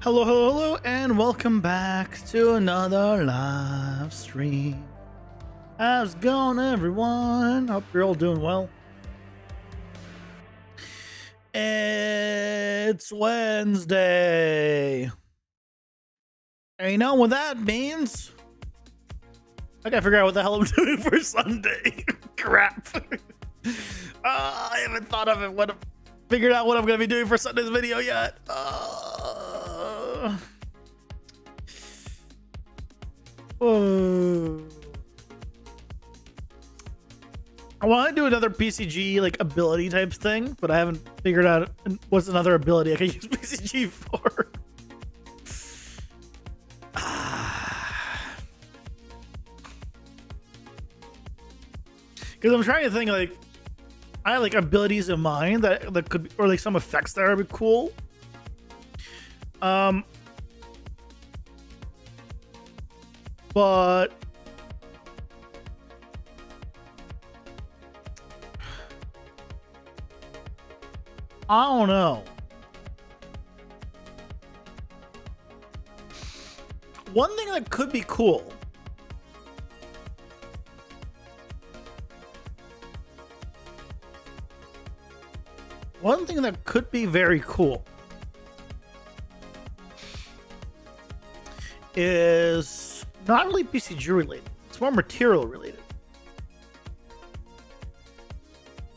Hello, hello, hello, and welcome back to another live stream. How's it going, everyone? Hope you're all doing well. It's Wednesday. And you know what that means? I gotta figure out what the hell I'm doing for Sunday. Crap. I haven't thought of it. Figured out what I'm gonna be doing for Sunday's video yet. I want to do another PCG like ability type thing, but I haven't figured out what's another ability I can use PCG for. Because I'm trying to think, like, I have like abilities in mind that could be, or like some effects that would be cool. But I don't know. One thing that could be cool. One thing that could be very cool is not really PCG related, It's more material related.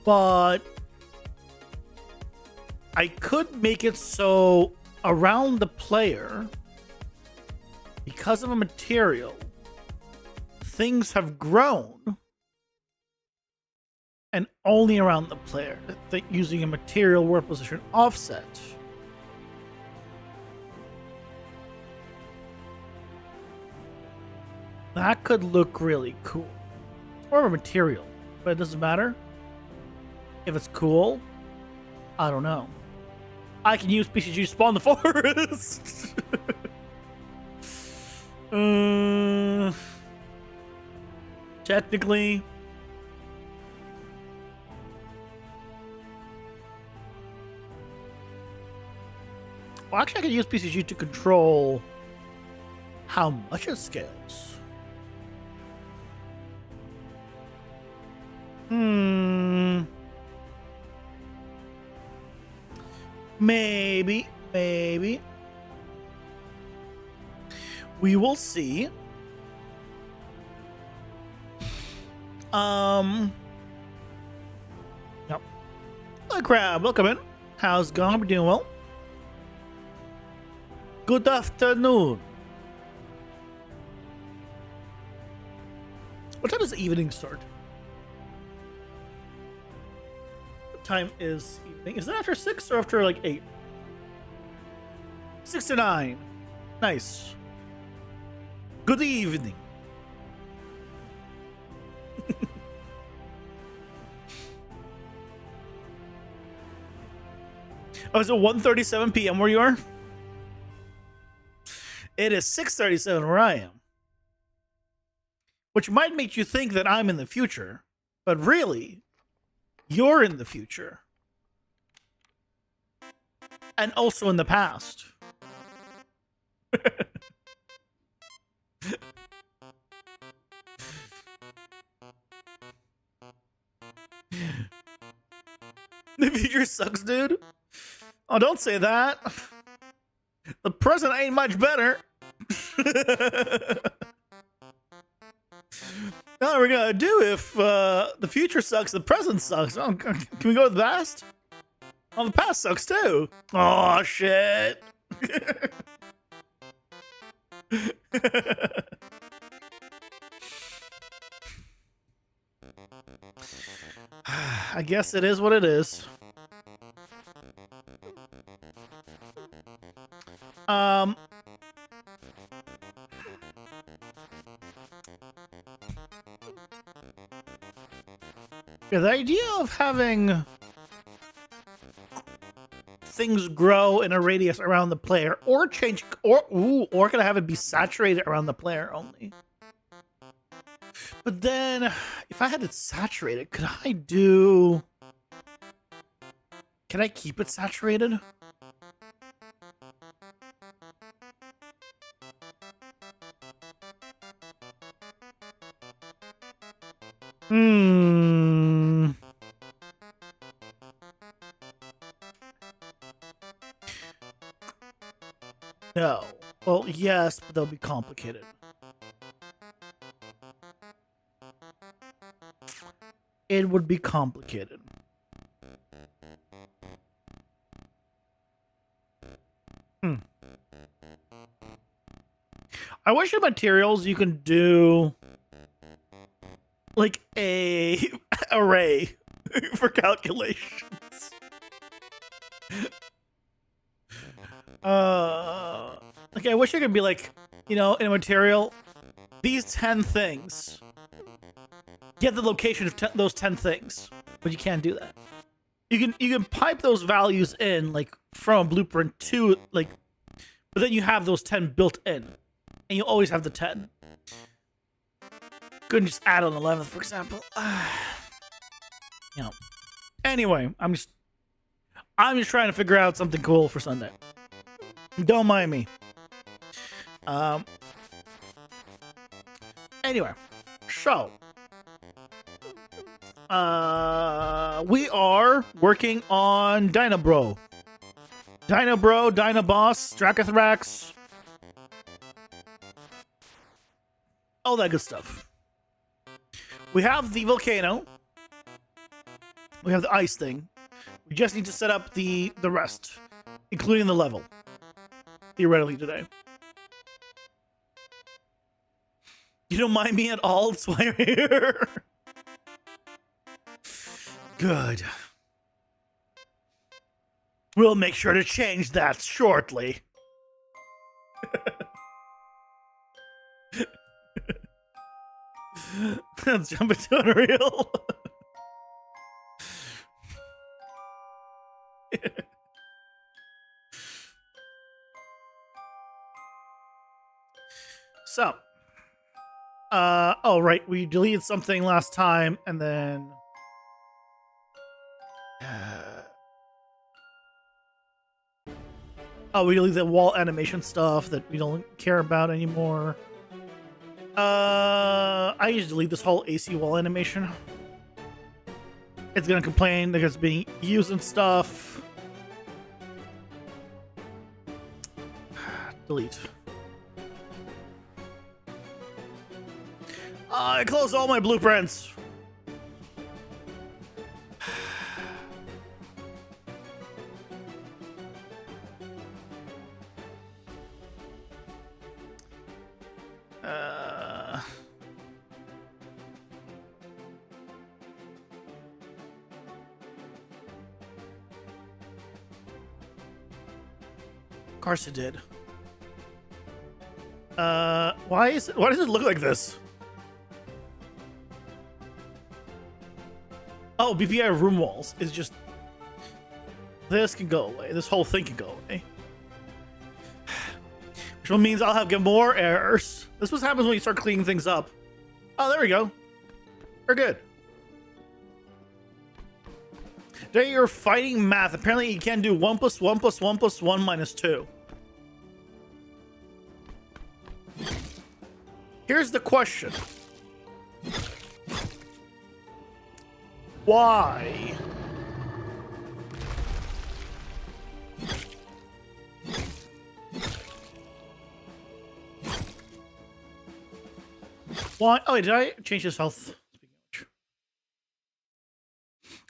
But I could make it so around the player, because of a material, things have grown, and only around the player, using a material world position offset. That could look really cool. It's more of a material, but it doesn't matter. If it's cool, I don't know. I can use PCG to spawn the forest. Technically, well, actually, I can use PCG to control how much it scales. Maybe. We will see. Yep. Hi, Crab. Welcome in. How's it going? Hope you're doing well. Good afternoon. What time does the evening start? What time is evening? Is it after 6 or after like 8? 6 to 9. Nice. Good evening. Oh, is it 1:37 p.m. where you are? It is 6:37 where I am. Which might make you think that I'm in the future, but really, you're in the future. And also in the past. The future sucks, dude. Oh, don't say that. The present ain't much better. Now we're gonna do if the future sucks, the present sucks. Oh, can we go with the past? Oh, the past sucks too. Oh, shit. I guess it is what it is. Yeah, the idea of having things grow in a radius around the player, or change, or can I have it be saturated around the player only? But then, if I had it saturated, could I do? Can I keep it saturated? No. Well, yes, but they'll be complicated. It would be complicated. I wish in materials you can do like a array for calculations. Okay, I wish I could be like, you know, in a material, these 10 things. Get the location of those 10 things, but you can't do that. You can pipe those values in like from a blueprint to like, but then you have those 10 built in, and you always have the 10. Couldn't just add on 11th, for example. You know. Anyway, I'm just trying to figure out something cool for Sunday. Don't mind me. Anyway, so we are working on Dino Boss, Dracathrax, all that good stuff. We have the volcano. We have the ice thing. We just need to set up the rest, including the level. Theoretically today. You don't mind me at all? That's why I'm here. Good. We'll make sure to change that shortly. Let's jump into Unreal. So, oh right, we deleted something last time, and then oh, we deleted the wall animation stuff that we don't care about anymore. I just delete this whole AC wall animation. It's gonna complain that it's being used and stuff. Delete. I closed all my blueprints. Of course it did. Why does it look like this? Oh, BPI room walls is just... This can go away. This whole thing can go away. Which means I'll have more errors. This is what happens when you start cleaning things up. Oh, there we go. We're good. Today you're fighting math. Apparently you can't do 1 + 1 + 1 + 1 - 2. Here's the question. Why? Why? Oh, wait, did I change his health?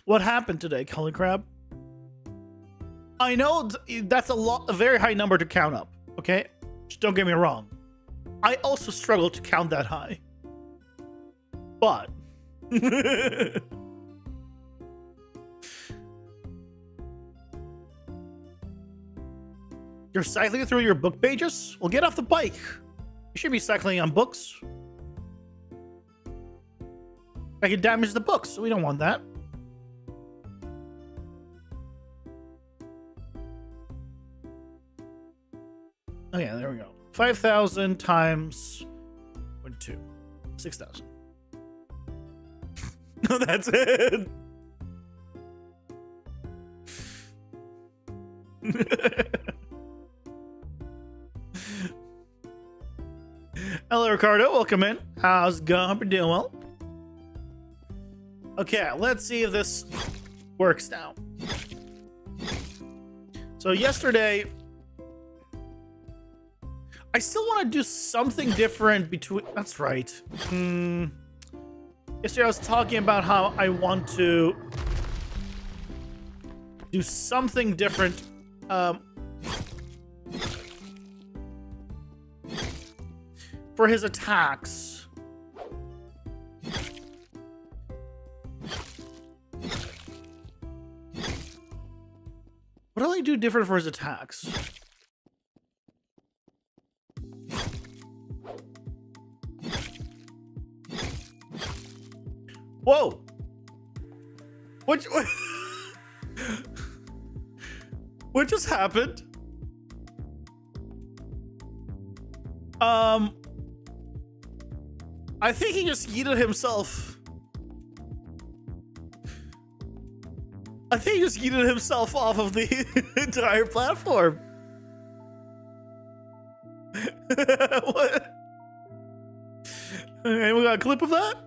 What happened today, Cully Crab? I know that's a very high number to count up, okay? Just don't get me wrong. I also struggle to count that high. But... You're cycling through your book pages? Well, get off the bike. You should be cycling on books. I could damage the books, so we don't want that. Oh yeah, there we go. 5,000 times 2. 6,000. No, that's it. Hello, Ricardo. Welcome in. How's it going? Hope you're doing well. Okay, let's see if this works now. So yesterday, I still want to do something different between... That's right. Yesterday I was talking about how I want to do something different. For his attacks. What do I do different for his attacks? Whoa! What just happened? I think he just yeeted himself. I think he just yeeted himself off of the entire platform. What? Okay, we got a clip of that?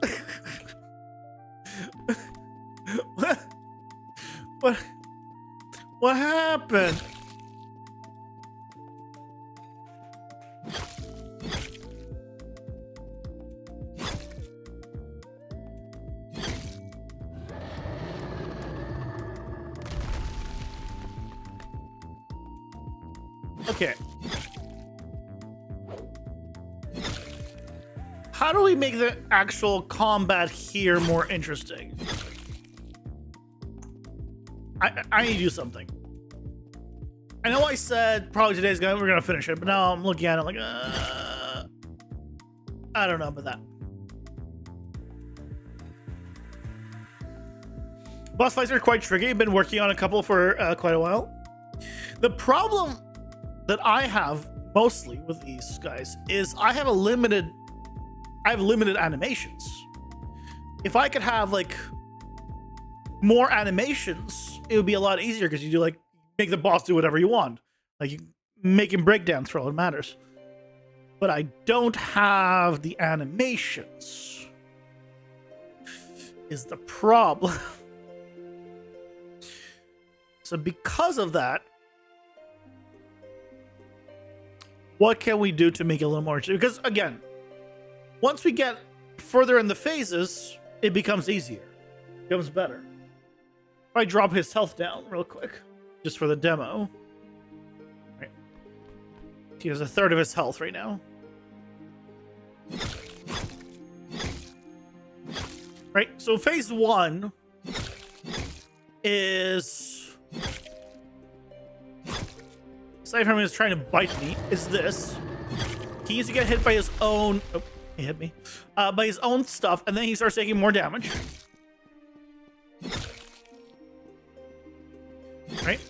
What happened? Okay. How do we make the actual combat here more interesting? I need to do something. I know I said probably we're gonna finish it, but now I'm looking at it like, I don't know about that. Boss fights are quite tricky. I've been working on a couple for quite a while. The problem that I have mostly with these guys is I have limited animations. If I could have like more animations, it would be a lot easier because you do like make the boss do whatever you want. Like you make him break dance for all it matters. But I don't have the animations. Is the problem. So because of that, what can we do to make it a little more interesting? Because again, once we get further in the phases, it becomes easier. It becomes better. If I drop his health down real quick, just for the demo. Right. He has a third of his health right now. Right, so phase 1 is, aside from him is trying to bite me, is this. He needs to get hit by his own, oh, he hit me, by his own stuff, and then he starts taking more damage. Right?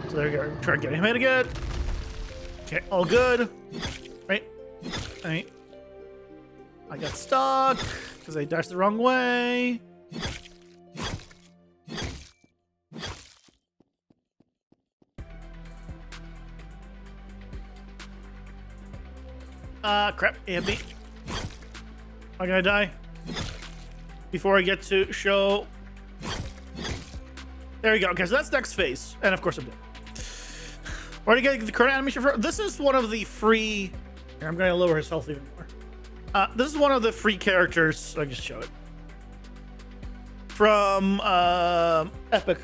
So there we go. Try to get him hit again. Okay, all good. Right. Right. I got stuck because I dashed the wrong way. Crap. He hit me. Am I gonna die? Before I get to show. There we go. Okay, so that's next phase. And of course I'm dead. Where do you get the current animation for? This is one of the free. Here, I'm going to lower his health even more. This is one of the free characters. I just show it. From Epic.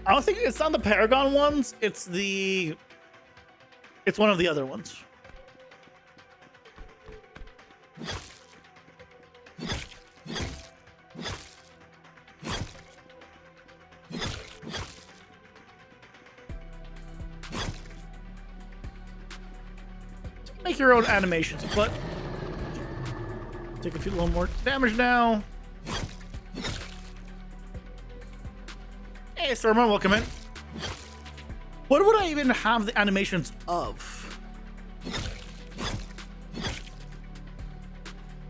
I don't think it's not the Paragon ones. It's one of the other ones. Make your own animations, but take a little more damage now. Hey, Storma, welcome in. What would I even have the animations of?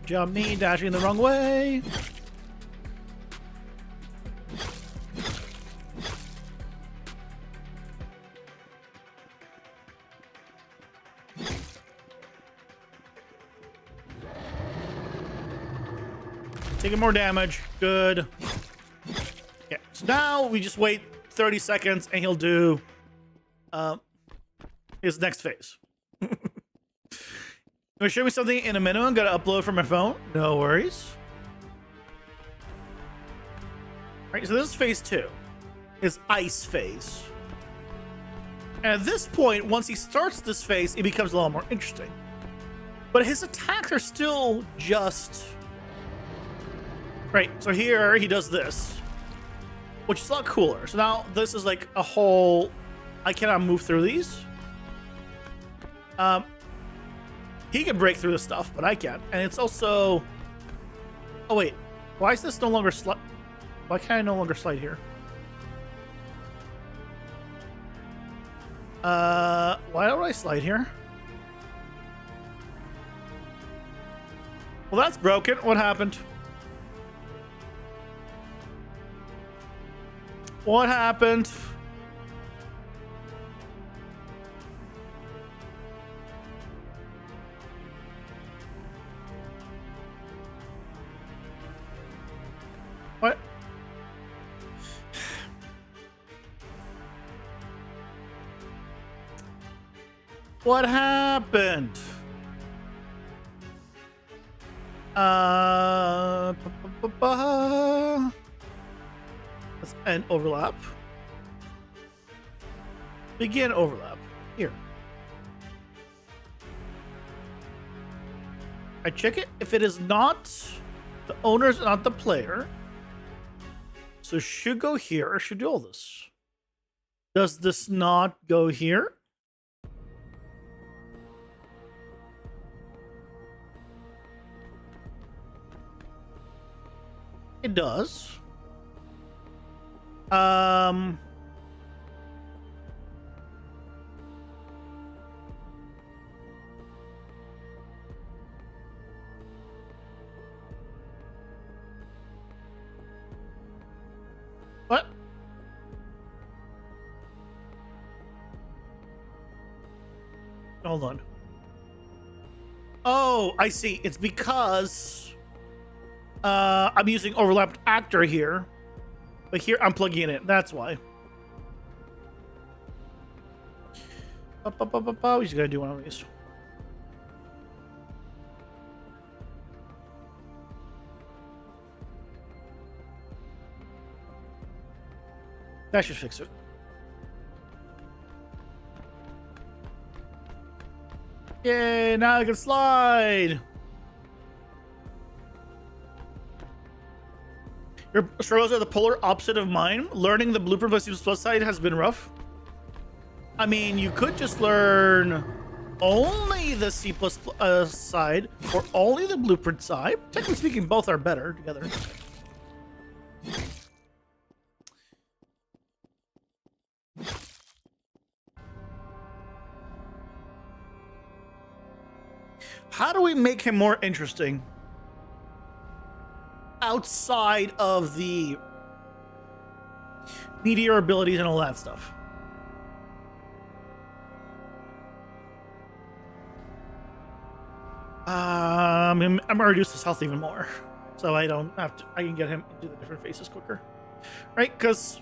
Job me dashing the wrong way. Taking more damage. Good. Okay, so now we just wait 30 seconds and he'll do his next phase. You want to show me something in a minute? I'm gonna upload from my phone. No worries. Alright, so this is phase 2. His ice phase. And at this point, once he starts this phase, it becomes a lot more interesting. But his attacks are still just... Right, so here he does this, which is a lot cooler. So now this is like a whole... I cannot move through these. He can break through the stuff, but I can't. And it's also... Oh wait, why is this no longer slide? Why can't I no longer slide here? Why don't I slide here? Well, that's broken. What happened? What happened? What? What happened? Let's end overlap. Begin overlap. Here. I check it. If it is not, the owner is not the player. So it should go here. Or should do all this. Does this not go here? It does. What? Hold on. Oh, I see. It's because I'm using overlapped actor here, but here I'm plugging it in. That's why. We just gotta do one of these. That should fix it. Yay, now I can slide. Your struggles are the polar opposite of mine. Learning the Blueprint plus C++ side has been rough. I mean, you could just learn only the C++ side or only the Blueprint side. Technically speaking, both are better together. How do we make him more interesting? Outside of the meteor abilities and all that stuff. I'm gonna reduce his health even more, so I don't have to. I can get him into the different phases quicker, right? Because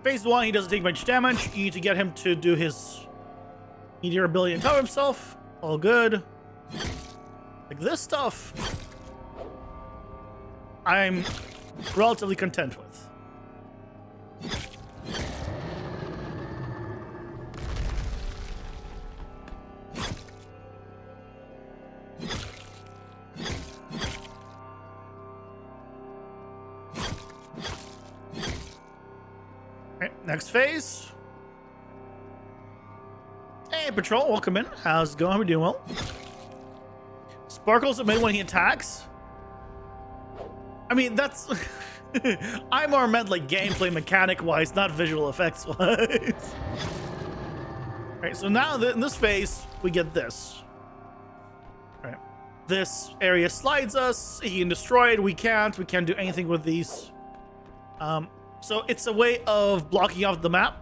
phase 1, he doesn't take much damage. You need to get him to do his meteor ability on top of himself. All good. Like this stuff, I'm relatively content with. Alright, next phase. Hey, Patrol, welcome in. How's it going? We're doing well. Sparkles emit when he attacks. I mean, that's... I more meant like gameplay mechanic-wise, not visual effects-wise. Alright, so now in this phase, we get this. Alright. This area slides us. He can destroy it. We can't. We can't do anything with these. So it's a way of blocking off the map.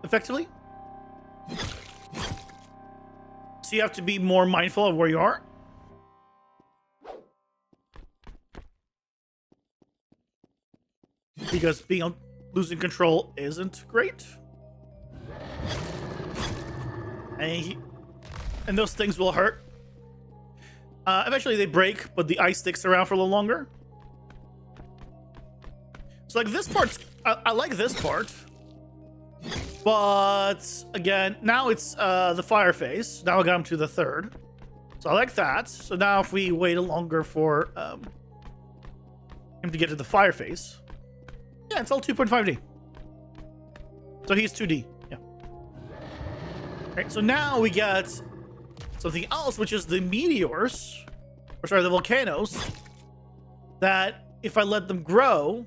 Effectively. So you have to be more mindful of where you are. Because losing control isn't great. And those things will hurt. Eventually they break, but the ice sticks around for a little longer. So like this part's, I like this part. But again, now it's the fire phase. Now I got him to the third. So I like that. So now if we wait longer for him to get to the fire phase. Yeah, it's all 2.5D. So he's 2D. Yeah. Alright, so now we get something else, which is the meteors. Or sorry, the volcanoes. That if I let them grow,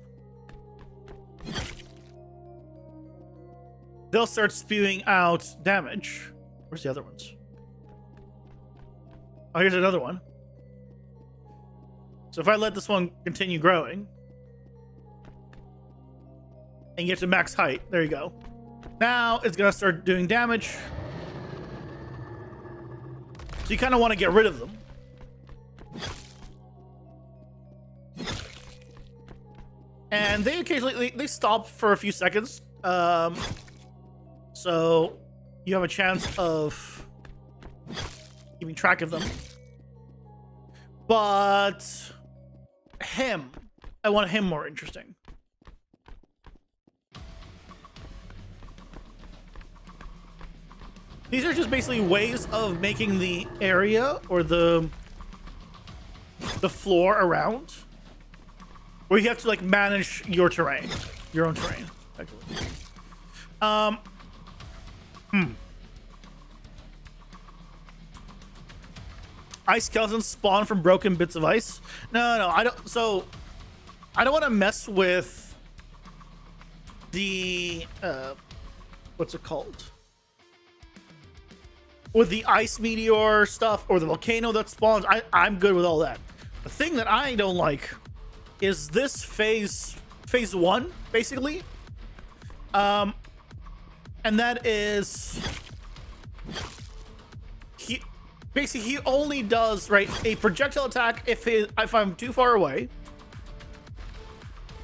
they'll start spewing out damage. Where's the other ones? Oh, here's another one. So if I let this one continue growing and get to max height, there you go. Now it's gonna start doing damage. So you kind of want to get rid of them. And they occasionally they stop for a few seconds. So you have a chance of keeping track of them. But him, I want him more interesting. These are just basically ways of making the area or the floor around where you have to like manage your terrain, your own terrain, effectively. Ice skeletons spawn from broken bits of ice. No, I don't. So I don't want to mess with the what's it called? With the ice meteor stuff or the volcano that spawns. I'm good with all that. The thing that I don't like is this phase 1, basically. And that is he only does, right, a projectile attack if I'm too far away.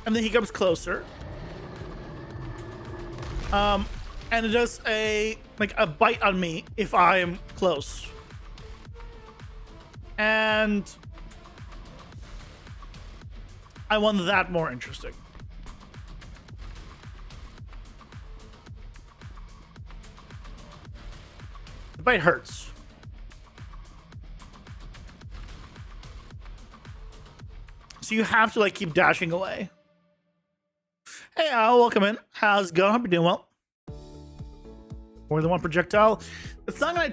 And then he comes closer. And it does a bite on me if I'm close. And I want that more interesting. The bite hurts. So you have to like keep dashing away. Hey Al, welcome in. How's it going? Hope you're doing well. More than one projectile. It's not gonna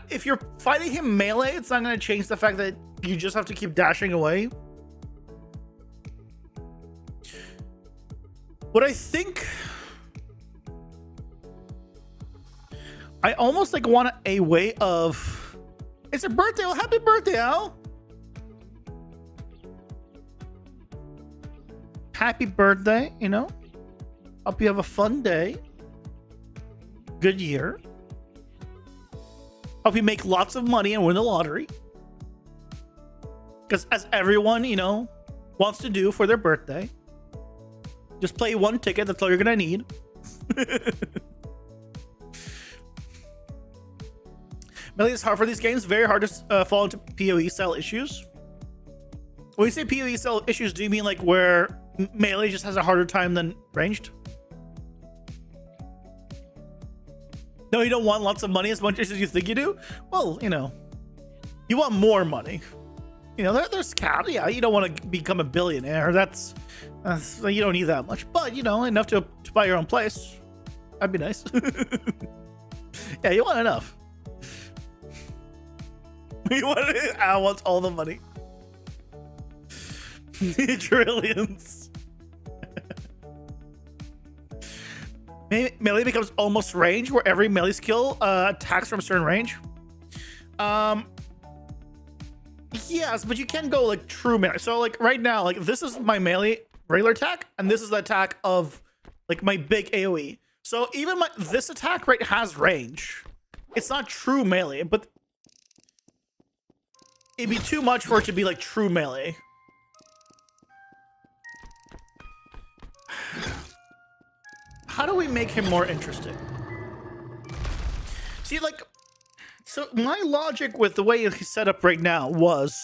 if you're fighting him melee, it's not gonna change the fact that you just have to keep dashing away. What I think, I almost like want a way of, it's a birthday. Well, happy birthday, Al. Happy birthday, you know. Hope you have a fun day. Good year. Hope you make lots of money and win the lottery. Because as everyone, you know, wants to do for their birthday. Just play one ticket, that's all you're gonna need. Melee is hard for these games, very hard to fall into PoE style issues. When you say PoE style issues, do you mean like where melee just has a harder time than ranged? No, you don't want lots of money as much as you think you do? Well, you know, you want more money. You know, there's cap. Yeah, you don't want to become a billionaire. That's you don't need that much. But, you know, enough to buy your own place. That'd be nice. Yeah, you want enough. I want all the money. Trillions. Melee becomes almost range, where every melee skill attacks from a certain range. Yes, but you can go like true melee. So like right now, like this is my melee regular attack, and this is the attack of like my big AoE. So even this attack right has range. It's not true melee, but it'd be too much for it to be like true melee. How do we make him more interesting? See, like, so my logic with the way he's set up right now was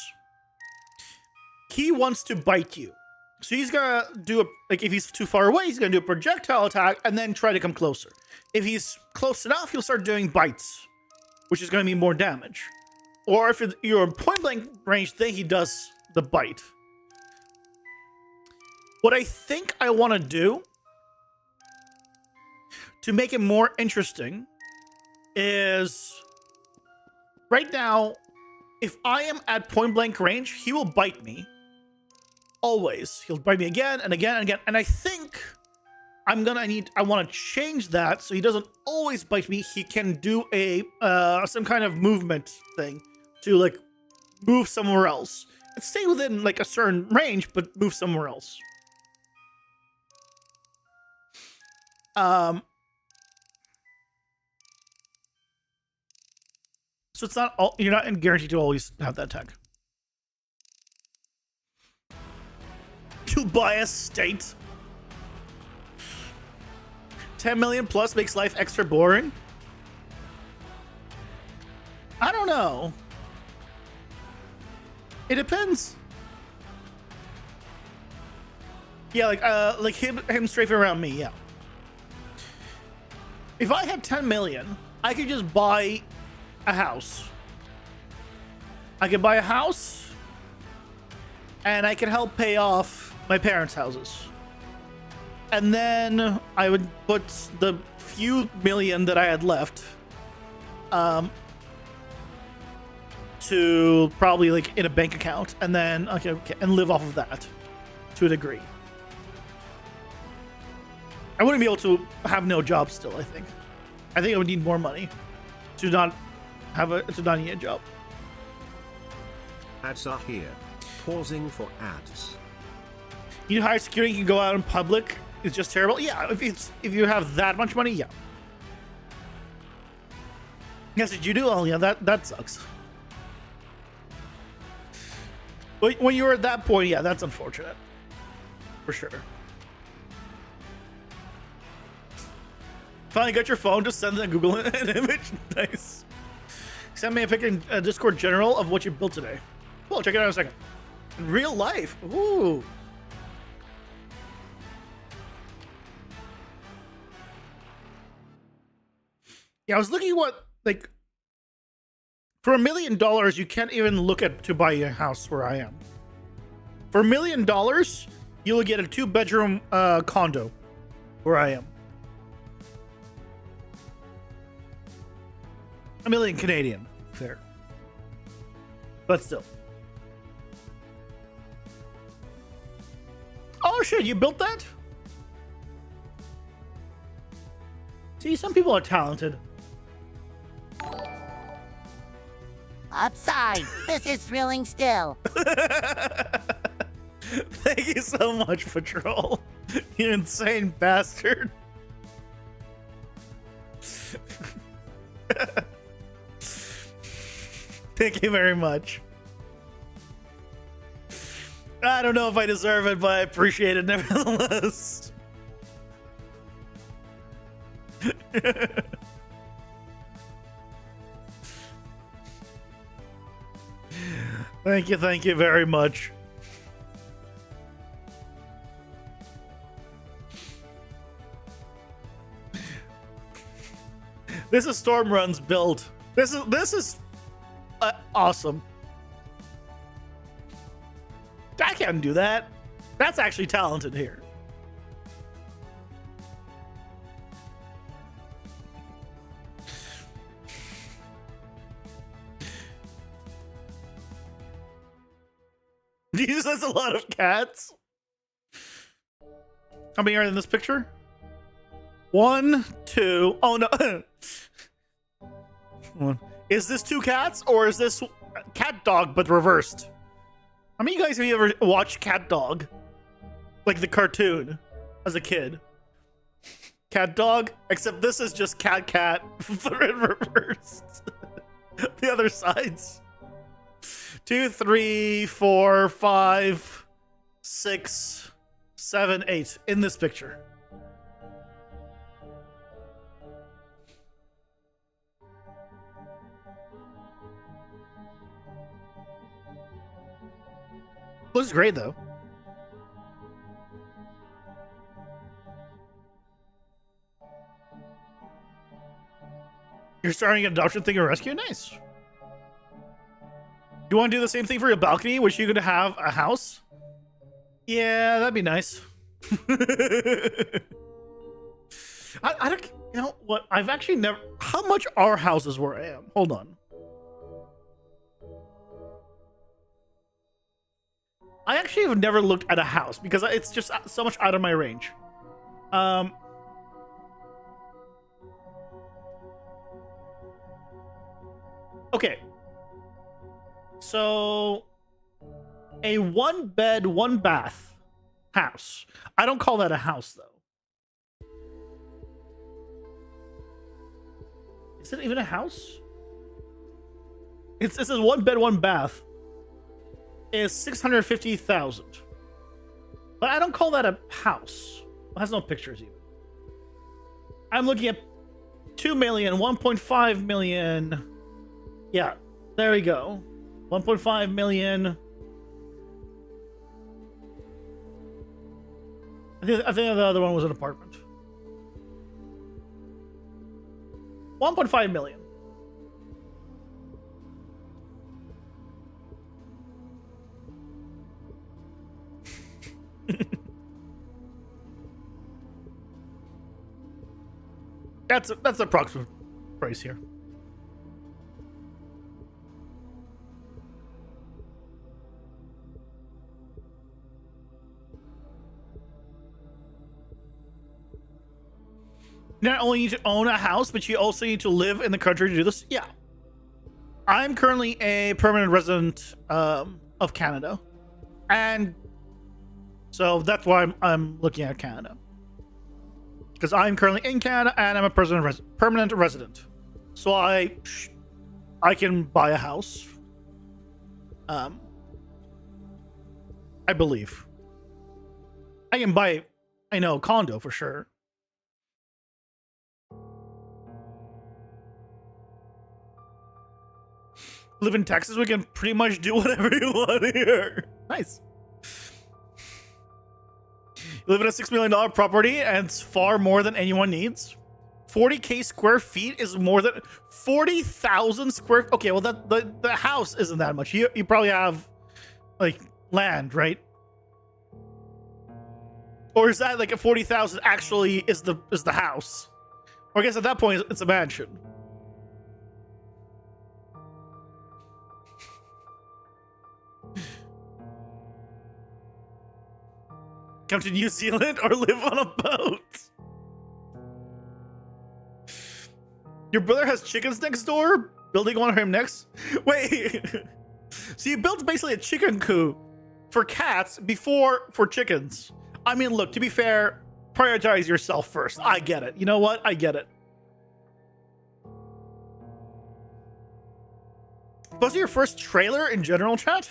he wants to bite you. So he's gonna do like if he's too far away, he's gonna do a projectile attack and then try to come closer. If he's close enough, he'll start doing bites, which is gonna be more damage. Or if you're in point blank range, then he does the bite. What I think I want to do to make it more interesting is right now, if I am at point blank range, he will bite me. Always. He'll bite me again and again and again. And I think I want to change that so he doesn't always bite me. He can do a some kind of movement thing to like move somewhere else. And stay within like a certain range, but move somewhere else. So it's not all, you're not guaranteed to always have that tech. You buy a state. 10 million plus makes life extra boring. I don't know. It depends. Yeah, like him strafing around me. Yeah. If I had 10 million, I could just buy a house. I could buy a house, and I could help pay off my parents' houses. And then I would put the few million that I had left to probably like in a bank account, and then okay, and live off of that to a degree. I wouldn't be able to have no job still. I think I would need more money to not need a job. Ads are here. Pausing for ads. You know, high security can go out in public. It's just terrible. Yeah, if you have that much money, yeah. Yes, did you do? Oh, yeah, that sucks. But when you were at that point, yeah, that's unfortunate. For sure. Finally got your phone, just send that Google an image. Nice. Send me a pic in Discord general of what you built today. Cool, check it out in a second. In real life. Ooh. Yeah, I was looking at what, like, for $1 million, you can't even look at to buy a house where I am. For $1 million, you'll get a 2-bedroom condo where I am. $1 million Canadian, fair. But still. Oh shit, you built that? See, some people are talented. Upside, this is thrilling still. Thank you so much, Patrol. You insane bastard. Thank you very much. I don't know if I deserve it, but I appreciate it nevertheless. Thank you very much. This is Stormrun's build. This is awesome. I can't do that. That's actually talented here. Jesus has a lot of cats. How many are in this picture? 1, 2. Oh no. Is this 2 cats or is this cat dog but reversed? How many of you guys have you ever watched Cat Dog? Like the cartoon as a kid. Cat Dog, except this is just cat reversed. The other sides. 2, 3, 4, 5, 6, 7, 8 in this picture. Looks great though. You're starting an adoption thing or rescue? Nice. You want to do the same thing for your balcony? Wish you could have a house? Yeah, that'd be nice. I don't, you know what? I've actually never, how much are houses where I am? Hold on. I actually have never looked at a house because it's just so much out of my range. Okay. So, a 1-bed, 1-bath house. I don't call that a house, though. Is it even a house? It says 1-bed, 1-bath. Is 650,000. But I don't call that a house. It has no pictures even. I'm looking at 2 million, 1.5 million, Yeah, there we go. 1.5 million. I think the other one was an apartment. 1.5 million. That's the approximate price here. Not only need to own a house, but you also need to live in the country to do this. Yeah. I'm currently a permanent resident of Canada. And so that's why I'm looking at Canada. Because I'm currently in Canada and I'm a permanent resident. So I can buy a house. I believe. I can buy, a condo for sure. Live in Texas, we can pretty much do whatever you want here. Nice. You live in a $6 million property, and it's far more than anyone needs. 40K square feet is more than 40,000 square. Okay, well the house isn't that much. You probably have like land, right? Or is that like a 40,000 actually is the house? Or I guess at that point it's a mansion. Come to New Zealand or live on a boat. Your brother has chickens next door? Building one for him next? Wait. So you built basically a chicken coop for cats before for chickens. I mean, look, to be fair, prioritize yourself first. I get it. You know what? I get it. Was it your first trailer in general chat?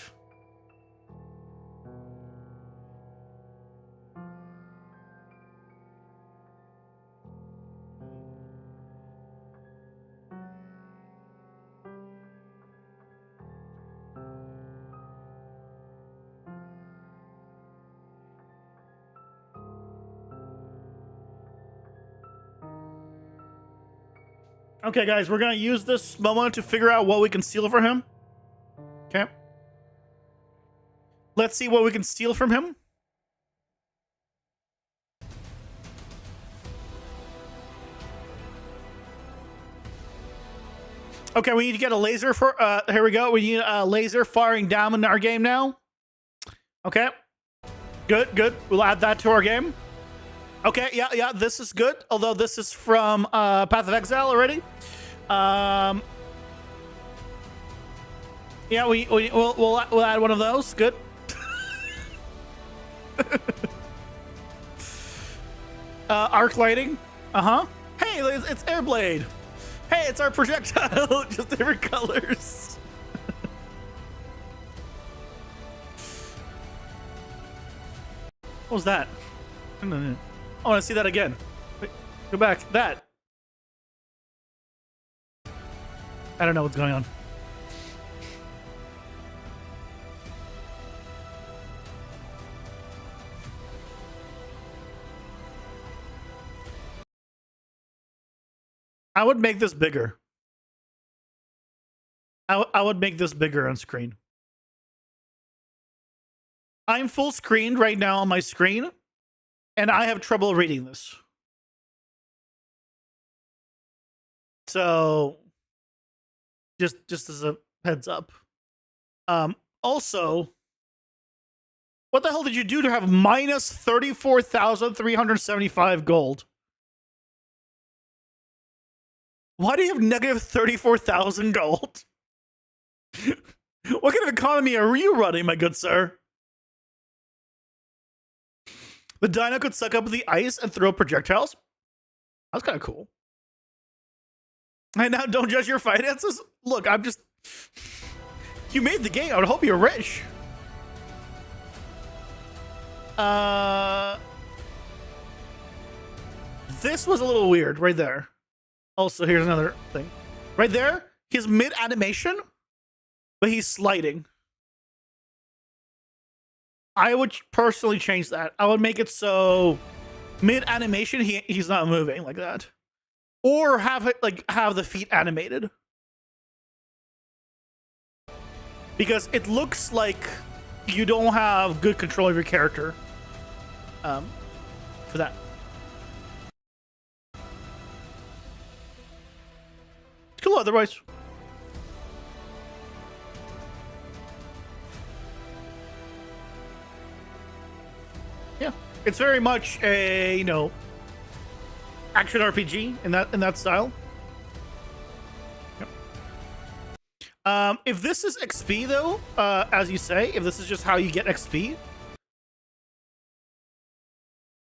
Okay, guys, we're gonna use this moment to figure out what we can steal from him. Okay. Let's see what we can steal from him. Okay, we need to get a laser for, here we go. We need a laser firing down in our game now. Okay. Good. We'll add that to our game. Okay, yeah, this is good. Although this is from Path of Exile already. Yeah, we'll add one of those. Good. Arc lighting. Hey, it's Airblade. Hey, it's our projectile, just different colors. What was that? I want to see that again. Wait, go back. That. I don't know what's going on. I would make this bigger. I would make this bigger on screen. I'm full screened right now on my screen, and I have trouble reading this. So, just as a heads up. Also, what the hell did you do to have minus 34,375 gold? Why do you have negative 34,000 gold? What kind of economy are you running, my good sir? The dino could suck up the ice and throw projectiles? That's kind of cool. And now don't judge your finances? Look, I'm just... You made the game. I would hope you're rich. This was a little weird right there. Also, here's another thing. Right there, he's mid animation, but he's sliding. I would personally change that. I would make it so mid animation he's not moving like that, or have it like have the feet animated, because it looks like you don't have good control of your character. For that. It's cool otherwise. Yeah, it's very much a, you know, action RPG in that style. Yep. If this is XP though, as you say, if this is just how you get XP,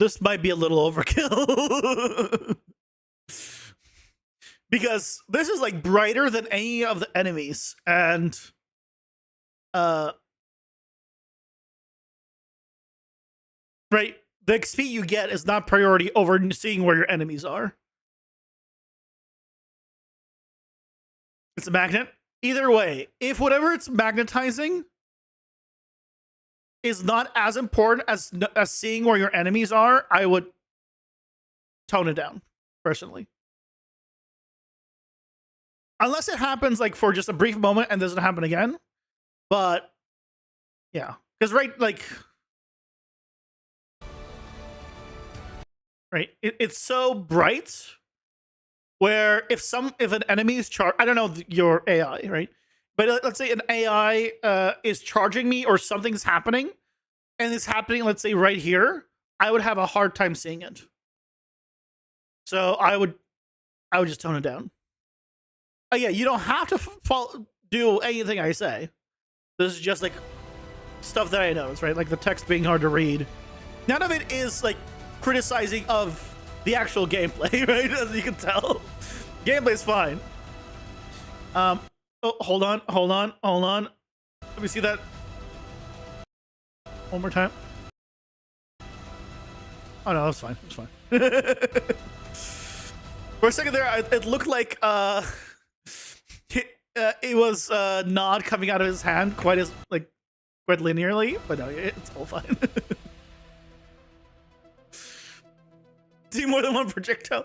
this might be a little overkill. Because this is like brighter than any of the enemies, and right, the XP you get is not priority over seeing where your enemies are. It's a magnet. Either way, if whatever it's magnetizing is not as important as seeing where your enemies are, I would tone it down, personally. Unless it happens like for just a brief moment and doesn't happen again. But yeah, because it's so bright where if an enemy is I don't know your AI, right? But let's say an AI is charging me or something's happening, and it's happening, let's say right here, I would have a hard time seeing it. So I would just tone it down. Oh yeah, you don't have to do anything I say. This is just like stuff that I noticed, right? Like the text being hard to read. None of it is like criticizing of the actual gameplay, right? As you can tell, gameplay's fine. Oh, hold on. Let me see that one more time. Oh no, that's fine. It's fine. For a second there, it looked like it was not coming out of his hand quite linearly, but no, it's all fine. Do more than one projectile.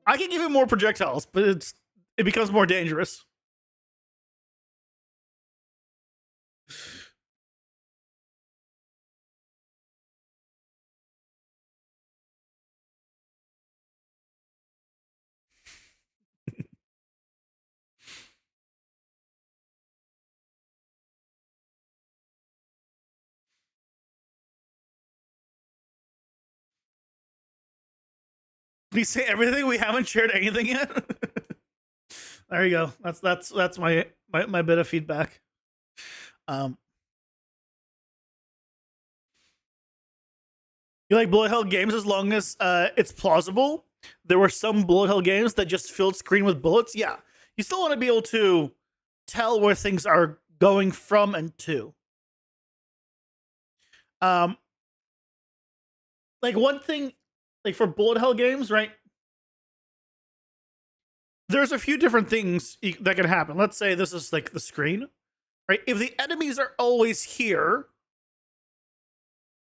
I can give him more projectiles, but it becomes more dangerous. Did he say everything? We haven't shared anything yet. There you go. That's my bit of feedback. You like bullet hell games as long as it's plausible. There were some bullet hell games that just filled screen with bullets. Yeah, you still want to be able to tell where things are going from and to. Like one thing, like for bullet hell games, right? There's a few different things that can happen. Let's say this is like the screen, right? If the enemies are always here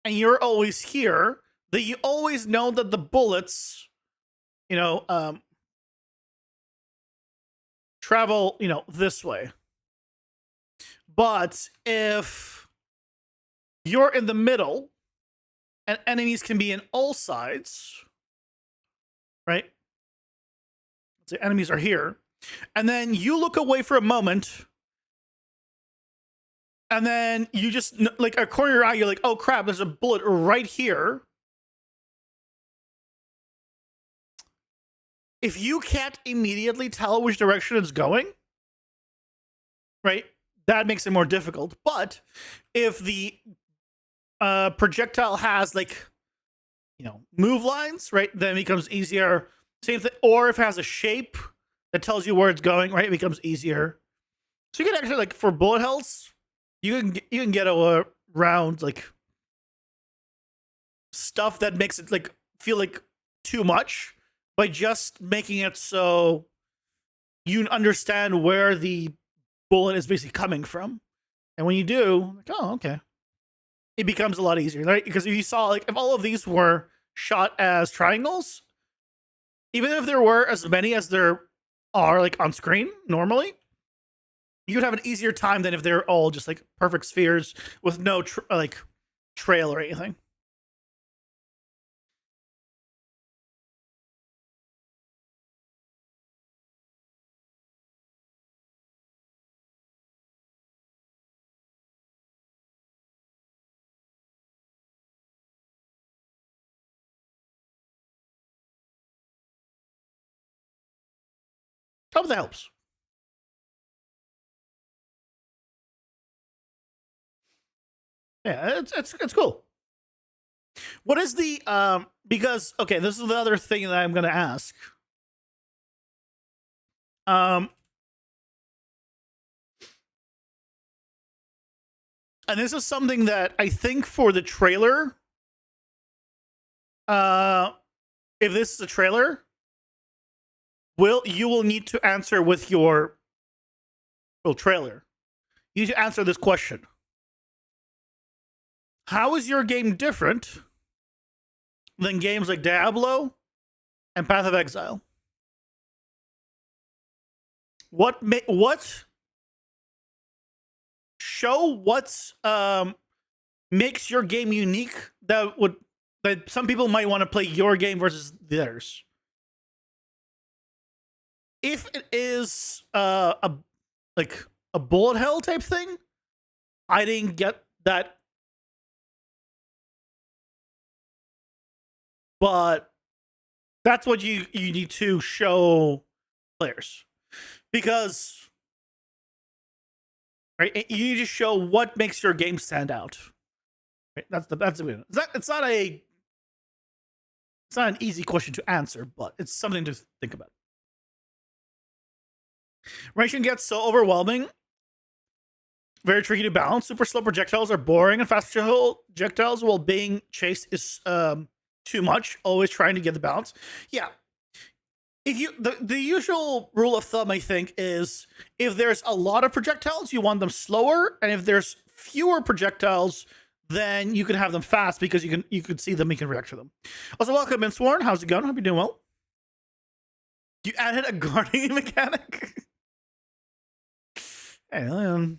and you're always here, then you always know that the bullets, you know, travel, you know, this way. But if you're in the middle and enemies can be in all sides, right? So enemies are here, and then you look away for a moment, and then you just like a corner of your eye, you're like, oh crap, there's a bullet right here. If you can't immediately tell which direction it's going, right, that makes it more difficult. But if the projectile has like, you know, move lines, right, then it becomes easier. Same thing, or if it has a shape that tells you where it's going, right, it becomes easier. So you can actually, like, for bullet hells, you can get around like stuff that makes it like feel like too much by just making it so you understand where the bullet is basically coming from. And when you do, like, oh, okay, it becomes a lot easier, right? Because if you saw, like, if all of these were shot as triangles, even if there were as many as there are, like, on screen normally, you would have an easier time than if they're all just like perfect spheres with no trail or anything. Hope that helps. Yeah, it's cool. What is the because okay, this is the other thing that I'm gonna ask. And this is something that I think for the trailer, if this is a trailer, you will need to answer with your trailer. You need to answer this question. How is your game different than games like Diablo and Path of Exile? What makes your game unique that some people might want to play your game versus theirs? If it is a bullet hell type thing, I didn't get that. But that's what you need to show players, because right, you need to show what makes your game stand out. Right? That's the it's not an easy question to answer, but it's something to think about. Ranging gets so overwhelming, very tricky to balance. Super slow projectiles are boring, and fast projectiles while being chased is too much. Always trying to get the balance. Yeah. If you the usual rule of thumb, I think, is if there's a lot of projectiles, you want them slower, and if there's fewer projectiles, then you can have them fast because you can see them, you can react to them. Also, welcome in, Sworn. How's it going? Hope you're doing well. You added a guarding mechanic. Hey,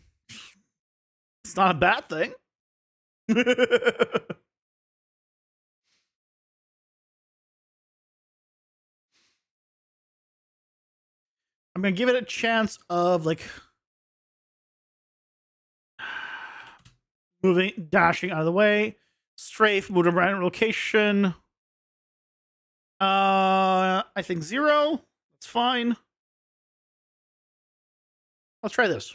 it's not a bad thing. I'm gonna give it a chance of like dashing out of the way, strafe, move to random location. I think 0. That's fine. Let's try this.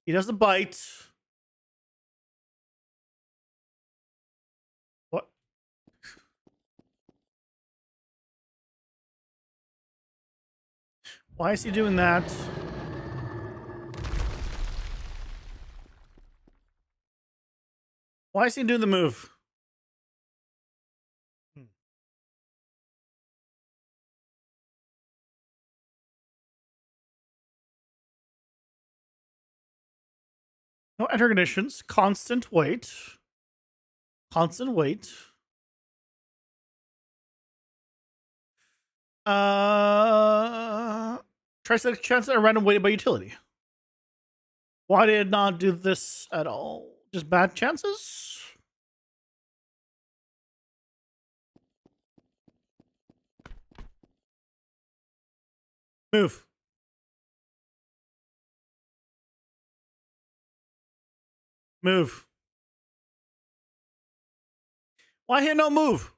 He does the bite. What? Why is he doing that? Why is he doing the move? No enter conditions. Constant wait. Constant wait. Try to chance at a random weighted by utility. Why did it not do this at all? Just bad chances? Move. Move. Why here no move?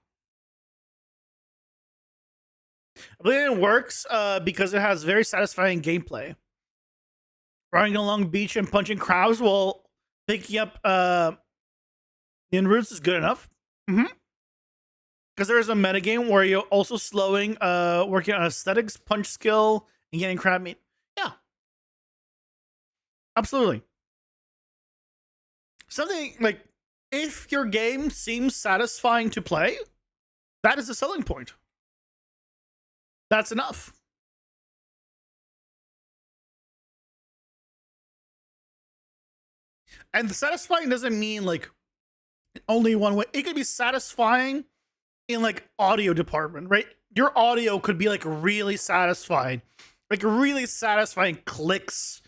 I believe it works because it has very satisfying gameplay. Running along the beach and punching crabs while picking up in roots is good enough. Because there is a metagame where you're also slowing, working on aesthetics, punch skill, and getting crab meat. Yeah. Absolutely. Something like if your game seems satisfying to play, that is a selling point. That's enough. And the satisfying doesn't mean like only one way. It could be satisfying in like audio department, right? Your audio could be like really satisfying, like really satisfying clicks,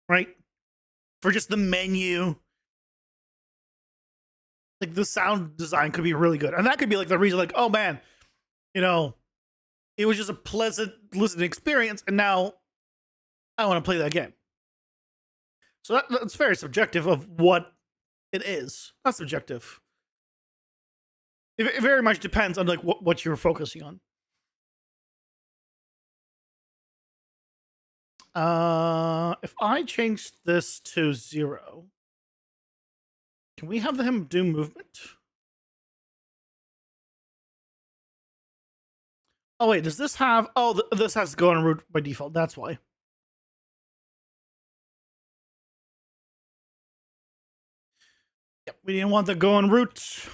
right? For just the menu. Like the sound design could be really good. And that could be like the reason, like, oh man, you know, it was just a pleasant listening experience, and now I want to play that game. So that's very subjective of what it is. Not subjective. It very much depends on like what you're focusing on. If I change this to 0, can we have him do movement? Oh wait, does this have? Oh, this has to go on route by default. That's why. Yep, we didn't want the go on route.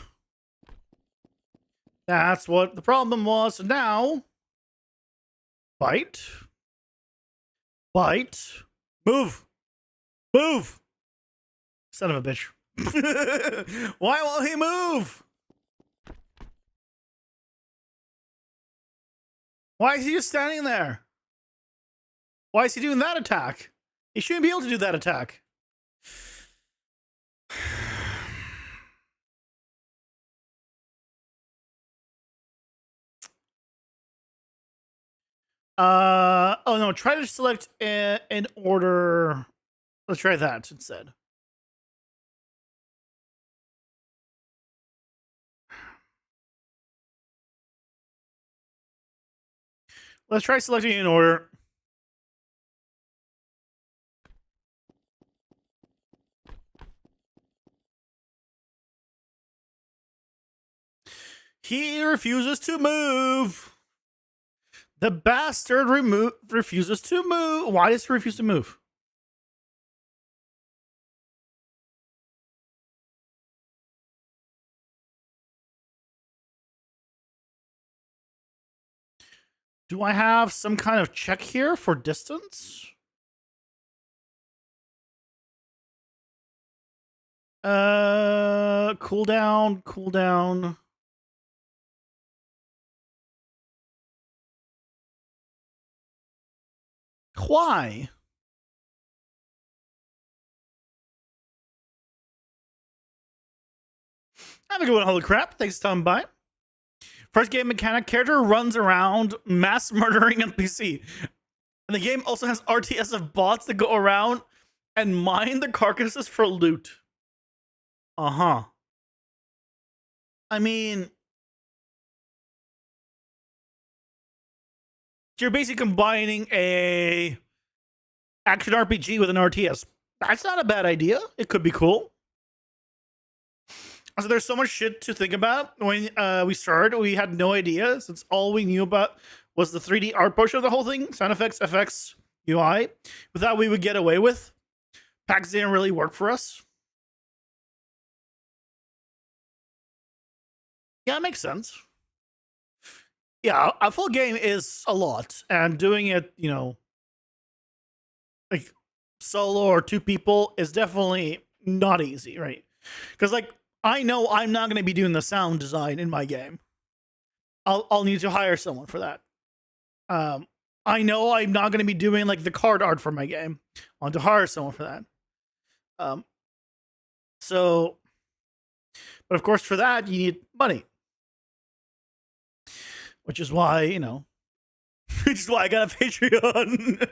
That's what the problem was. So now, bite, move, move. Son of a bitch. Why won't he move? Why is he just standing there? Why is he doing that attack? He shouldn't be able to do that attack. Oh no, try to select in order. Let's try that instead. Let's try selecting in order. He refuses to move. The bastard refuses to move. Why does he refuse to move? Do I have some kind of check here for distance? Cooldown. Why? Have a good one, holy crap. Thanks for stopping by. First game mechanic, character runs around mass murdering NPC. And the game also has RTS of bots that go around and mine the carcasses for loot. Uh-huh. I mean, you're basically combining a action RPG with an RTS. That's not a bad idea. It could be cool. So there's so much shit to think about. When we started, we had no idea, since all we knew about was the 3D art portion of the whole thing, sound effects, FX, UI. We thought we would get away with. Packs didn't really work for us. Yeah, it makes sense. Yeah, a full game is a lot, and doing it, you know, like solo or 2 people is definitely not easy, right? Because like I know I'm not going to be doing the sound design in my game. I'll need to hire someone for that. I know I'm not going to be doing like the card art for my game. I want to hire someone for that. So, but of course, for that you need money, which is why, you know, which is why I got a Patreon.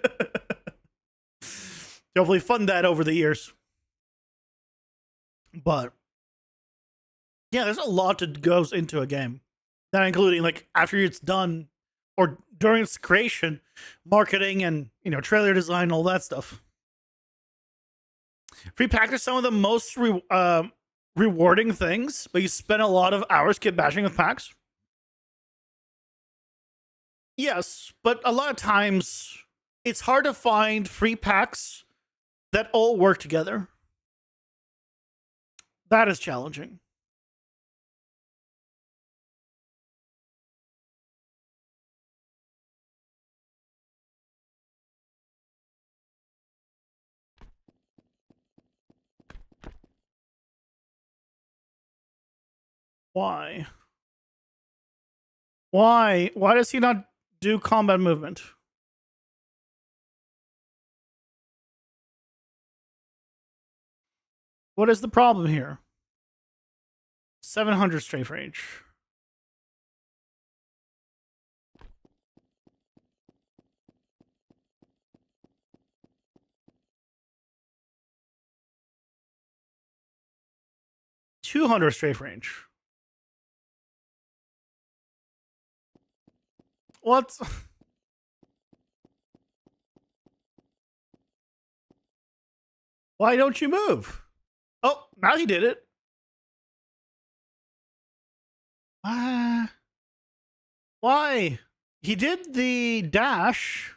Hopefully fund that over the years. But yeah, there's a lot that goes into a game. That including like after it's done or during its creation, marketing and, you know, trailer design, all that stuff. Free packs are some of the most rewarding things, but you spend a lot of hours kit bashing with packs. Yes, but a lot of times it's hard to find free packs that all work together. That is challenging. Why? Why? Why does he not do combat movement? What is the problem here? 700 strafe range. $200 strafe range. What? Why don't you move? Oh, now he did it. Why? He did the dash.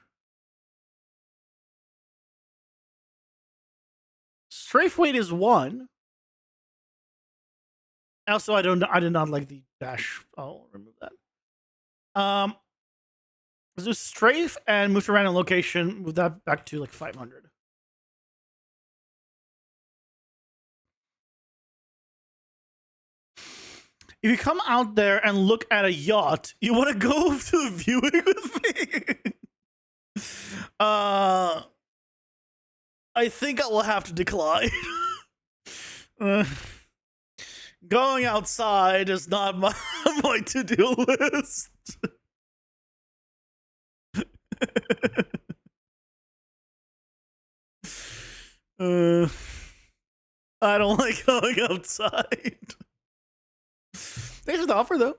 Strafe weight is 1. Also, I did not like the dash. I'll remove that. Let's do strafe and move to random location. Move that back to like 500. If you come out there and look at a yacht, you want to go to the viewing with me? I think I will have to decline. Going outside is not my to-do list. I don't like going outside. Thanks for the offer, though.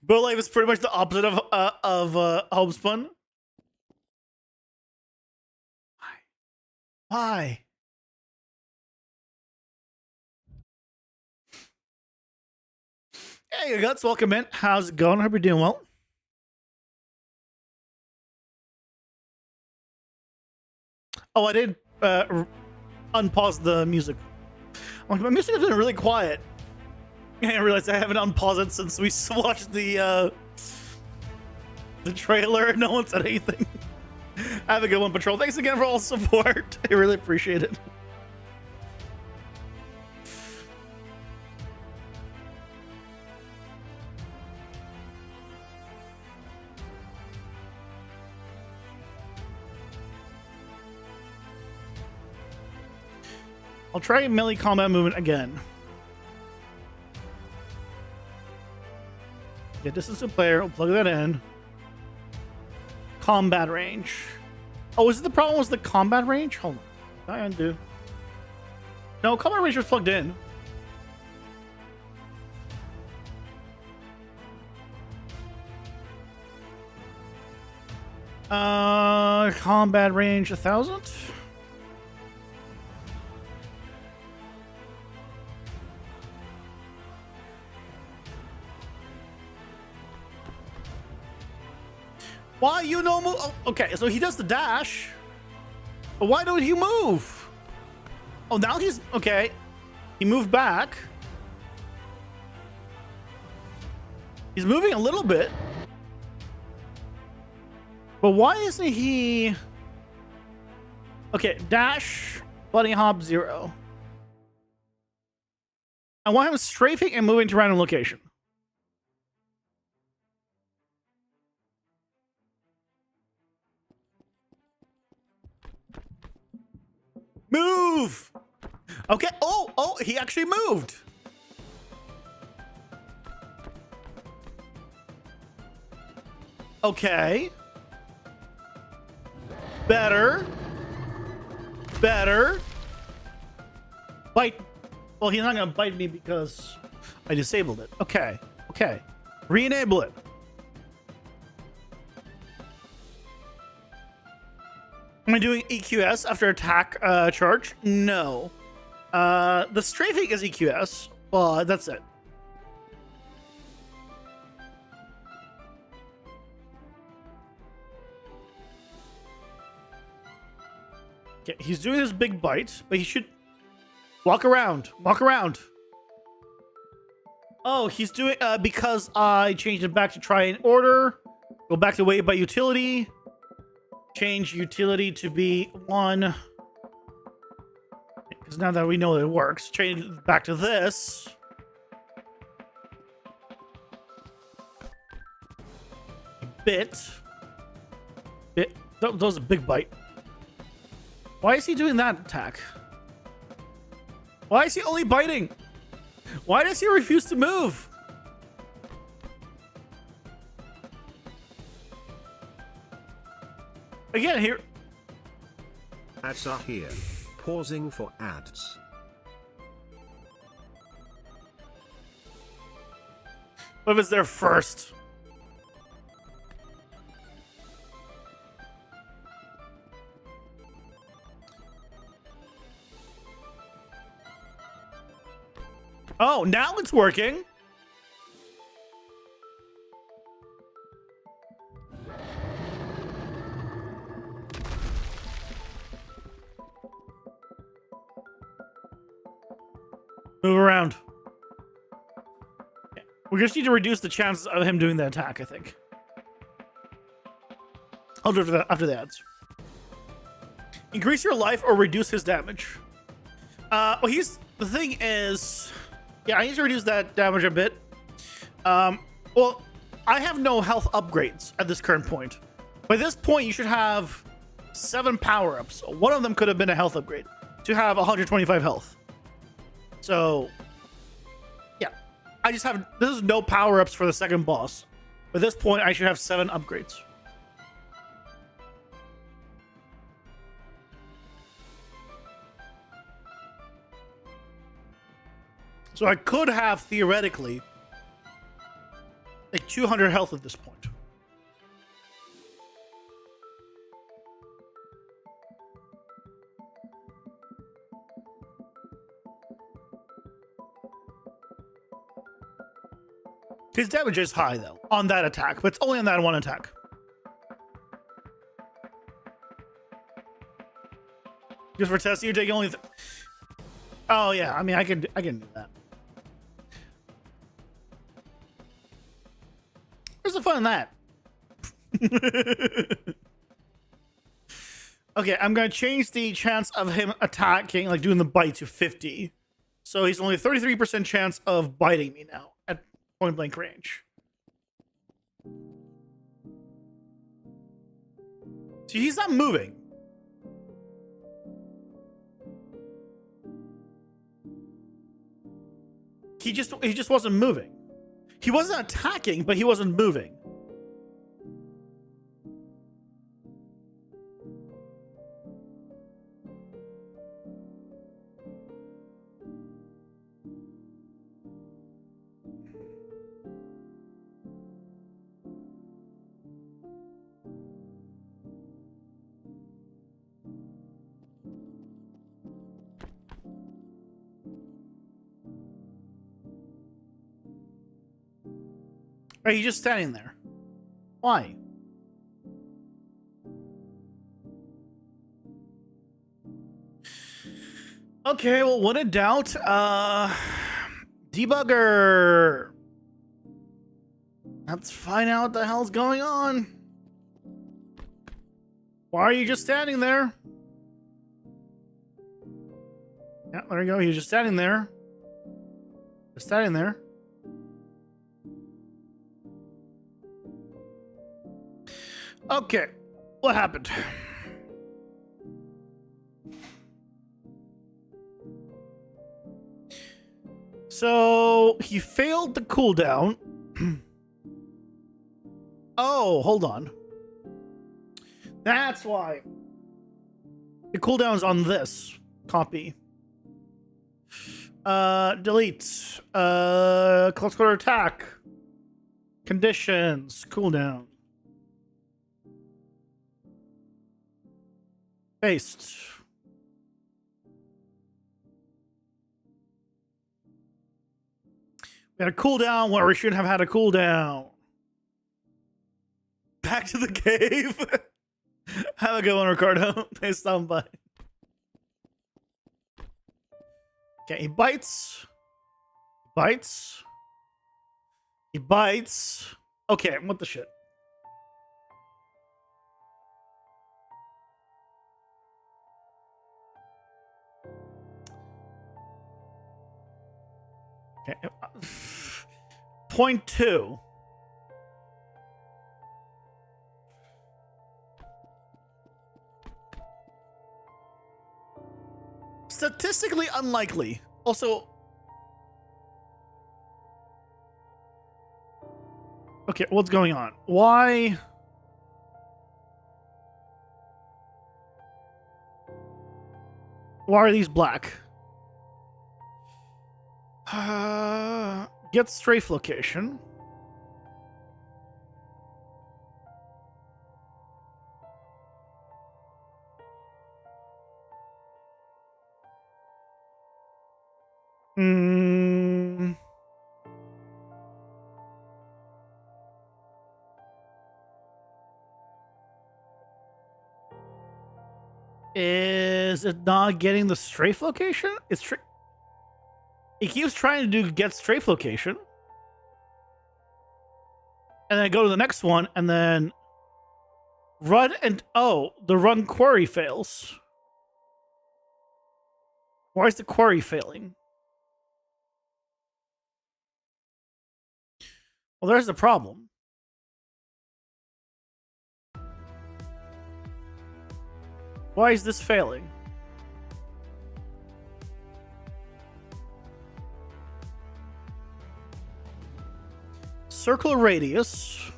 But life is pretty much the opposite of homespun. Why? Hey, you guys, welcome in. How's it going? Hope you're doing well. Oh, I did unpause the music. Like, my music has been really quiet. I realized I haven't unpaused it since we watched the trailer. No one said anything. Have a good one, Patrol. Thanks again for all the support. I really appreciate it. I'll try melee combat movement again. Get distance to player. We'll plug that in. Combat range. Oh, is it the problem was the combat range? Hold on. I undo. No, combat range was plugged in. Combat range 1,000. Why you no move? Oh, okay, so he does the dash. But why don't he move? Oh, now he's okay. He moved back. He's moving a little bit. But why isn't he? Okay, dash, bunny hop 0. I want him strafing and moving to random location. Move! Okay. Oh, he actually moved. Okay. Better. Bite. Well, he's not gonna bite me because I disabled it. Okay. Re-enable it. Am I doing EQS after attack charge? No. The strafing is EQS, but that's it. Okay, he's doing his big bite, but he should walk around. Walk around. Oh, he's doing because I changed it back to try and order. Go back to wait by utility. Change utility to be 1. Because now that we know that it works, change it back to this. Bit. That was a big bite. Why is he doing that attack? Why is he only biting? Why does he refuse to move? Again, here. Ads are here. Pausing for ads. What if it's there first? Oh, now it's working. Move around. Okay. We just need to reduce the chances of him doing the attack, I think. I'll do it after the ads. Increase your life or reduce his damage. Well, the thing is, yeah, I need to reduce that damage a bit. Well, I have no health upgrades at this current point. By this point, you should have 7 power-ups. One of them could have been a health upgrade to have 125 health. So, yeah, I just have, this is no power-ups for the second boss. At this point, I should have 7 upgrades. So I could have, theoretically, like 200 health at this point. His damage is high, though, on that attack, but it's only on that one attack. Just for testing, you're taking only... Oh, yeah, I mean, I can do that. Where's the fun in that? Okay, I'm going to change the chance of him attacking, like doing the bite, to 50. So he's only 33% chance of biting me now at point blank range. See, he's not moving. He just wasn't moving. He wasn't attacking, but he wasn't moving. Right, he's just standing there. Why? Okay, well, when in doubt, debugger. Let's find out what the hell's going on. Why are you just standing there? Yeah, there you go. He's just standing there. Just standing there. Okay, what happened? So he failed the cooldown. Oh, hold on. That's why. The cooldown's on this copy. Delete. Close quarter attack. Conditions. Cooldown. Paste. We had a cooldown where we shouldn't have had a cooldown. Back to the cave. Have a good one, Ricardo. Thanks for stopping by. Okay, he bites. Bites. He bites. Okay, what the shit? Okay. Point 2. Statistically unlikely. Also, okay, what's going on? Why are these black? Get strafe location. Hmm. Is it not getting the strafe location? It keeps trying to do get strafe location. And then go to the next one and then run and the run query fails. Why is the query failing? Well, there's the problem. Why is this failing? Circle radius.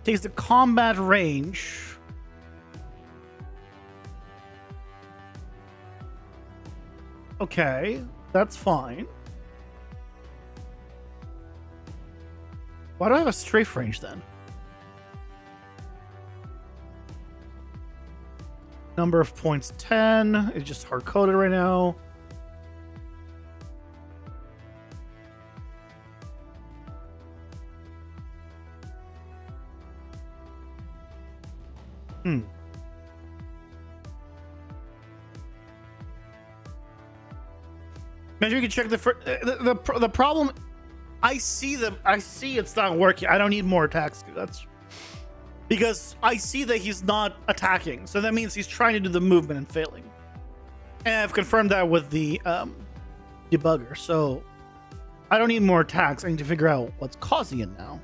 Takes the combat range. Okay, that's fine. Why do I have a strafe range then? Number of points 10. It's just hard coded right now. Maybe you can check the problem. I see it's not working. I don't need more attacks. That's because I see that he's not attacking. So that means he's trying to do the movement and failing. And I've confirmed that with the debugger. So I don't need more attacks. I need to figure out what's causing it now.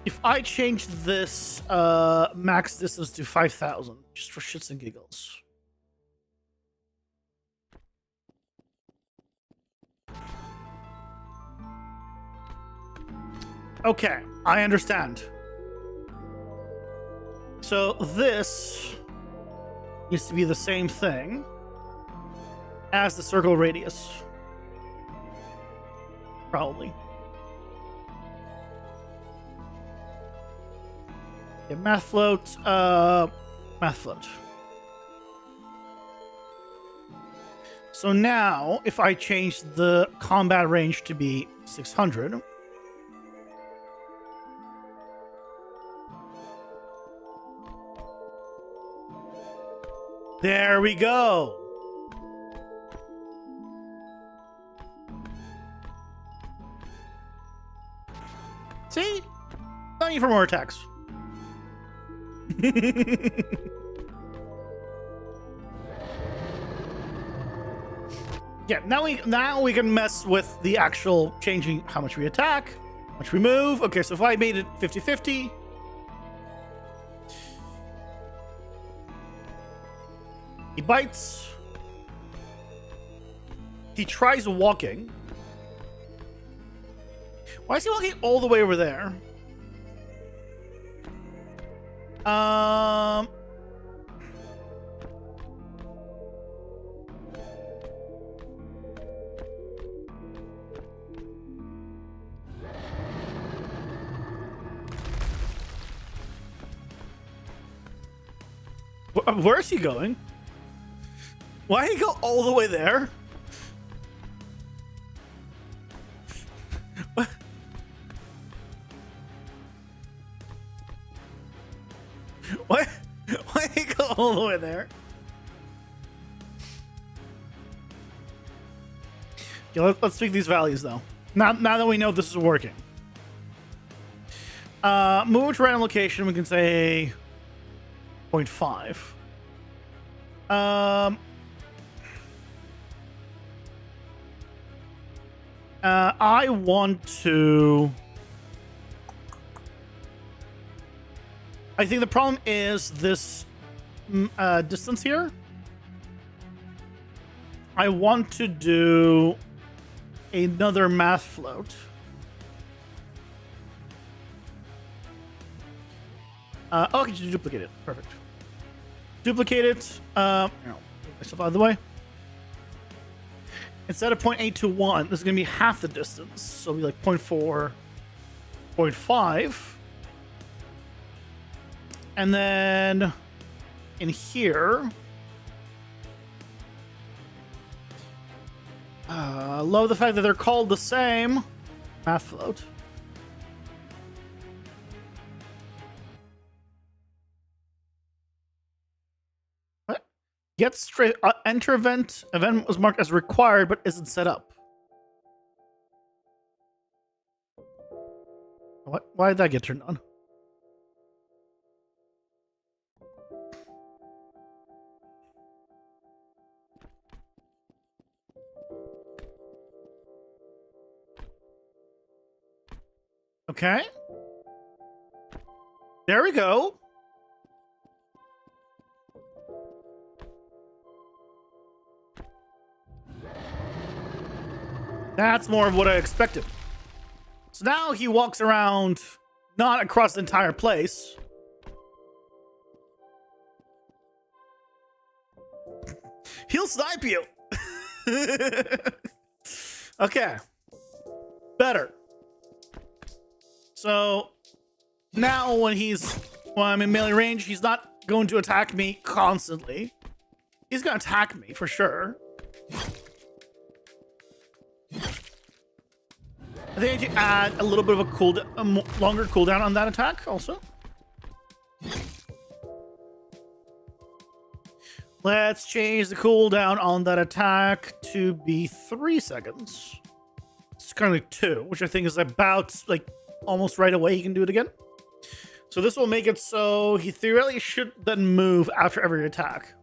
If I change this max distance to 5,000, just for shits and giggles. Okay, I understand. So this needs to be the same thing as the circle radius. Probably. Okay, math float, math float. So now, if I change the combat range to be 600, there we go. See? No need for more attacks. Yeah, now we can mess with the actual changing how much we attack, how much we move. Okay, so if I made it 50-50, he bites. He tries walking. Why is he walking all the way over there? Where is he going? Why did he go all the way there? What? All the way there. Yeah, let's tweak these values though. Now that we know this is working. Move to random location, we can say 0.5. I want to... I think the problem is this distance here. I want to do another math float. Oh, I can just duplicate it. Perfect. Duplicate it. No, move myself out of the way. Instead of 0.821, this is going to be half the distance. So it'll be like 0.4, 0.5. And then in here, love the fact that they're called the same. Math float. What? Get straight. Enter event. Event was marked as required, but isn't set up. What? Why did that get turned on? Okay. There we go. That's more of what I expected. So now he walks around, not across the entire place. He'll snipe you. Okay. Better. So now when I'm in melee range, he's not going to attack me constantly. He's going to attack me for sure. I think I need to add a little bit of a longer cooldown on that attack also. Let's change the cooldown on that attack to be 3 seconds. It's currently 2, which I think is about like almost right away he can do it again. So this will make it so he theoretically should then move after every attack.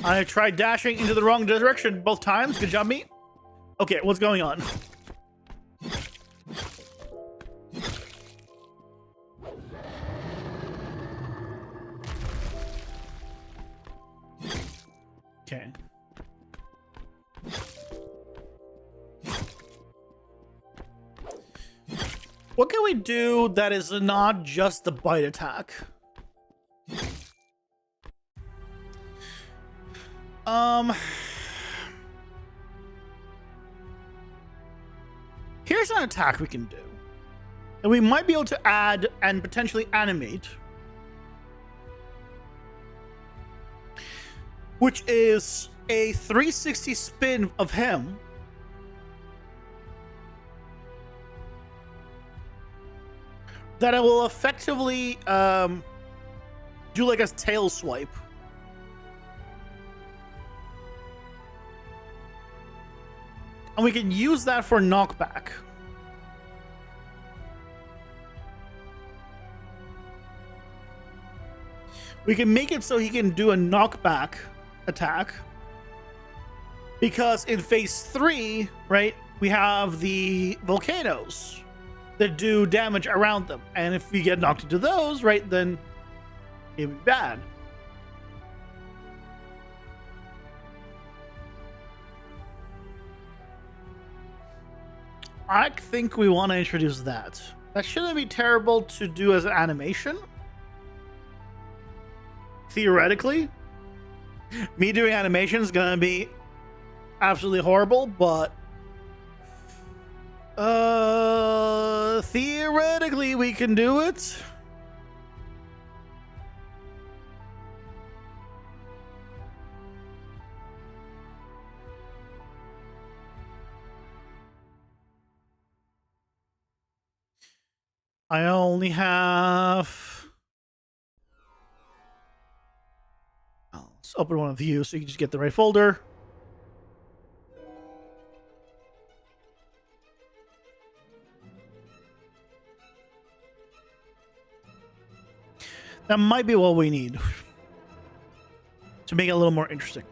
I tried dashing into the wrong direction both times. Good job, me. Okay, what's going on? Okay. What can we do that is not just the bite attack? Here's an attack we can do. And we might be able to add and potentially animate. Which is a 360 spin of him. That I will effectively do like a tail swipe. And we can use that for knockback. We can make it so he can do a knockback attack. Because in phase 3, right, we have the volcanoes that do damage around them. And if you get knocked into those, right, then it'd be bad. I think we want to introduce that. That shouldn't be terrible to do as an animation. Theoretically. Me doing animation is going to be absolutely horrible, but theoretically we can do it. I only have... Oh, let's open one of you so you can just get the right folder. That might be what we need to make it a little more interesting.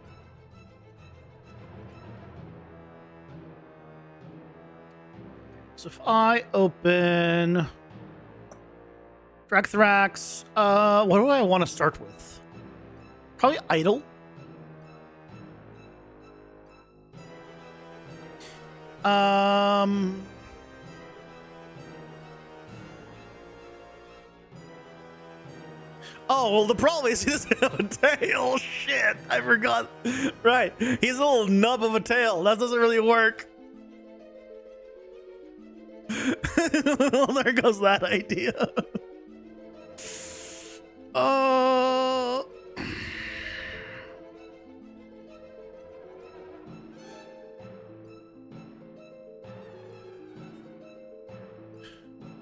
So if I open Dragthrax, what do I want to start with? Probably idle. Oh, well, the problem is he doesn't have a tail. Shit, I forgot. Right, he's a little nub of a tail. That doesn't really work. Well, there goes that idea.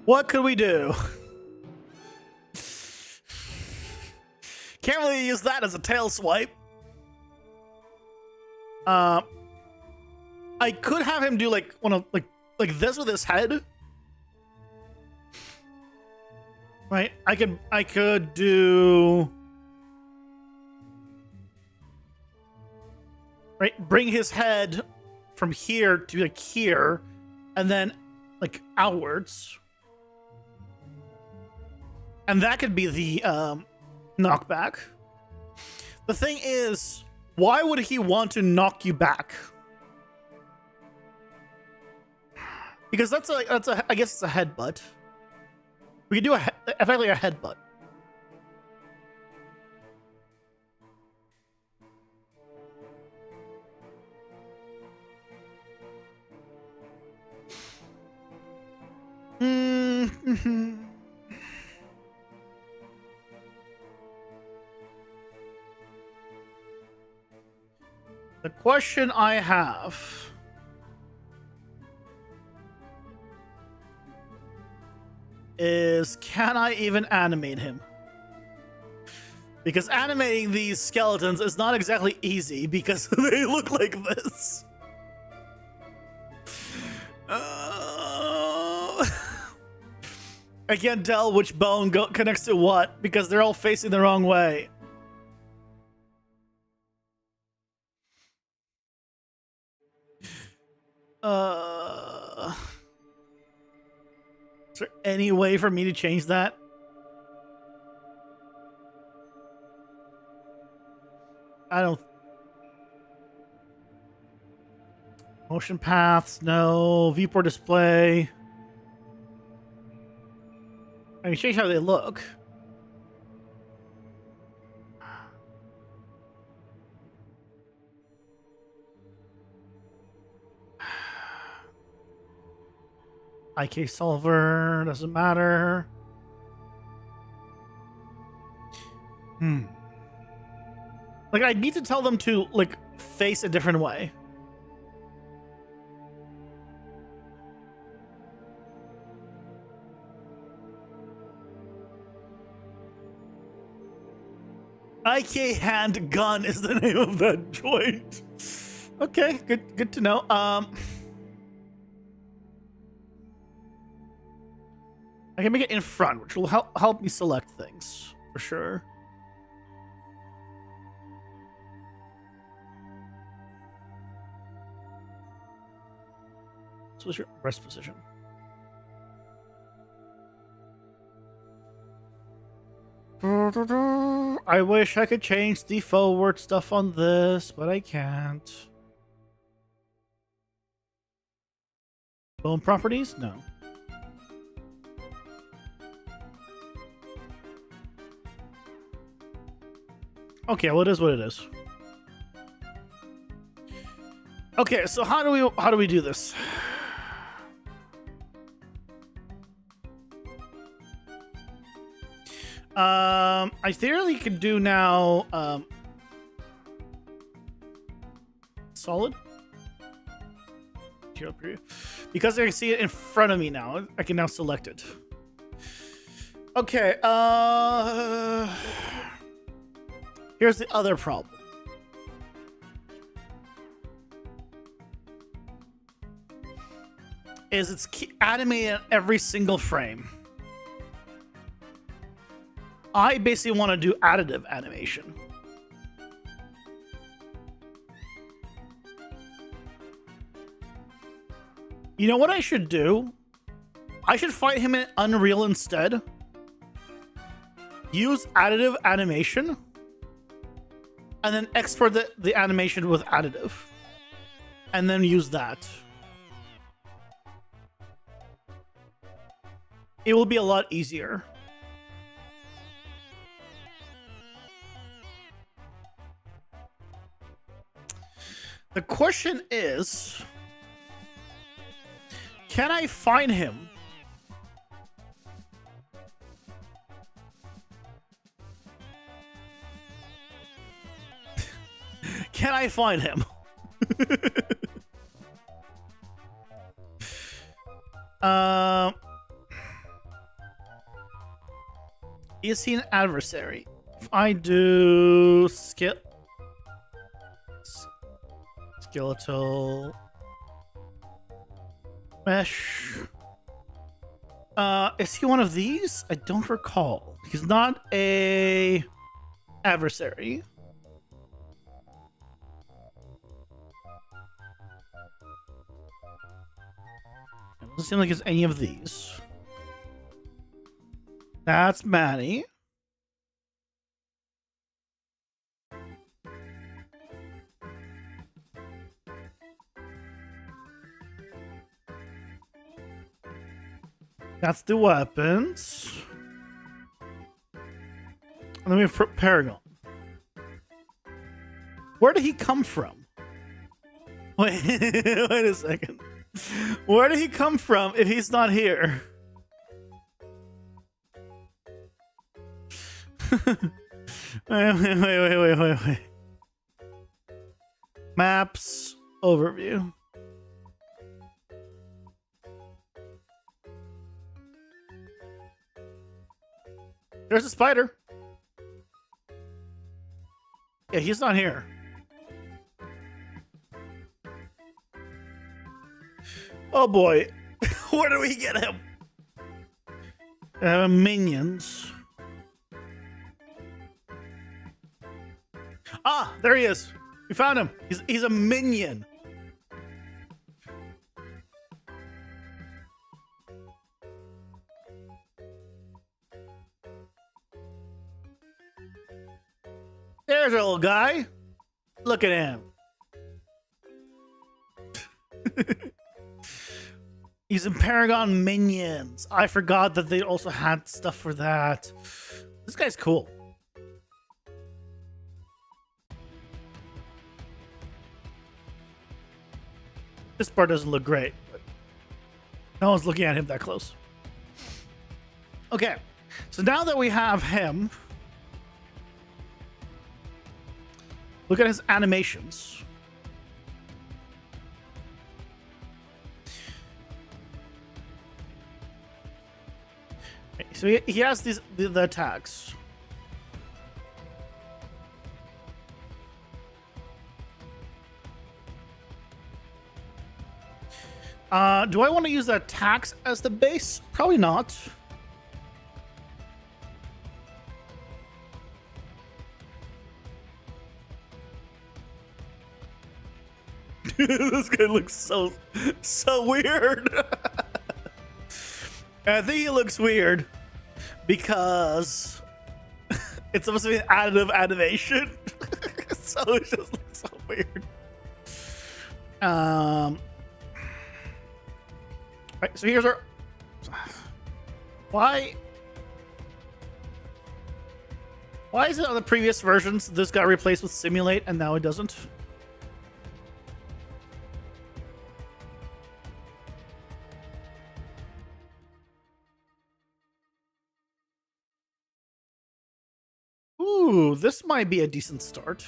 What could we do? Can't really use that as a tail swipe. I could have him do like one of like this with his head. Right? I could do right, bring his head from here to like here and then like outwards. And that could be the knockback. The thing is, why would he want to knock you back? Because that's a I guess it's a headbutt. We could do effectively a headbutt. The question I have is, can I even animate him? Because animating these skeletons is not exactly easy because they look like this. I can't tell which bone connects to what because they're all facing the wrong way. Is there any way for me to change that? I don't. Motion paths, no. Viewport display. I can change how they look. IK solver, doesn't matter. Like, I need to tell them to, like, face a different way. IK hand gun is the name of that joint. Okay, good to know. I can make it in front, which will help me select things for sure. So what's your rest position? I wish I could change the forward stuff on this, but I can't. Bone properties? No. Okay, well, it is what it is. Okay, so how do we do this? I theoretically could do now solid because I can see it in front of me now. I can now select it. Okay, here's the other problem. Is it's animated every single frame. I basically want to do additive animation. You know what I should do? I should fight him in Unreal instead. Use additive animation. And then export the animation with additive. And then use that. It will be a lot easier. The question is, can I find him? Can I find him? Is he an adversary? If I do skeletal mesh. Is he one of these? I don't recall. He's not a adversary. It doesn't seem like it's any of these. That's Manny. That's the weapons. And then we have Paragon. Where did he come from? Wait, wait a second. Where did he come from if he's not here? Wait. Maps overview. There's a spider. Yeah, he's not here. Oh boy. Where do we get him? Minions. Ah, there he is. We found him. He's a minion. There's our little guy. Look at him. He's in Paragon Minions. I forgot that they also had stuff for that. This guy's cool. This part doesn't look great, but no one's looking at him that close. Okay, so now that we have him, look at his animations. Okay, so he has the attacks. Do I want to use the attacks as the base? Probably not. This guy looks so weird. I think he looks weird because it's supposed to be an additive animation. So it just looks so weird. Right, so here's our... Why is it on the previous versions this got replaced with simulate and now it doesn't? Ooh, this might be a decent start.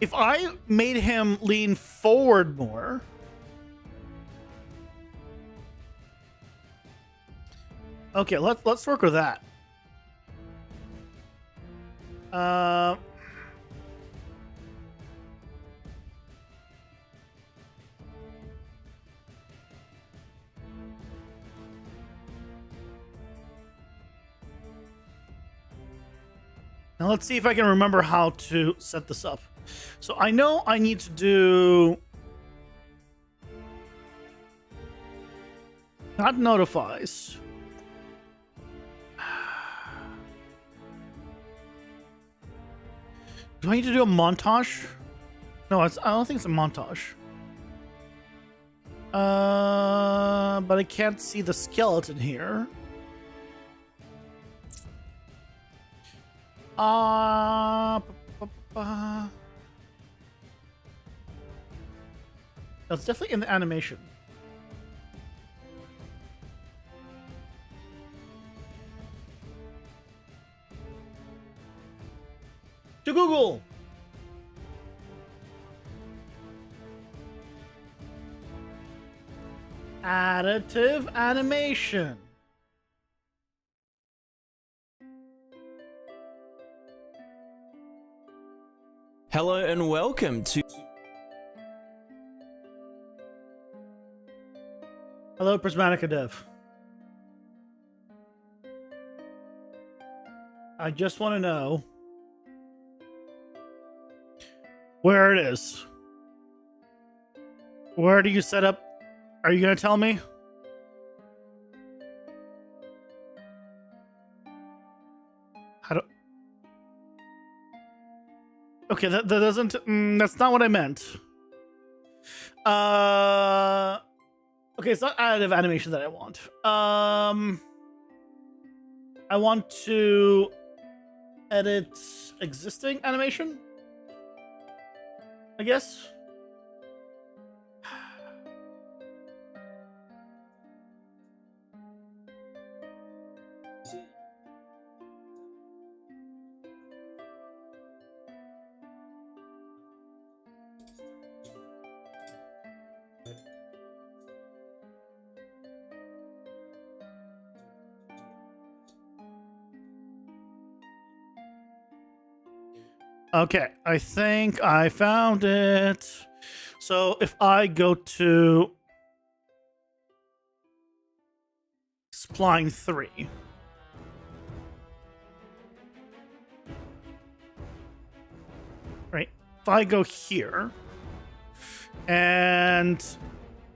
If I made him lean forward more, Okay, let's work with that. Now let's see if I can remember how to set this up. So I know I need to do not notifies. Do I need to do a montage? No, I don't think it's a montage. But I can't see the skeleton here. That's definitely in the animation. To Google. Additive animation. Hello and welcome to... Hello, Prismatica Dev. I just want to know where it is. Where do you set up? Are you going to tell me? How do... Okay, that doesn't... that's not what I meant. Okay, it's not additive animation that I want. I want to edit existing animation, I guess. Okay, I think I found it. So if I go to spline 3, right? If I go here and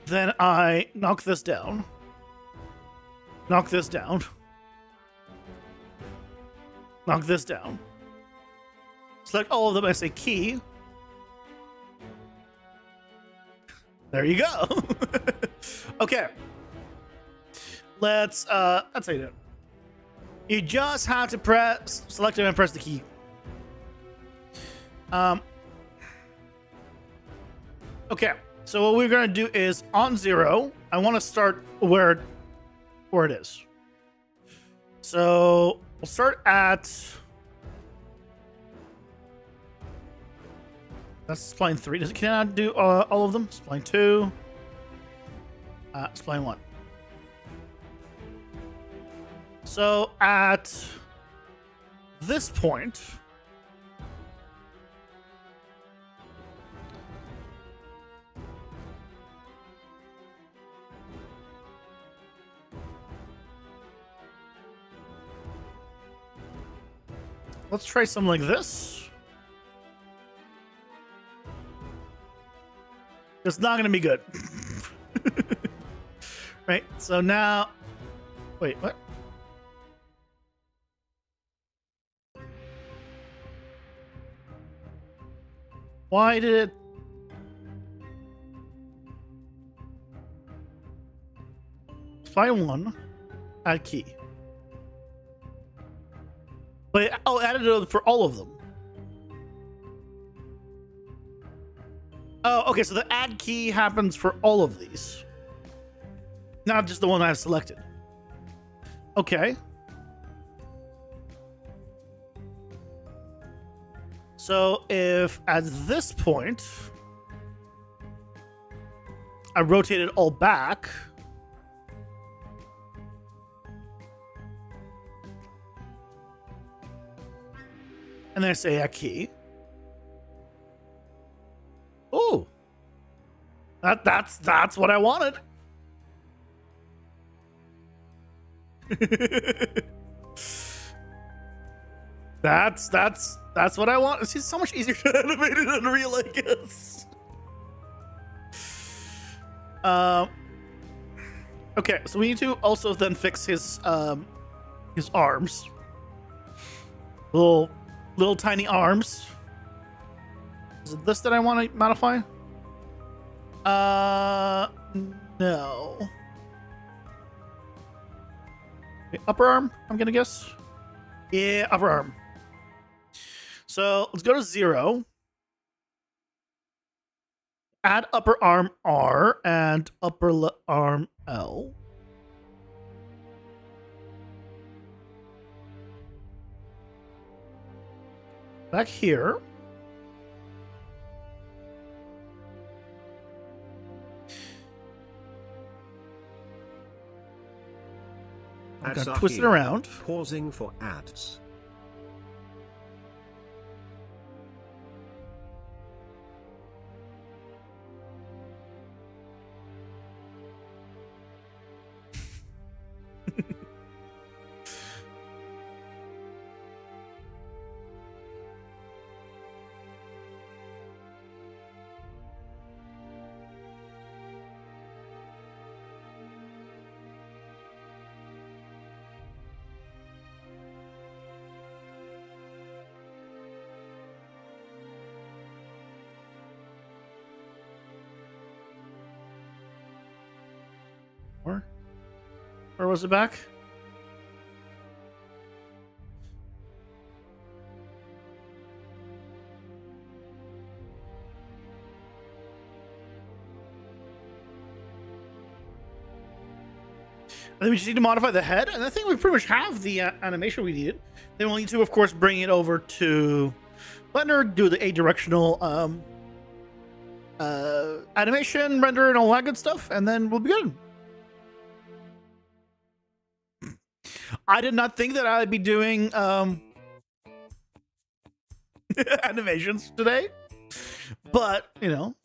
then I knock this down, knock this down, knock this down. Select all of them. I say key. There you go. Okay. That's how you do it. You just have to press select it and press the key. Okay. So what we're gonna do is on 0. I want to start where it is. So we'll start at. That's spline 3. Can I do all of them? Spline 2. Spline 1. So at this point, let's try something like this. It's not going to be good. Right? So now... Wait, what? Why did it... Spline 1. Add key. But I'll add it for all of them. Oh, okay, so the add key happens for all of these. Not just the one I've selected. Okay. So if at this point I rotate it all back, And then I say a key. Oh, that's what I wanted. that's what I want. It's so much easier to animate in Unreal, I guess. Okay, so we need to also then fix his arms. Little tiny arms. Is it this that I want to modify? No. Okay, upper arm, I'm gonna guess. Yeah, upper arm. So let's go to 0. Add upper arm R and upper arm L. Back here. I'm Ads gonna are twist it here. around. Pausing for ads. Where was it back? I think we just need to modify the head, and I think we pretty much have the animation we needed. Then we'll need to, of course, bring it over to Blender, do the directional animation, render, and all that good stuff, and then we'll be good. I did not think that I'd be doing animations today, but you know,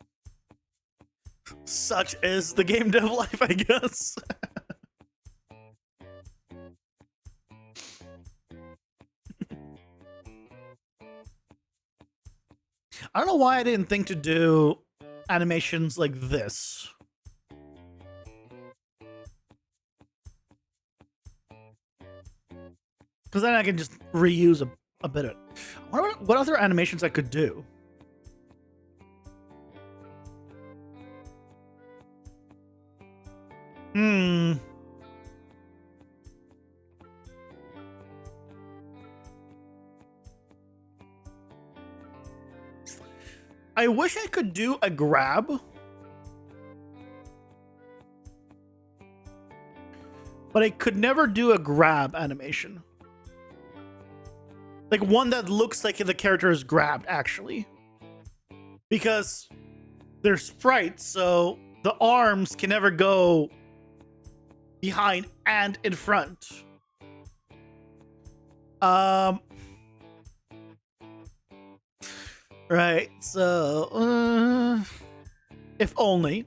such is the game dev life, I guess. I don't know why I didn't think to do animations like this. Because then I can just reuse a bit of it. I wonder what other animations I could do. I wish I could do a grab. But I could never do a grab animation. Like one that looks like the character is grabbed, actually. Because they're sprites, so the arms can never go behind and in front. Right, so if only.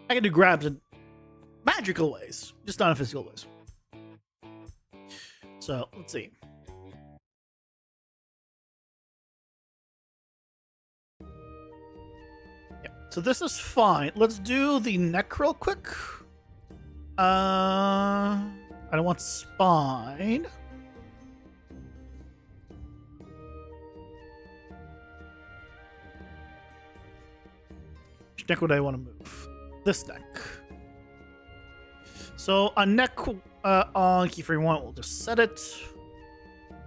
I can do grabs in magical ways, just not in physical ways. So let's see. Yeah, so this is fine. Let's do the neck real quick. I don't want spine. Which neck would I want to move? This neck. So a neck on keyframe 1, we'll just set it.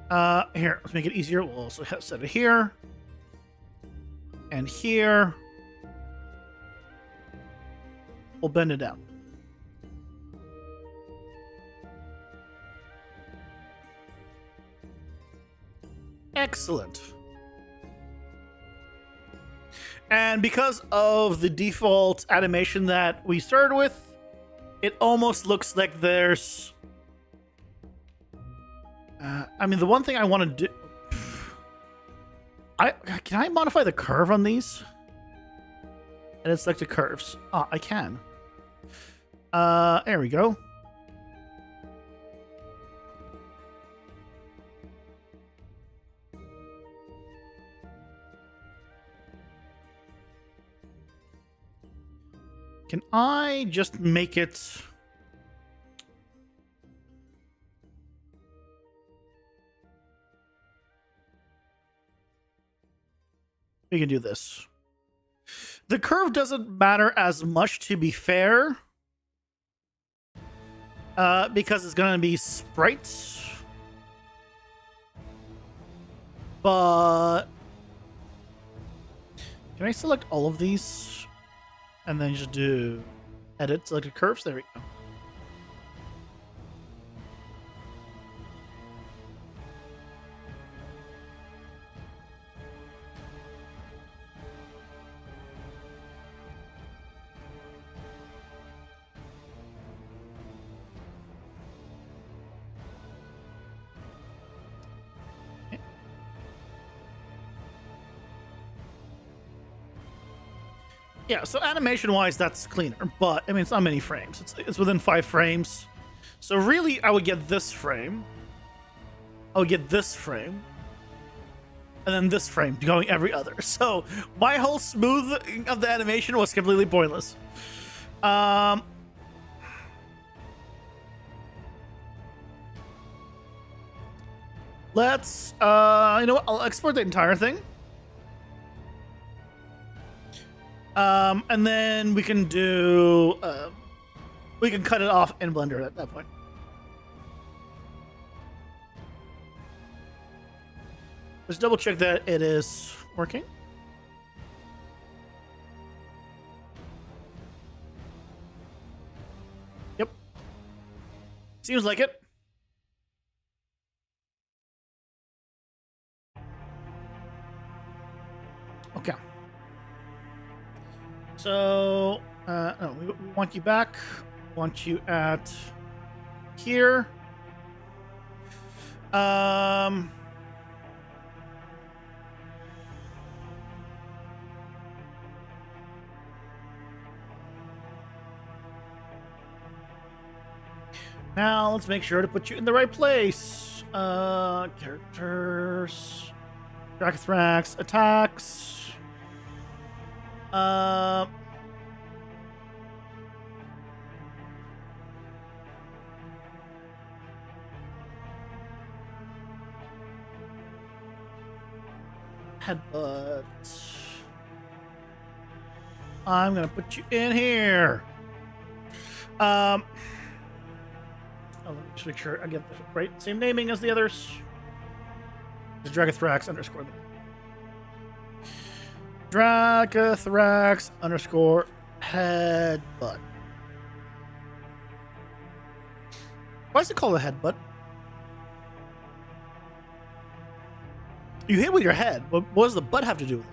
Here, let's make it easier. We'll also set it here. And here. We'll bend it down. Excellent. And because of the default animation that we started with, it almost looks like there's... I mean, the one thing I want to do... Can I modify the curve on these? And it's like the curves. Ah, I can. There we go. Can I just make it... We can do this. The curve doesn't matter as much, to be fair. Because it's going to be sprites. But... Can I select all of these? And then just do edit selected curves? There we go. Yeah, so animation-wise, that's cleaner, but, I mean, it's not many frames. It's within 5 frames. So really, I would get this frame. I would get this frame. And then this frame going every other. So my whole smoothing of the animation was completely pointless. Let's, you know what? I'll export the entire thing. And then we can do, we can cut it off in Blender at that point. Let's double check that it is working. Yep. Seems like it. Okay. So, no, we want you back. Want you at here. Now let's make sure to put you in the right place. Characters, Dracathrax, attacks. Headbutt. I'm gonna put you in here. Oh, let me just make sure I get the right same naming as the others. It's Dracathrax underscore. Dracathrax underscore headbutt. Why is it called a headbutt? You hit with your head. What does the butt have to do with it?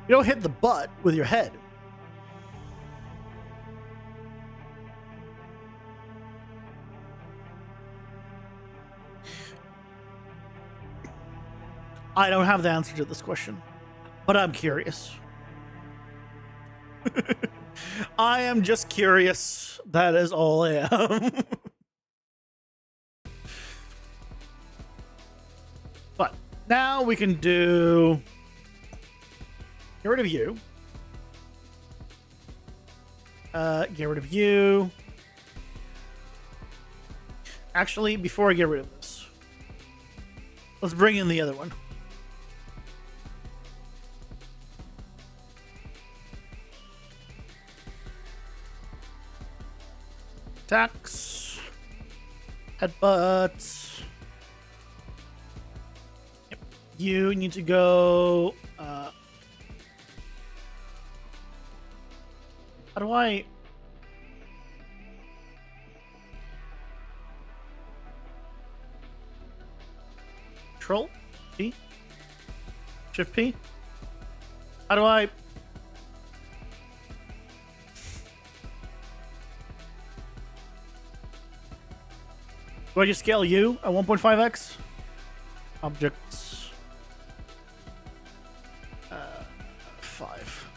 You don't hit the butt with your head. I don't have the answer to this question, but I'm curious. I am just curious. That is all I am. But now we can do... Get rid of you. Get rid of you. Actually, before I get rid of this, let's bring in the other one. Attacks. Headbutts. Yep. You need to go... how do I... Control? P? Shift P? How do I... Do I just scale you at 1.5x? Objects. 5.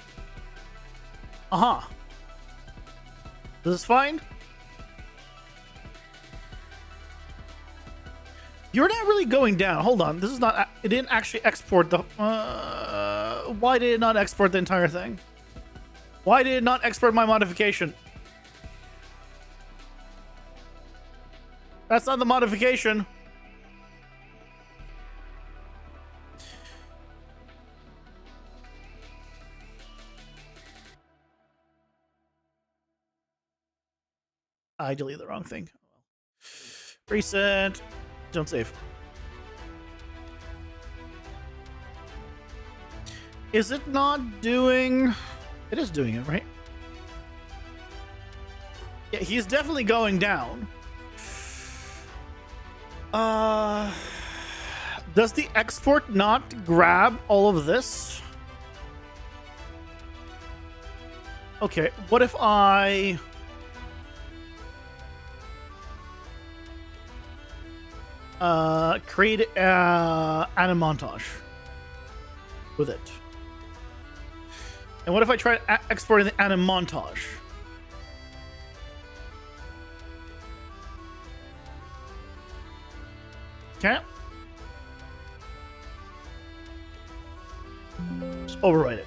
Uh-huh. This is fine? You're not really going down. Hold on. This is not... It didn't actually export the... why did it not export the entire thing? Why did it not export my modification? That's not the modification. I deleted the wrong thing. Reset. Don't save. Is it not doing... It is doing it, right? Yeah, he's definitely going down. Does the export not grab all of this? Okay, what if I... create a montage with it. And what if I try exporting the anim montage? Okay. Just overwrite it.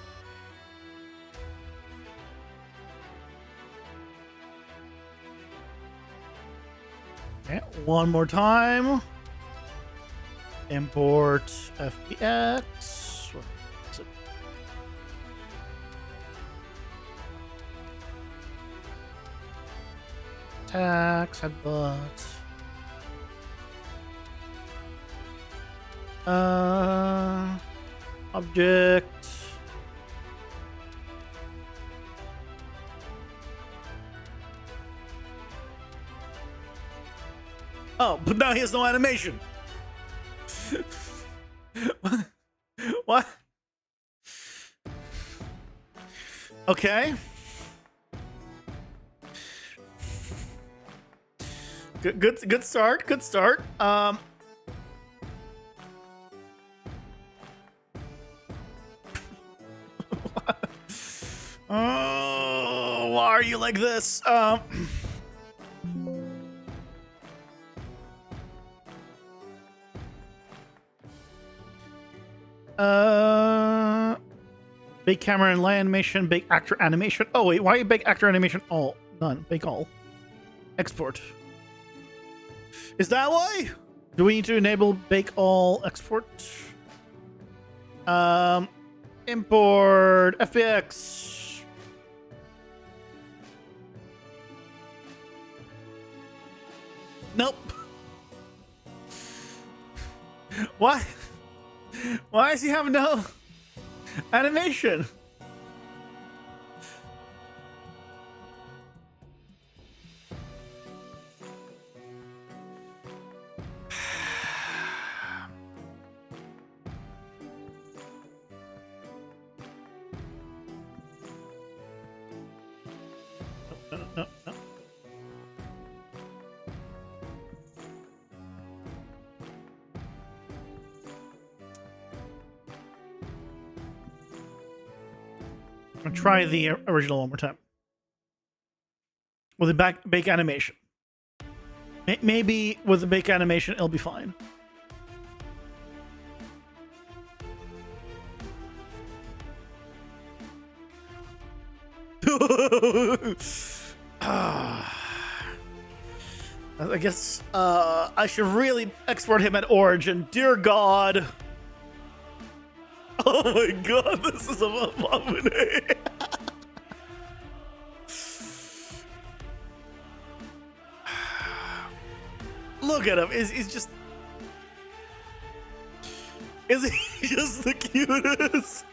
Okay, one more time. Import FBX. What is it? Tax headbutt. Object. Oh, but now he has no animation. What? Okay. Good start. Good start. Oh, why are you like this? Big camera and light animation, big actor animation. Oh wait, why big actor animation? All none, big all. Export. Is that why? Do we need to enable bake all export? Import FBX. Nope. Why? Why does he have no animation? No. I'll try the original one more time. With the bake animation. Maybe with the bake animation, it'll be fine. I guess I should really export him at origin. Dear God. Oh my God, this is abomination. Look at him. He's just... Is he just the cutest?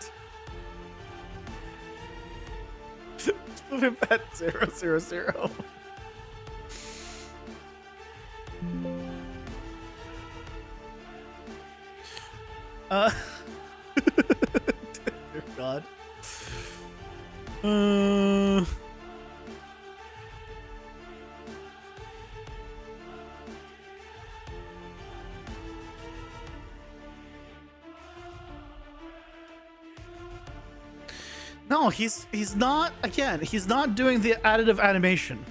Move him at 0, 0, 0. Dear God. No, he's not. Again, he's not doing the additive animation.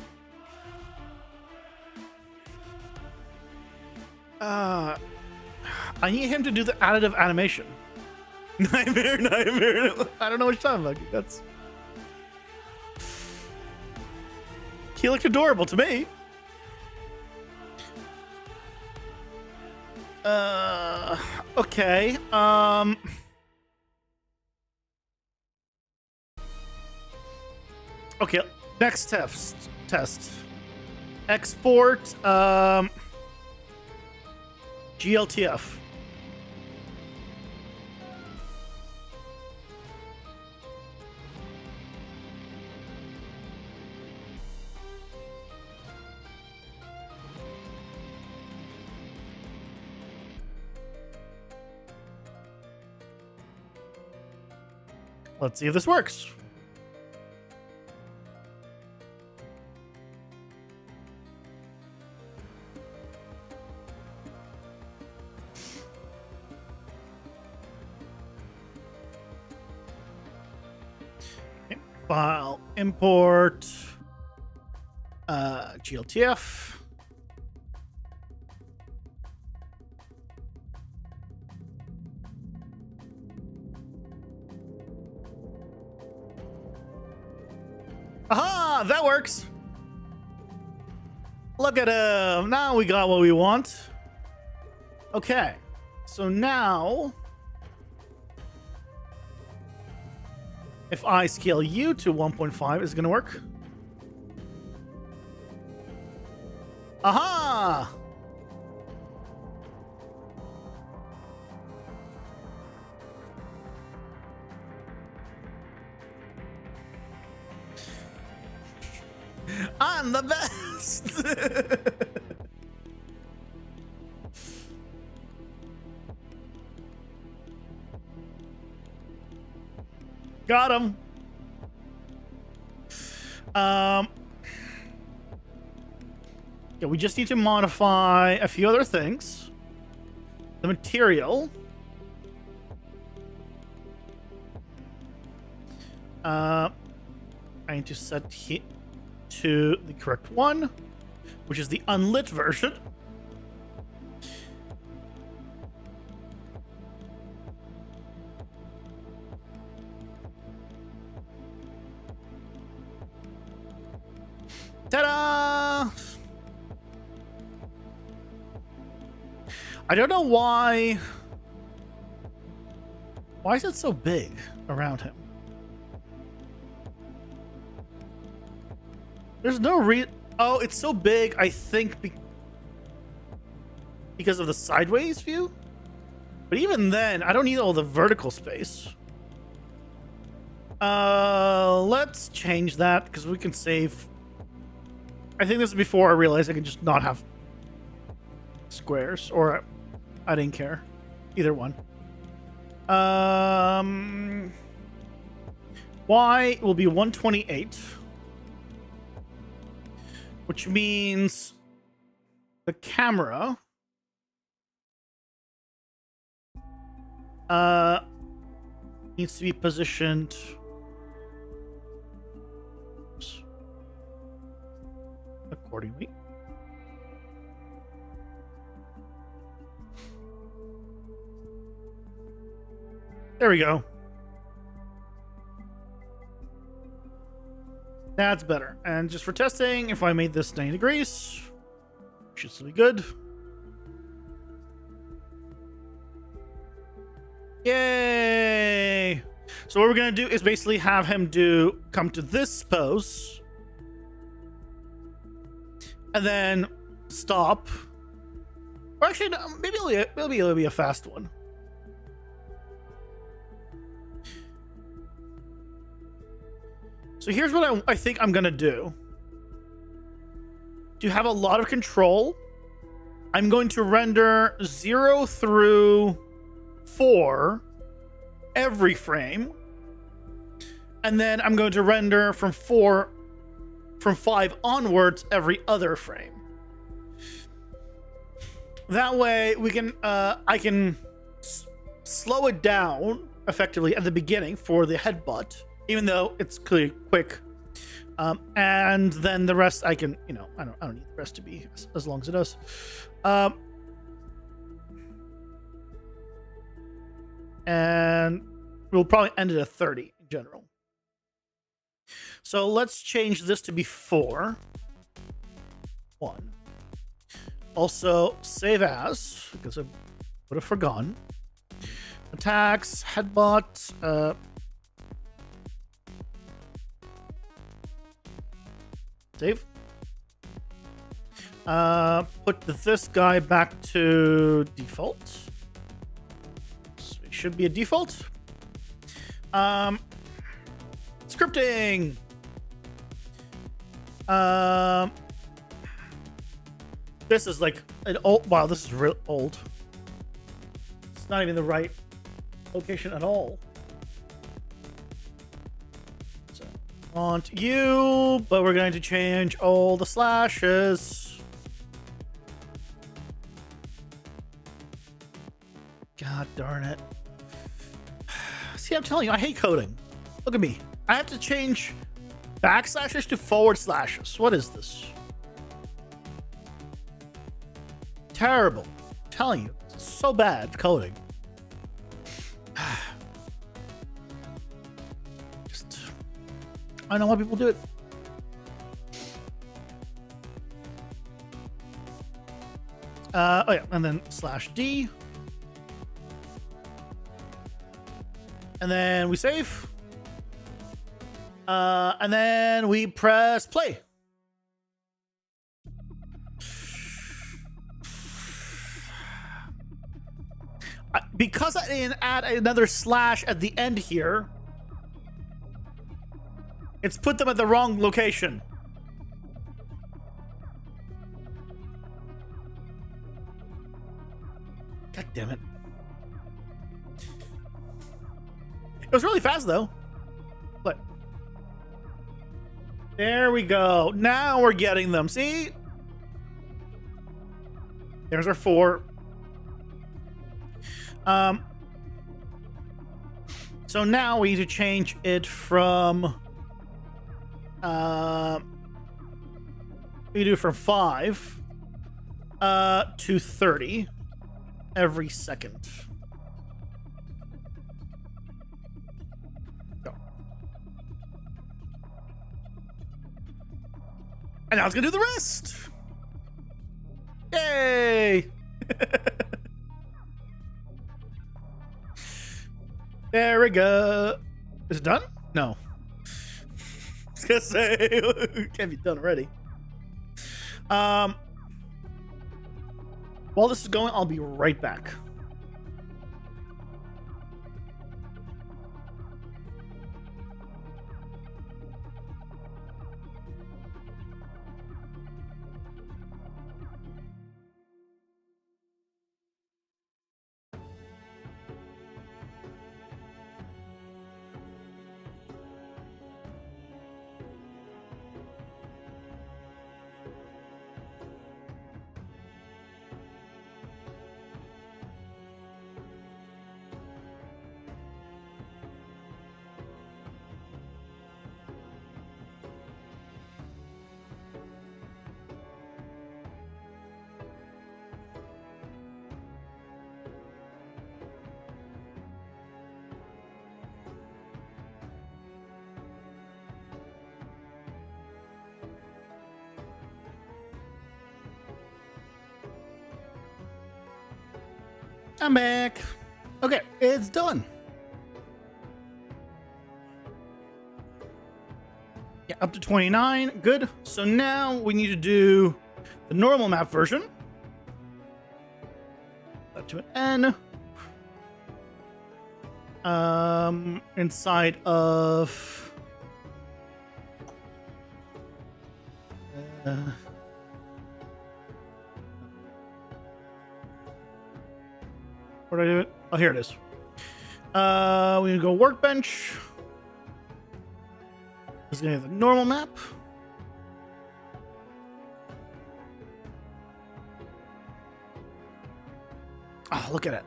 I need him to do the additive animation. Nightmare. I don't know what you're talking about. That's. He looked adorable to me. Okay. Okay, next test. Export GLTF. Let's see if this works. Okay, file import GLTF. Aha! That works! Look at him! Now we got what we want. Okay. So now... if I scale you to 1.5, is it gonna work? Aha! I'm the best! Got him. Yeah, we just need to modify a few other things. The material. I need to set heat to the correct one, which is the unlit version. Ta-da! I don't know why. Why is it so big around him? There's no oh, it's so big, I think, because of the sideways view? But even then, I don't need all the vertical space. Let's change that, because we can save... I think this is before I realized I could just not have squares, or I didn't care. Either one. Y will be 128. Which means the camera needs to be positioned accordingly. There we go. That's better. And just for testing, if I made this 90 degrees, should still be good. Yay! So what we're gonna do is basically have him come to this pose, and then stop. Or actually, no, maybe it'll be a fast one. So here's what I think I'm gonna do. To have a lot of control, I'm going to render 0 through 4 every frame. And then I'm going to render from 5 onwards every other frame. That way we can I can slow it down effectively at the beginning for the headbutt. even though it's clearly quick. And then the rest I can, I don't need the rest to be as long as it does. And we'll probably end it at 30 in general. So let's change this to be 4. 1. Also, save as, because I would have forgotten. Attacks, headbutt, save. Put this guy back to default. So it should be a default. Scripting. This is like an old. Wow, this is real old. It's not even the right location at all. So, want you, but we're going to change all the slashes. God darn it. See, I'm telling you, I hate coding. Look at me. I have to change backslashes to forward slashes. What is this? Terrible. I'm telling you, it's so bad coding. Just, I don't know why people do it. Oh yeah, and then /D. And then we save. And then we press play. Because I didn't add another slash at the end here, it's put them at the wrong location. God damn it. It was really fast though. Look. There we go. Now we're getting them. See? There's our 4. So now we need to change it from we do it from 5 to 30 every second. Go. And now it's gonna do the rest. Yay! There we go. Is it done? No. I was gonna say it can't be done already. While this is going, I'll be right back. I'm back. Okay, it's done. Yeah, up to 29. Good. So now we need to do the normal map version. That to an N. Inside of where did I do it? Oh, here it is. We need to go workbench. This is gonna be the normal map. Ah, look at it.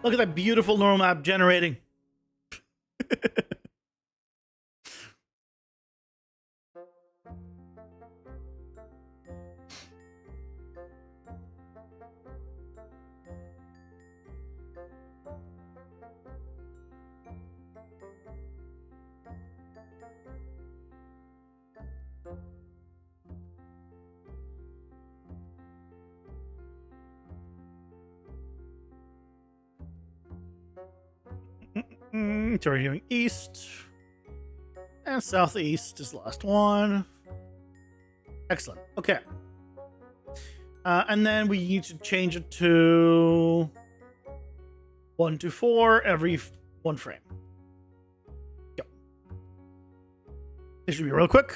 Look at that beautiful normal map generating. So we're doing east. And southeast is the last one. Excellent. Okay. And then we need to change it to 1 to 4 every one frame. Go. This should be real quick.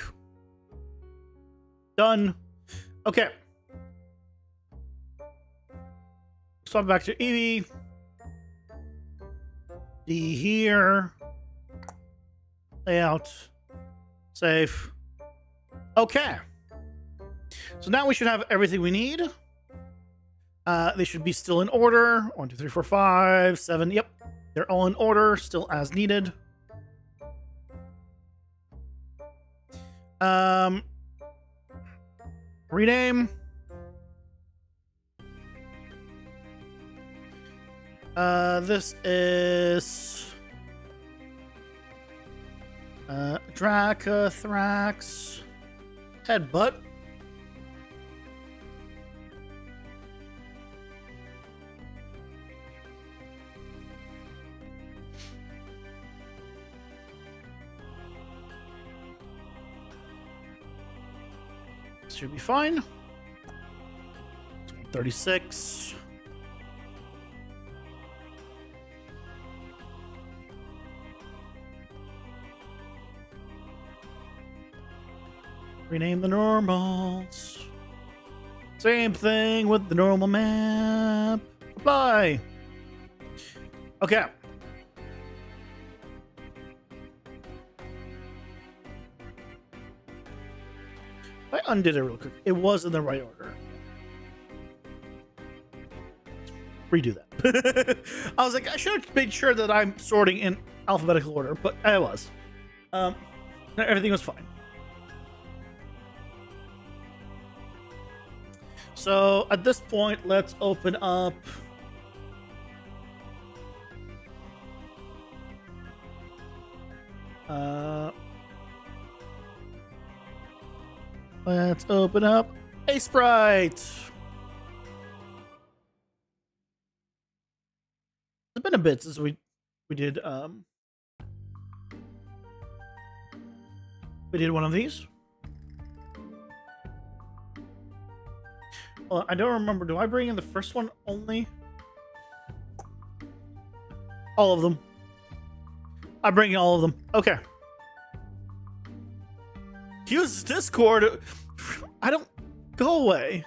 Done. Okay. Swap back to Eevee. D here. Layout. Save. Okay. So now we should have everything we need. They should be still in order. 1, 2, 3, 4, 5, 7. Yep. They're all in order, still as needed. Rename. This is Dracathrax Headbutt. Should be fine. 36. Rename the normals. Same thing with the normal map. Apply. Okay. I undid it real quick. It was in the right order. Redo that. I was like, I should have made sure that I'm sorting in alphabetical order, but I was. Everything was fine. So at this point, let's open up. Let's open up a sprite. It's been a bit since we did one of these. Well, I don't remember. Do I bring in the first one only? All of them. I bring in all of them. Okay. Use Discord. I don't go away.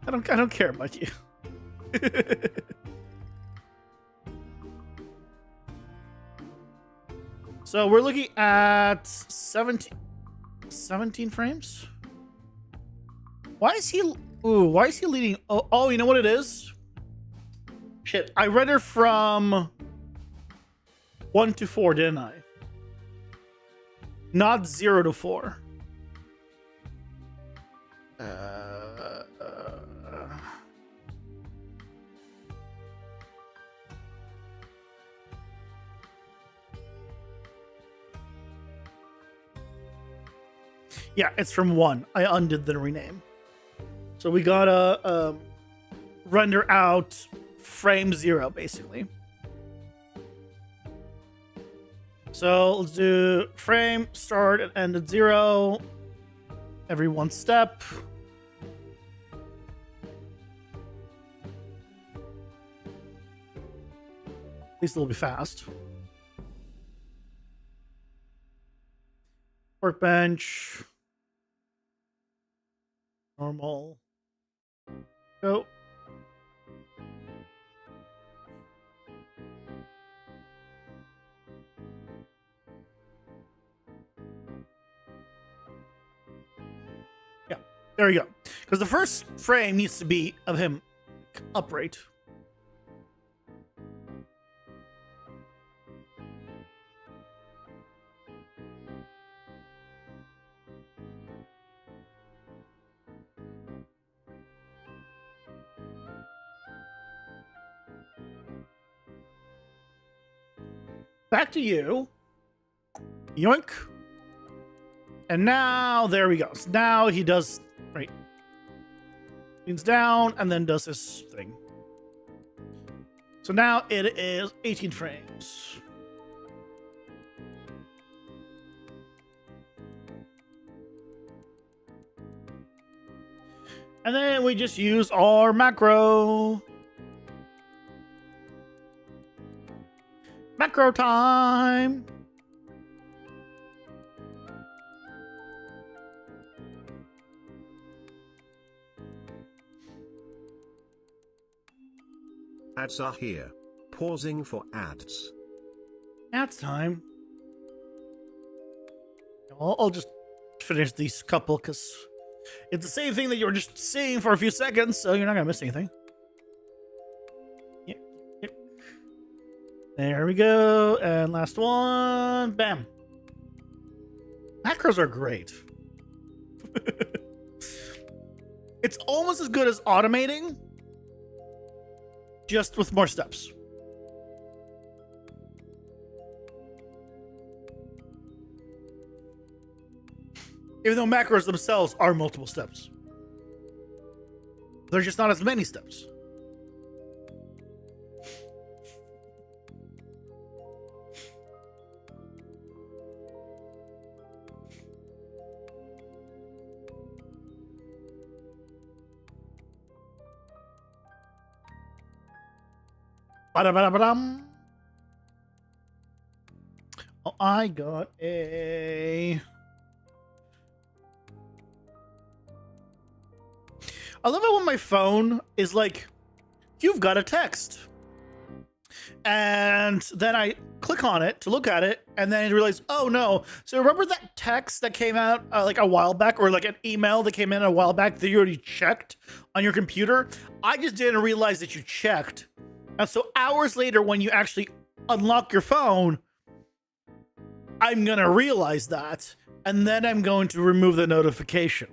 I don't care about you. So we're looking at 17 frames. Why is he leading? Oh, you know what it is? Shit, I render from 1 to 4, didn't I? Not 0 to 4. Yeah, it's from 1. I undid the rename. So we gotta render out frame 0, basically. So let's do frame, start, and end at 0. Every one step. At least it'll be fast. Workbench. Normal. Go. Yeah, there we go. Because the first frame needs to be of him upright. Back to you. Yoink. And now, there we go. So now he does, right. Leans down and then does this thing. So now it is 18 frames. And then we just use our macro. Macro time. Ads are here. Pausing for ads. Ads time. I'll just finish these couple because it's the same thing that you were just seeing for a few seconds, so you're not gonna miss anything. Yep. There we go. And last one. Bam. Macros are great. It's almost as good as automating, just with more steps. Even though macros themselves are multiple steps. They're just not as many steps. Ba-da-ba-da-ba-dum. Oh, I got a... I love it when my phone is like, you've got a text. And then I click on it to look at it, and then I realize, oh no. So remember that text that came out like a while back, or like an email that came in a while back that you already checked on your computer? I just didn't realize that you checked. And so hours later, when you actually unlock your phone, I'm going to realize that, and then I'm going to remove the notification.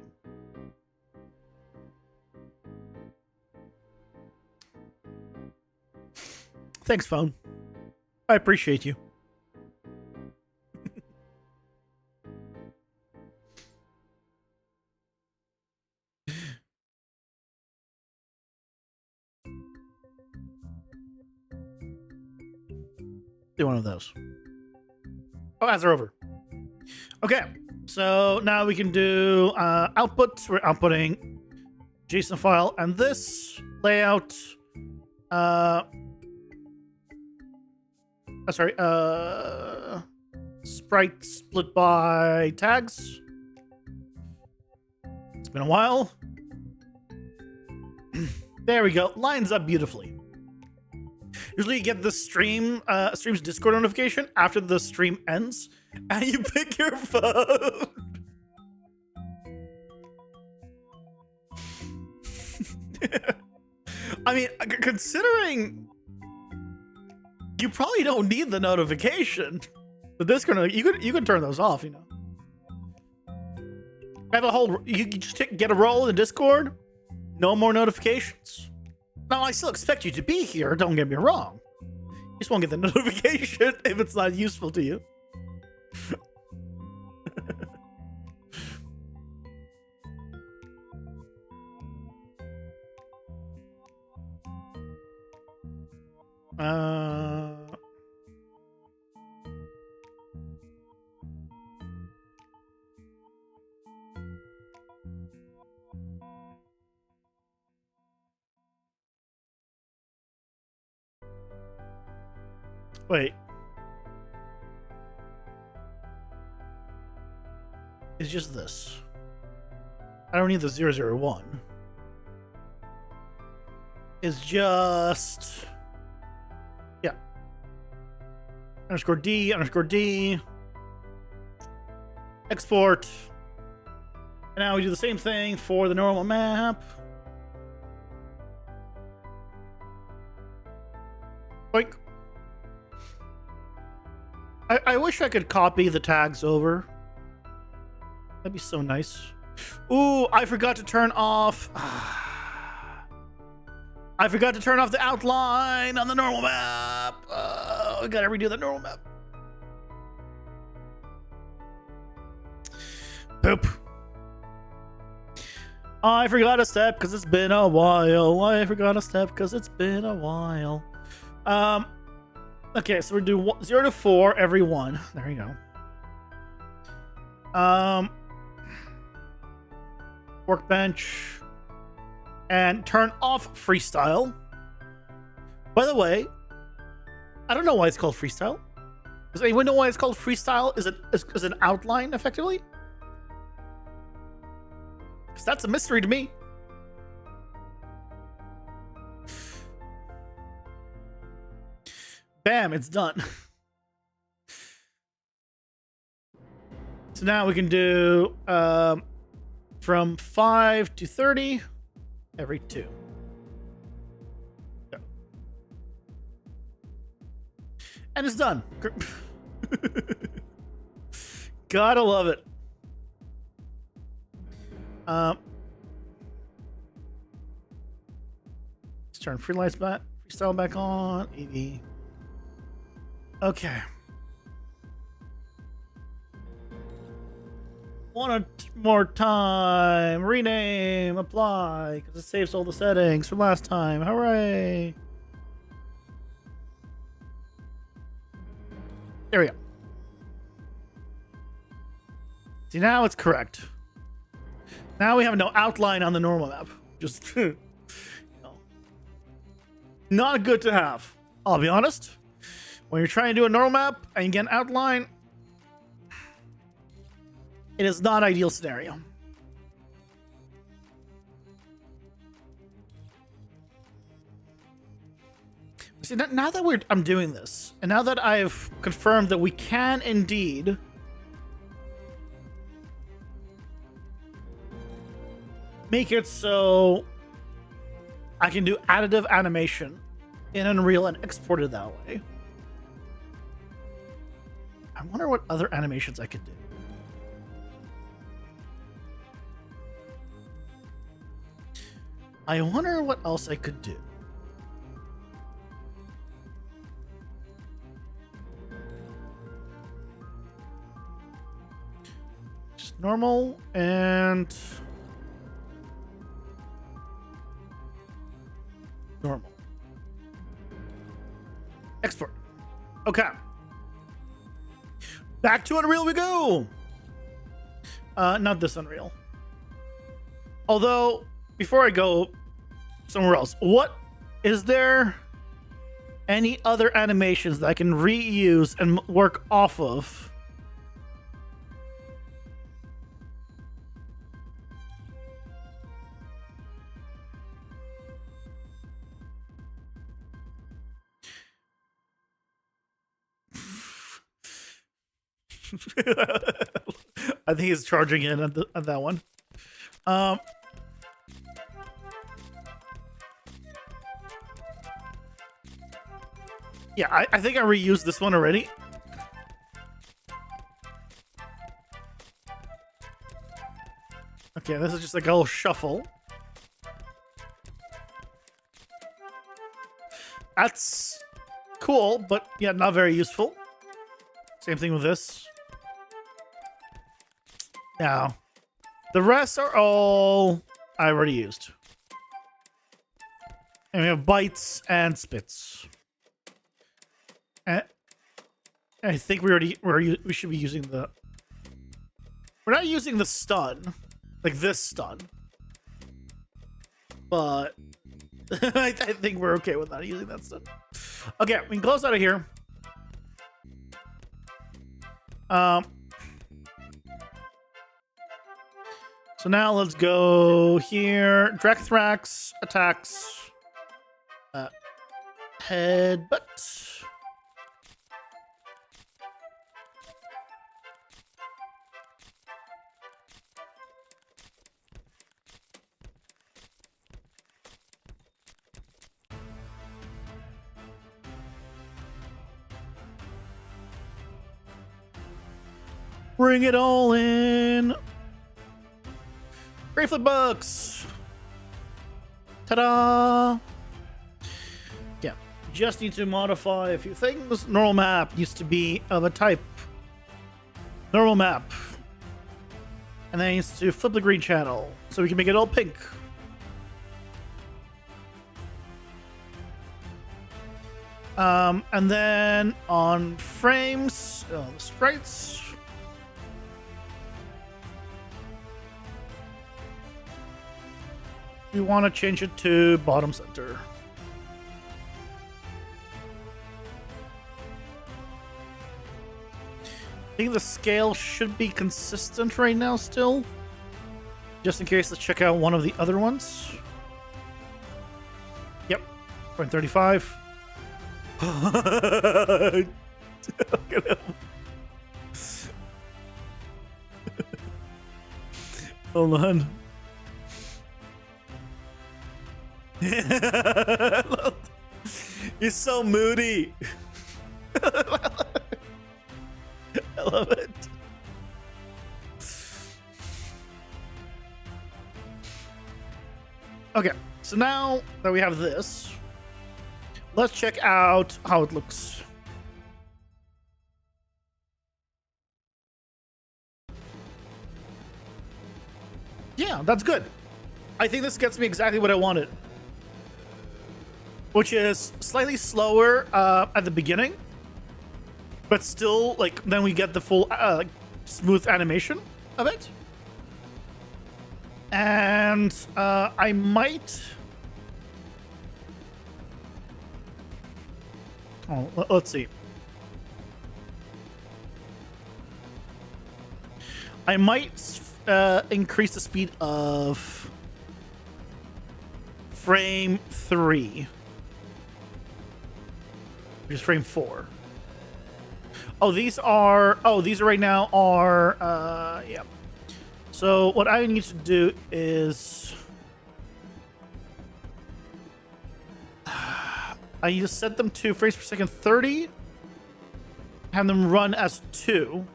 Thanks, phone. I appreciate you. Do one of those. Oh, ads are over. Okay, so now we can do outputs. We're outputting JSON file and this layout. Sorry, sprite split by tags. It's been a while. There we go. Lines up beautifully. Usually you get the stream's Discord notification after the stream ends, and you pick your phone. I mean, considering you probably don't need the notification, the Discord, you could turn those off, you know. Have a whole, you just get a role in Discord, no more notifications. Now, I still expect you to be here, don't get me wrong. You just won't get the notification if it's not useful to you. Wait. It's just this. I don't need the 001. It's just... yeah. Underscore D. Export. And now we do the same thing for the normal map. Boink. I wish I could copy the tags over. That'd be so nice. Ooh, I forgot to turn off... I forgot to turn off the outline on the normal map. I gotta redo the normal map. Poop. I forgot a step because it's been a while. I forgot a step because it's been a while. Okay, so we do 0 to 4 every one. There you go. Workbench. And turn off freestyle. By the way, I don't know why it's called freestyle. Does anyone know why it's called freestyle? Is it an outline, effectively? Because that's a mystery to me. Bam, it's done. So now we can do from 5 to 30 every 2. Go. And it's done. Gotta love it. Let's turn freestyle back on. 80. Okay. One more time. Rename. Apply. Because it saves all the settings from last time. Hooray. There we go. See, now it's correct. Now we have no outline on the normal map. Just, you know, not good to have. I'll be honest. When you're trying to do a normal map and you get an outline, it is not ideal scenario. See, now that I'm doing this, and now that I've confirmed that we can indeed make it so I can do additive animation in Unreal and export it that way. I wonder what other animations I could do. I wonder what else I could do. Just normal and normal. Export. Okay. Back to Unreal we go. Not this Unreal. Although, before I go somewhere else, what is there any other animations that I can reuse and work off of? I think he's charging in at that one. Yeah, I think I reused this one already. Okay, this is just like a little shuffle. That's cool, but yeah, not very useful. Same thing with this. Now, the rest are all I already used. And we have bites and spits. And I think we should be using the... We're not using the stun. Like this stun. But I think we're okay with not using that stun. Okay, we can close out of here. So now let's go here. Drachthrax attacks headbutt. Bring it all in. Great flip books. Ta-da! Yeah, just need to modify a few things. Normal map used to be of a type. Normal map. And then I used to flip the green channel so we can make it all pink. And then on frames, the sprites. We want to change it to bottom center. I think the scale should be consistent right now still. Just in case, let's check out one of the other ones. Yep, 0.35. Look at him. Hold on. He's so moody. I love it. Okay, so now that we have this, let's check out how it looks. Yeah, that's good. I think this gets me exactly what I wanted, which is slightly slower at the beginning, but still, like, then we get the full like, smooth animation of it. And I might... Oh, let's see. I might increase the speed of frame 3, which is frame 4. Oh, these are right now are yeah. So what I need to do is I need to set them to frames per second 30, have them run as 2,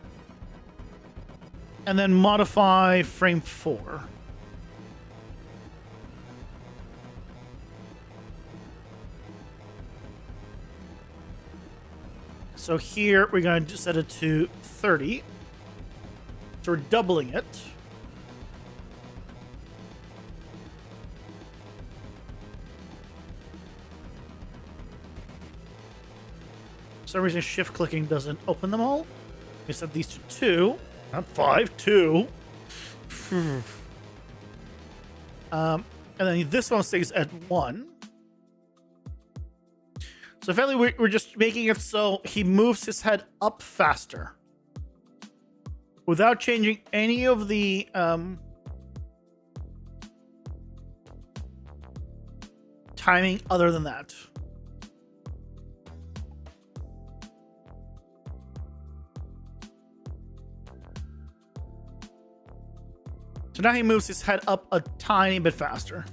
and then modify frame 4. So here we're going to set it to 30. So we're doubling it. For some reason, shift clicking doesn't open them all. We set these to 2, not 5, 2. And then this one stays at 1. So effectively, we're just making it so he moves his head up faster without changing any of the timing other than that. So now he moves his head up a tiny bit faster.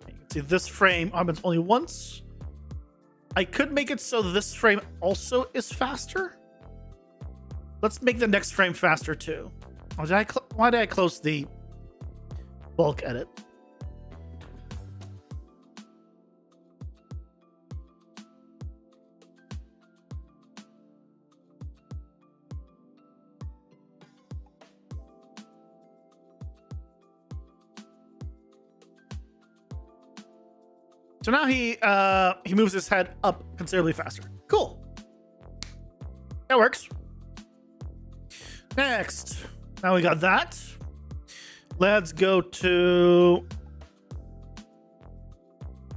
You can see this frame happens only once. I could make it so this frame also is faster. Let's make the next frame faster too. Oh, why did I close the bulk edit? So now he moves his head up considerably faster. Cool. That works. Next. Now we got that. Let's go to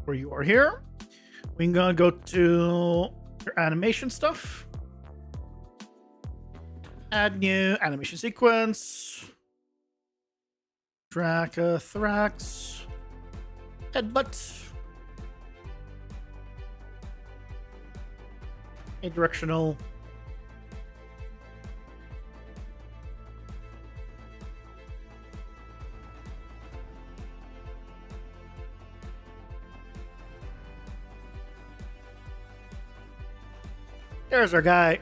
where you are here. We're gonna go to your animation stuff. Add new animation sequence. Dracothrax. Headbutt. A directional. There's our guy.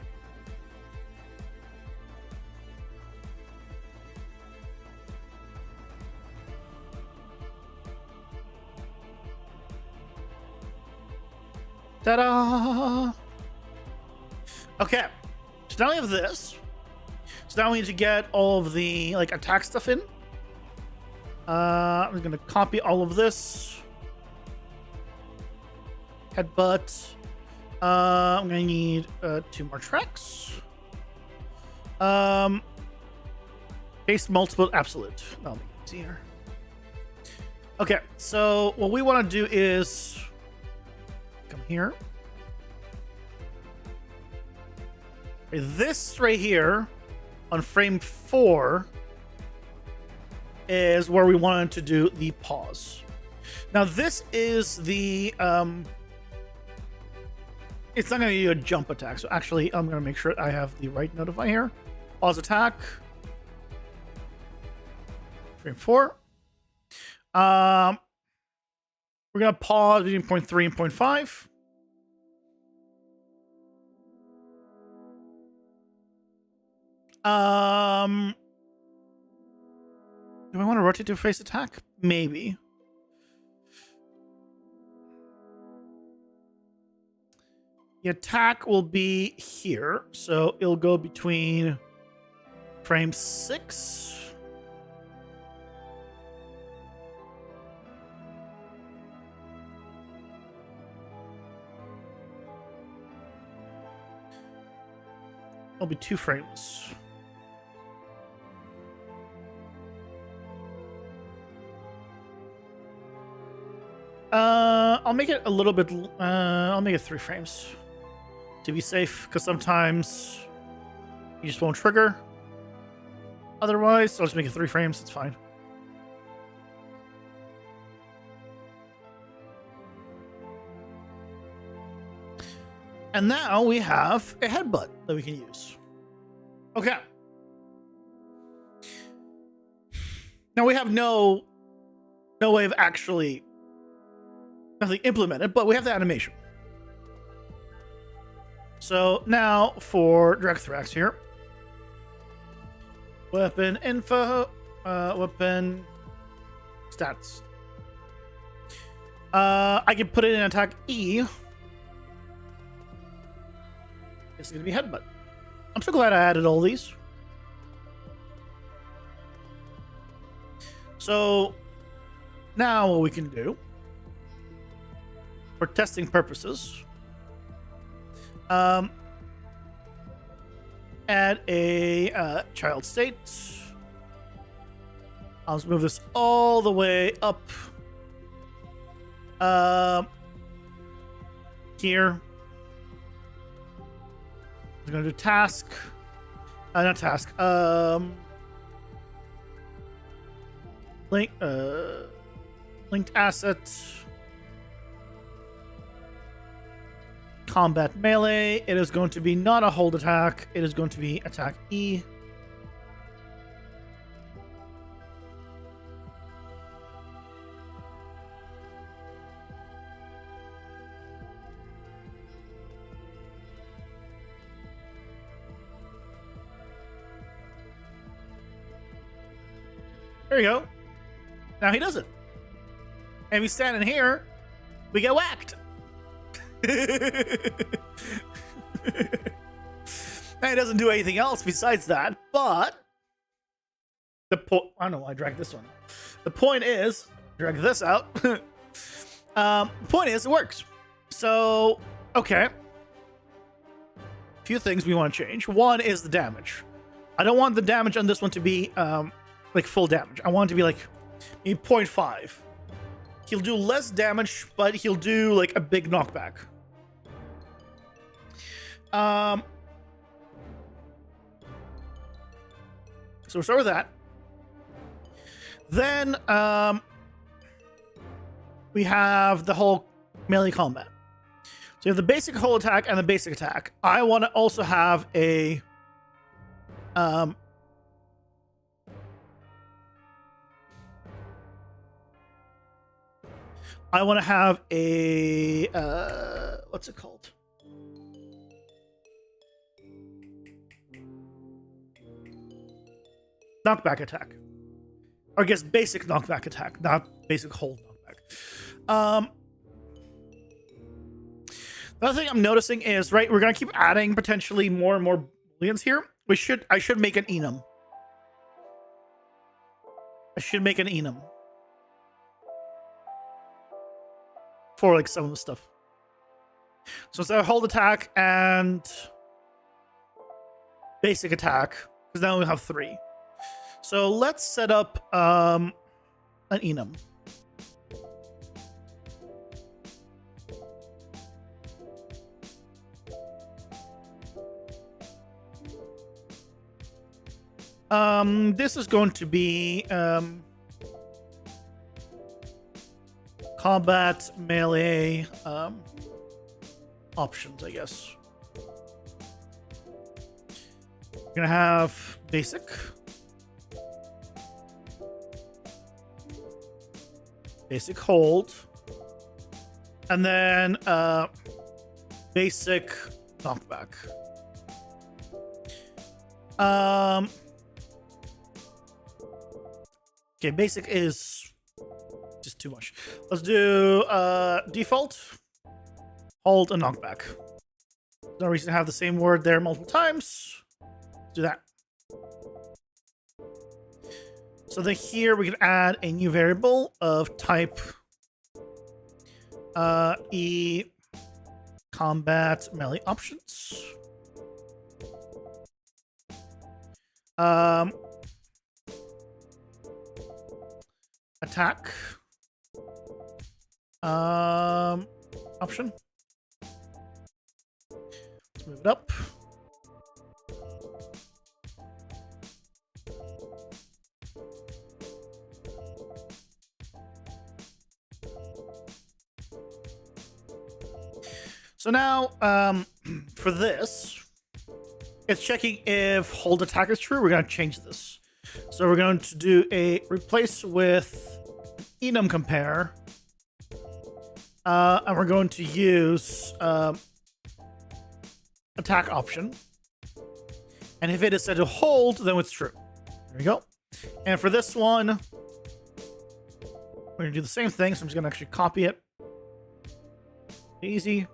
Ta-da! Okay, so now we have this. So now we need to get all of the like attack stuff in. I'm gonna copy all of this. Headbutt. I'm gonna need 2 more tracks. Base multiple absolute. That'll make it easier. Okay, so what we want to do is come here. This right here on frame 4 is where we wanted to do the pause. Now this is the it's not going to be a jump attack, so actually I'm going to make sure I have the right notify here. Pause attack. Frame 4. We're going to pause between 0.3 and 0.5. Do I want to rotate to face attack? Maybe. The attack will be here, so it'll go between frame 6. It'll be 2 frames. I'll make it a little bit. I'll make it 3 frames to be safe, because sometimes you just won't trigger. Otherwise, I'll just make it 3 frames. It's fine. And now we have a headbutt that we can use. Okay. Now we have no way of actually nothing implemented, but we have the animation. So now for direct thrax here. Weapon info, weapon stats. I can put it in attack E. It's gonna be headbutt. I'm so glad I added all these. So now what we can do for testing purposes, add a child state. I'll just move this all the way up here. I'm gonna do task, not task. Linked asset. Combat melee. It is going to be not a hold attack. It is going to be attack E. There you go. Now he does it. And we stand in here, we get whacked. Now he doesn't do anything else besides that, but I don't know why I dragged this one. The point is, drag this out. Point is, it works. So, okay. A few things we want to change. One is the damage. I don't want the damage on this one to be like full damage. I want it to be like maybe 0.5. He'll do less damage, but he'll do like a big knockback. So we'll start with that. Then we have the whole melee combat. So you have the basic whole attack and the basic attack. I want to also have a what's it called? Knockback attack. Or I guess basic knockback attack, not basic whole knockback. The other thing I'm noticing is, right, we're gonna keep adding potentially more and more booleans here. I should make an enum. For like some of the stuff. So instead of hold attack and basic attack, because now we have 3. So let's set up an enum. This is going to be combat melee options, I guess. We're gonna have basic, hold, and then basic knockback. Okay, basic is just too much. Let's do default, hold, and knockback. No reason to have the same word there multiple times. Let's do that. So then here we can add a new variable of type E combat melee options. Attack option. Let's move it up. So now, for this, it's checking if hold attack is true. We're going to change this. So we're going to do a replace with enum compare. And we're going to use attack option. And if it is set to hold, then it's true. There we go. And for this one, we're going to do the same thing. So I'm just going to actually copy it. Easy.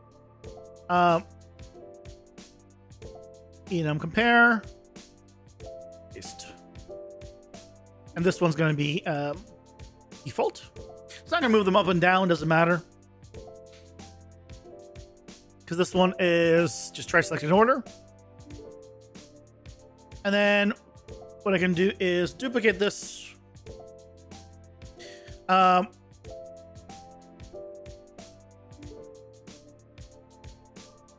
Enum compare. Paste. And this one's going to be default. It's not going to move them up and down. Doesn't matter. Because this one is just try selecting order. And then what I can do is duplicate this. I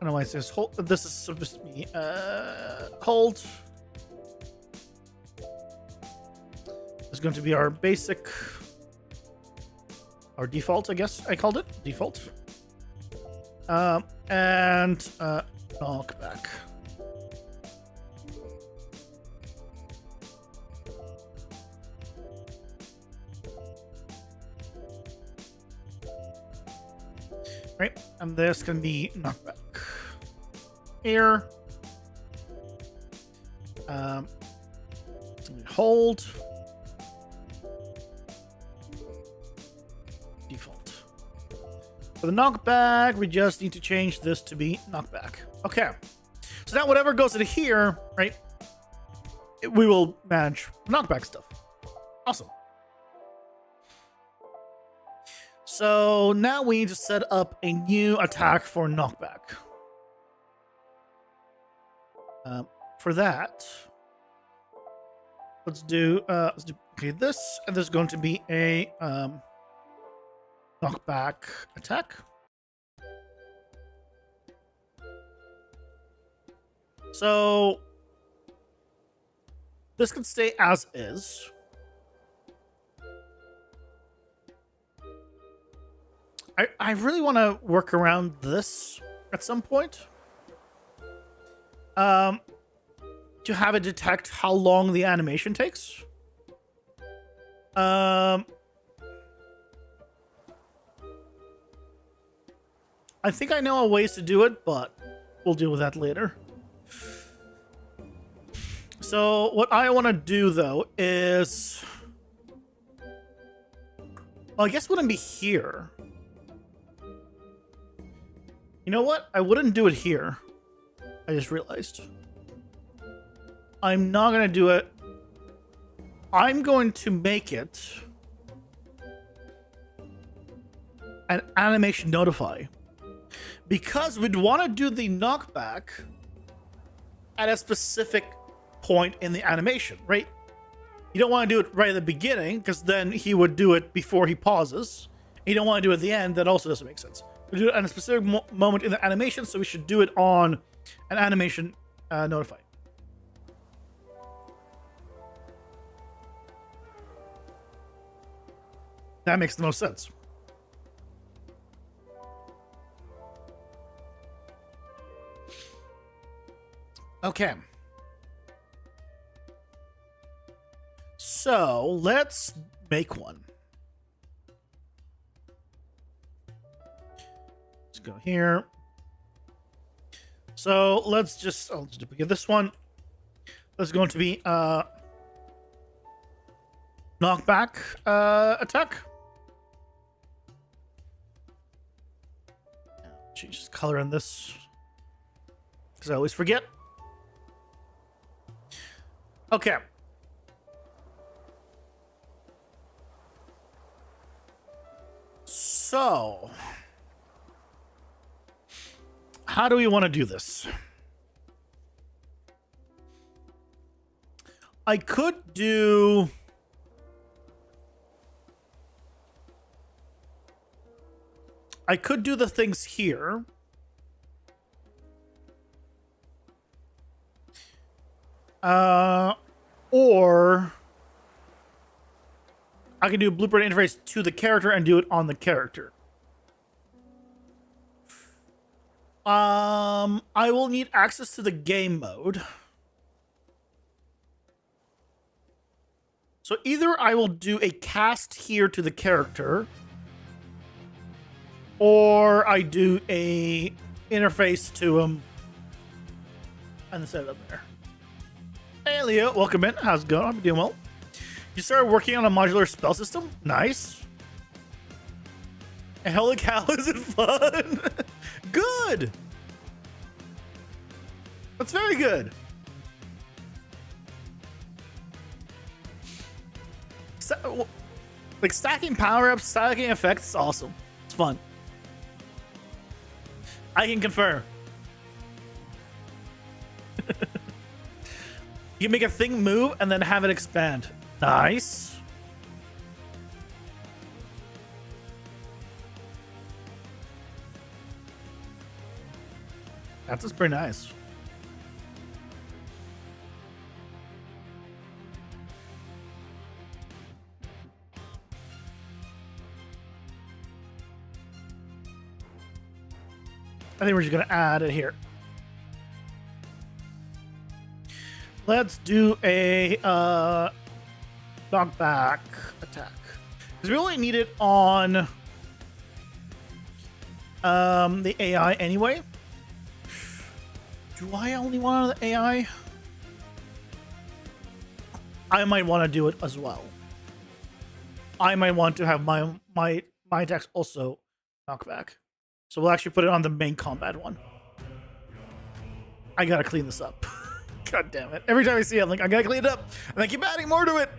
don't know why it says hold. This is supposed to be hold. This is going to be our basic, our default, I guess I called it default. And knockback. Right, and this can be knockback. Here. Hold. Default. For the knockback, we just need to change this to be knockback. Okay. So now whatever goes into here, right, we will manage knockback stuff. Awesome. So now we need to set up a new attack for knockback. For that, let's do okay, this, and there's going to be a knockback attack. So this can stay as is. I really want to work around this at some point. To have it detect how long the animation takes. I think I know ways to do it, but we'll deal with that later. So what I want to do though is, well, I guess it wouldn't be here. You know what? I wouldn't do it here. I just realized. I'm not going to do it. I'm going to make it an animation notify. because we'd want to do the knockback at a specific point in the animation, right? You don't want to do it right at the beginning because then he would do it before he pauses. You don't want to do it at the end. That also doesn't make sense. We do it at a specific moment in the animation, so we should do it on an animation notify. That makes the most sense. Okay. So let's make one. Let's go here. So let's just, I'll just duplicate this one. That's going to be knockback attack. Change the color on this because I always forget. Okay. So, how do we want to do this? I could do the things here. Or I can do a blueprint interface to the character and do it on the character. I will need access to the game mode. So either I will do a cast here to the character, or I do a interface to him and set it up there. Hey Leo, welcome in. How's it going? I'm doing well. You started working on a modular spell system? Nice. And holy cow, is it fun? Good. That's very good. Like stacking power-ups, stacking effects is awesome. It's fun. I can confirm. You can make a thing move and then have it expand. Nice. That's just pretty nice. I think we're just going to add it here. Let's do a knockback attack. Because we only need it on the AI anyway. Do I only want on the AI? I might want to do it as well. I might want to have my attacks also knockback. So we'll actually put it on the main combat one. I gotta clean this up. God damn it. Every time I see it, I'm like, I gotta clean it up. And I keep adding more to it.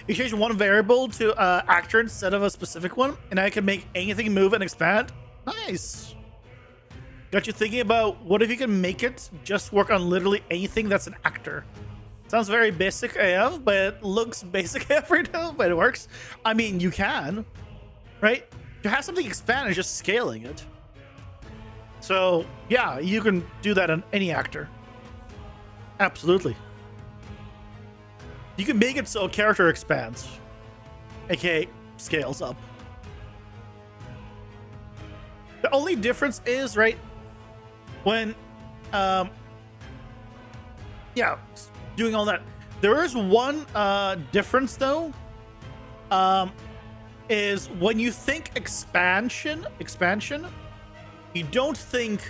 You change one variable to actor instead of a specific one, and I can make anything move and expand. Nice. Got you thinking about what if you can make it just work on literally anything that's an actor. Sounds very basic AF, but it looks basic AF right now, but it works. I mean, you can, right? To have something expand is just scaling it. So, yeah, you can do that on any actor. Absolutely. You can make it so a character expands, aka scales up. The only difference is, right, when, yeah, doing all that. There is one difference, though, is when you think expansion, you don't think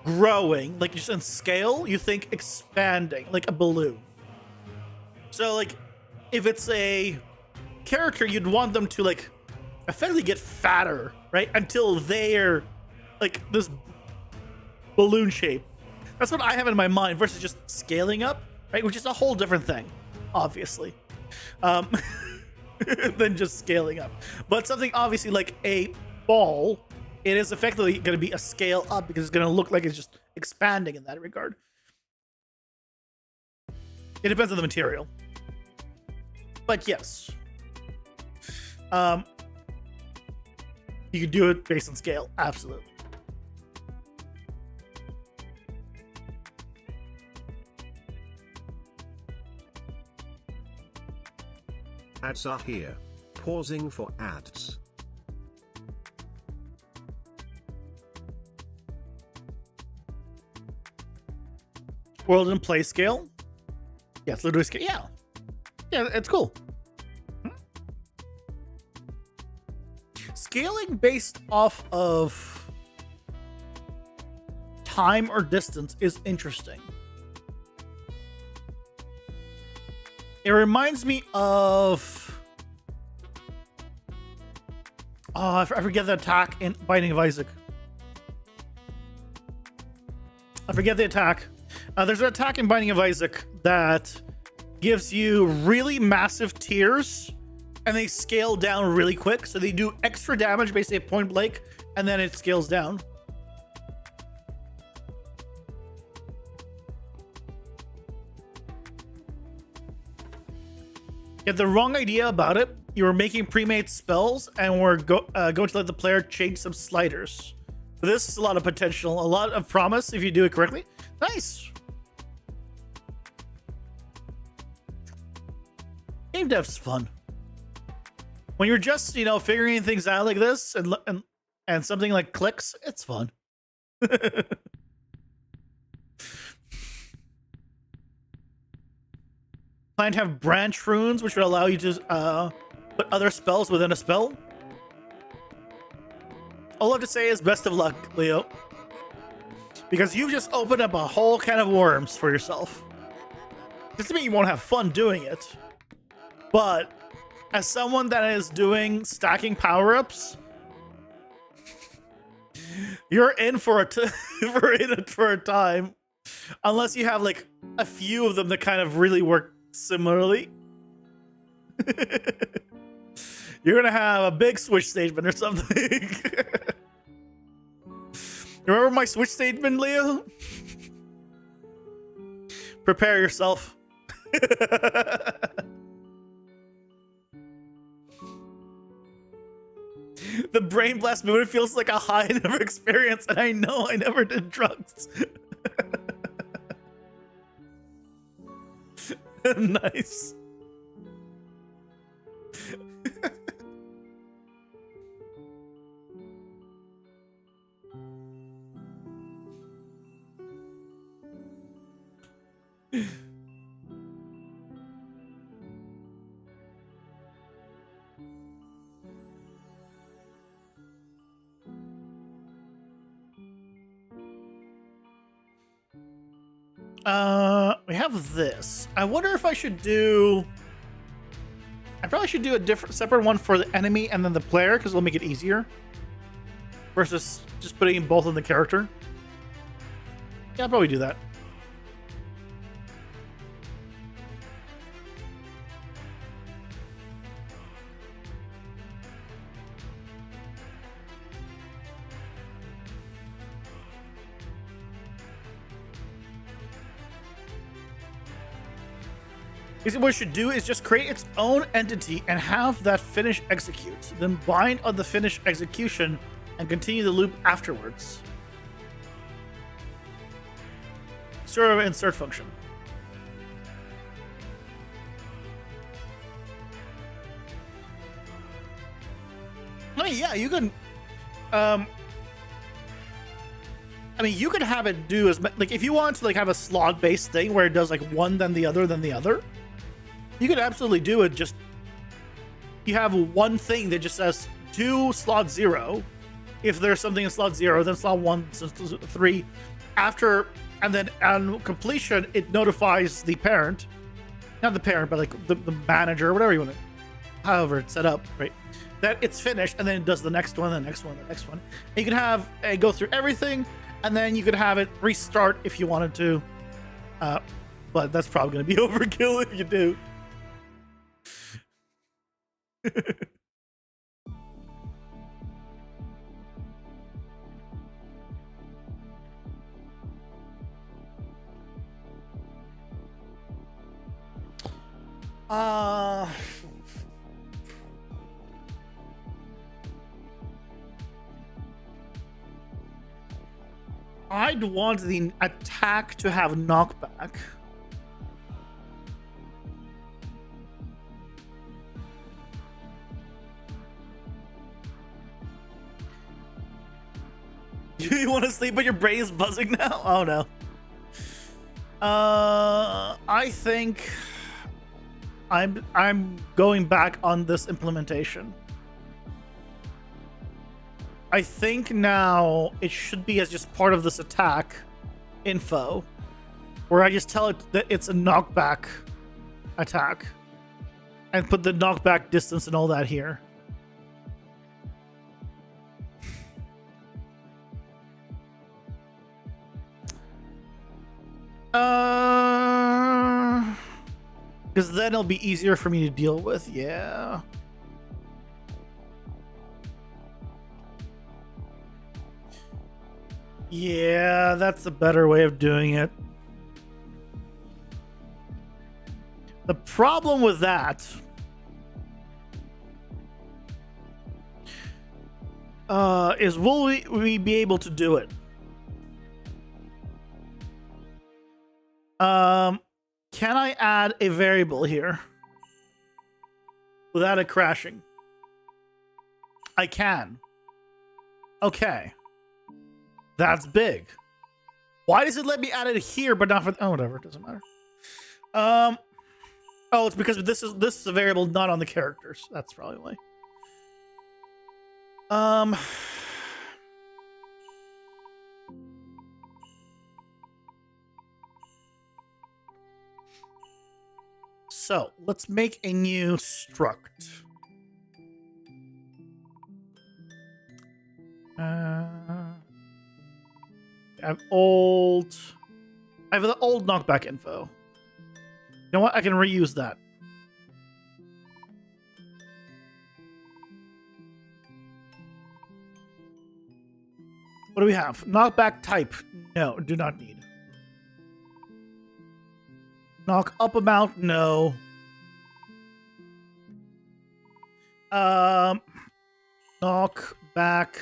growing, like just in scale, you think expanding, like a balloon. So, like, if it's a character, you'd want them to, like, effectively get fatter, right? Until they're, like, this balloon shape. That's what I have in my mind versus just scaling up, right? Which is a whole different thing, obviously, than just scaling up. But something obviously like a ball, it is effectively going to be a scale up because it's going to look like it's just expanding in that regard. It depends on the material. But yes. You could do it based on scale. Absolutely. Ads are here. Pausing for ads. World and play scale. Yeah, it's literally scale. Yeah. Yeah, it's cool. Scaling based off of time or distance is interesting. It reminds me of... Oh, I forget the attack in Binding of Isaac. I forget the attack. There's an attack in Binding of Isaac that gives you really massive tears, and they scale down really quick. So they do extra damage basically at point blank, and then it scales down. You had the wrong idea about it. You were making pre-made spells, and we're going to let the player change some sliders. So this is a lot of potential, a lot of promise if you do it correctly. Nice. Game dev's fun. When you're just, you know, figuring things out like this and something like clicks, it's fun. Plan to have branch runes, which would allow you to put other spells within a spell. All I have to say is best of luck, Leo. Because you've just opened up a whole can of worms for yourself. Doesn't mean you won't have fun doing it. But as someone that is doing stacking power-ups, you're in for a time. Unless you have like a few of them that kind of really work similarly. You're gonna have a big switch statement or something. Remember my switch statement, Leo? Prepare yourself. The brain blast movement feels like a high I never experienced, and I know I never did drugs. Nice. We have this. I wonder if I should do... I probably should do a separate one for the enemy and then the player, because it'll make it easier. Versus just putting both in the character. Yeah, I'll probably do that. Basically what it should do is just create its own entity and have that finish execute. Then bind on the finish execution and continue the loop afterwards. Sort of insert function. I mean, yeah, you can... I mean, you could have it do as... Like, if you want to, like, have a slot-based thing where it does, like, one, then the other... You could absolutely do it. Just you have one thing that just says to slot 0. If there's something in slot 0, then slot 1, 3. After and then on completion, it notifies the parent, not the parent, but like the manager, whatever you want to, however it's set up, right? That it's finished, and then it does the next one, the next one, the next one. And you can have it go through everything, and then you could have it restart if you wanted to. But that's probably going to be overkill if you do. I'd want the attack to have knockback. You want to sleep, but your brain is buzzing now? Oh no. I think I'm going back on this implementation. I think now it should be as just part of this attack info, where I just tell it that it's a knockback attack and put the knockback distance and all that here. Because then it'll be easier for me to deal with. Yeah. Yeah, that's a better way of doing it. The problem with that is will we be able to do it? Can I add a variable here without it crashing? I can. Okay. That's big. Why does it let me add it here but not for oh whatever, it doesn't matter. Oh, it's because this is a variable not on the characters. That's probably why. So let's make a new struct. I have the old knockback info. You know what? I can reuse that. What do we have? Knockback type. No, do not need. Knock up amount, no. Knock back.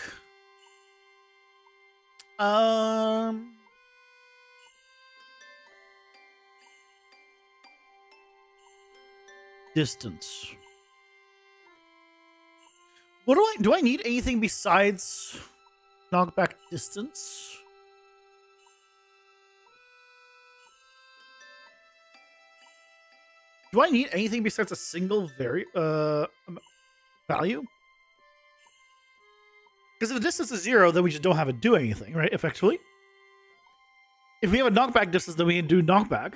Distance. What do I need anything besides knockback distance? Do I need anything besides a single value? Because if the distance is 0, then we just don't have it do anything, right? Effectively. If we have a knockback distance, then we can do knockback.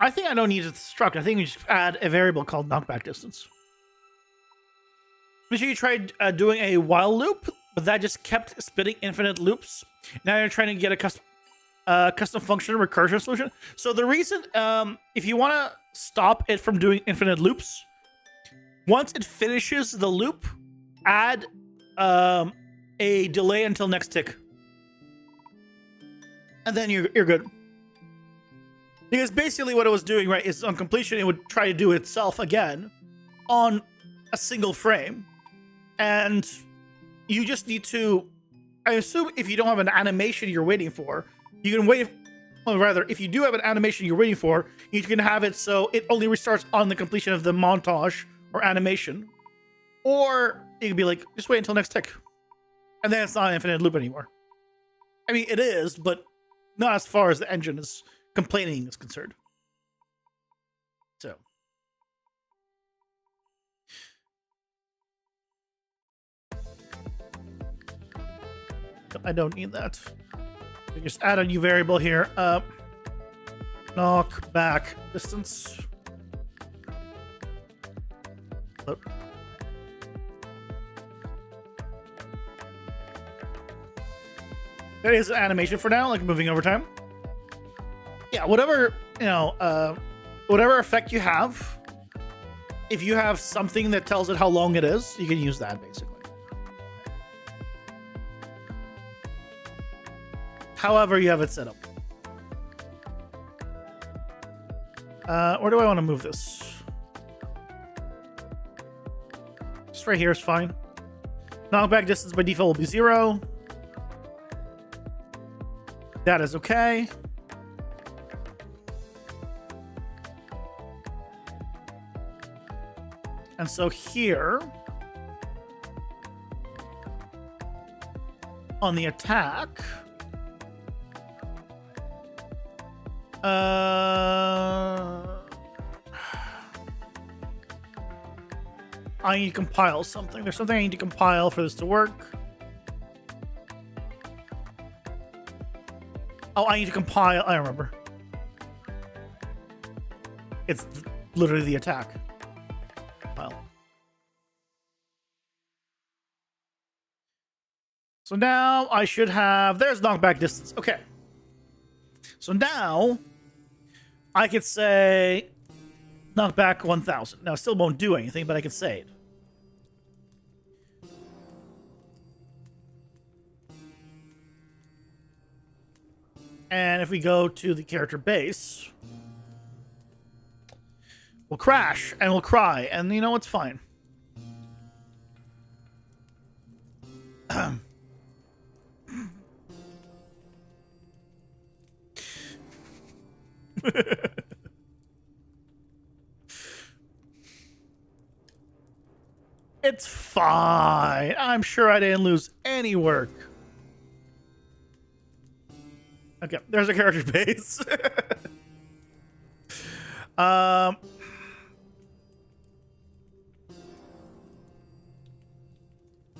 I think I don't need a struct. I think we just add a variable called knockback distance. Make sure you tried doing a while loop, but that just kept spinning infinite loops. Now you're trying to get a custom function recursion solution. So the reason, if you want to stop it from doing infinite loops, once it finishes the loop, add a delay until next tick, and then you're good. Because basically what it was doing, right, is on completion, it would try to do it itself again on a single frame. And you just need to, I assume if you don't have an animation you're waiting for, you can wait, or rather, if you do have an animation you're waiting for, you can have it so it only restarts on the completion of the montage or animation. Or you can be like, just wait until next tick. And then it's not an infinite loop anymore. I mean, it is, but not as far as the engine is complaining is concerned. So. I don't need that. We just add a new variable here. Knock back distance. Oh. That is an animation for now, like moving over time. Yeah, whatever, whatever effect you have, if you have something that tells it how long it is, you can use that basically. however you have it set up. Where do I want to move this? Just right here is fine. Knockback distance by default will be 0. That is okay. And so here, on the attack, I need to compile something. There's something I need to compile for this to work. Oh, I need to compile. I remember. It's literally the attack file. So now I should have. There's knockback distance. Okay. So now I could say knockback 1000. Now, it still won't do anything, but I could say it. And if we go to the character base, we'll crash and we'll cry, and you know it's fine. It's fine. I'm sure I didn't lose any work. Okay, there's a character base.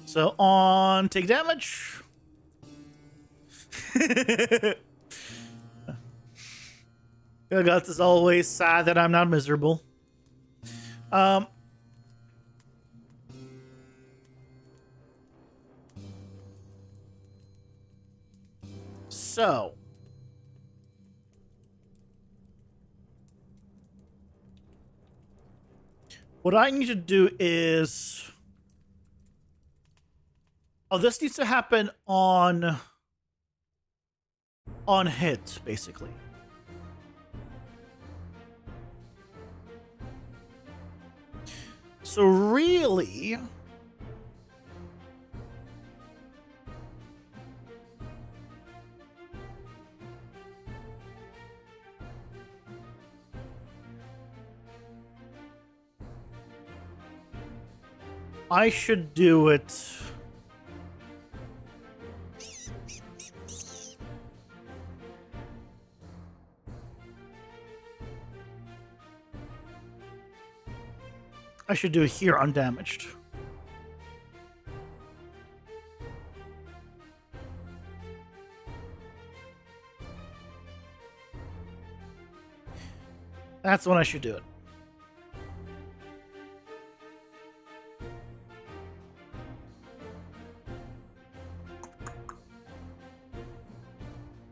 So on take damage. Guts is always sad that I'm not miserable. So what I need to do is, this needs to happen on hit, basically. So really, I should do it. I should do it here undamaged. That's when I should do it.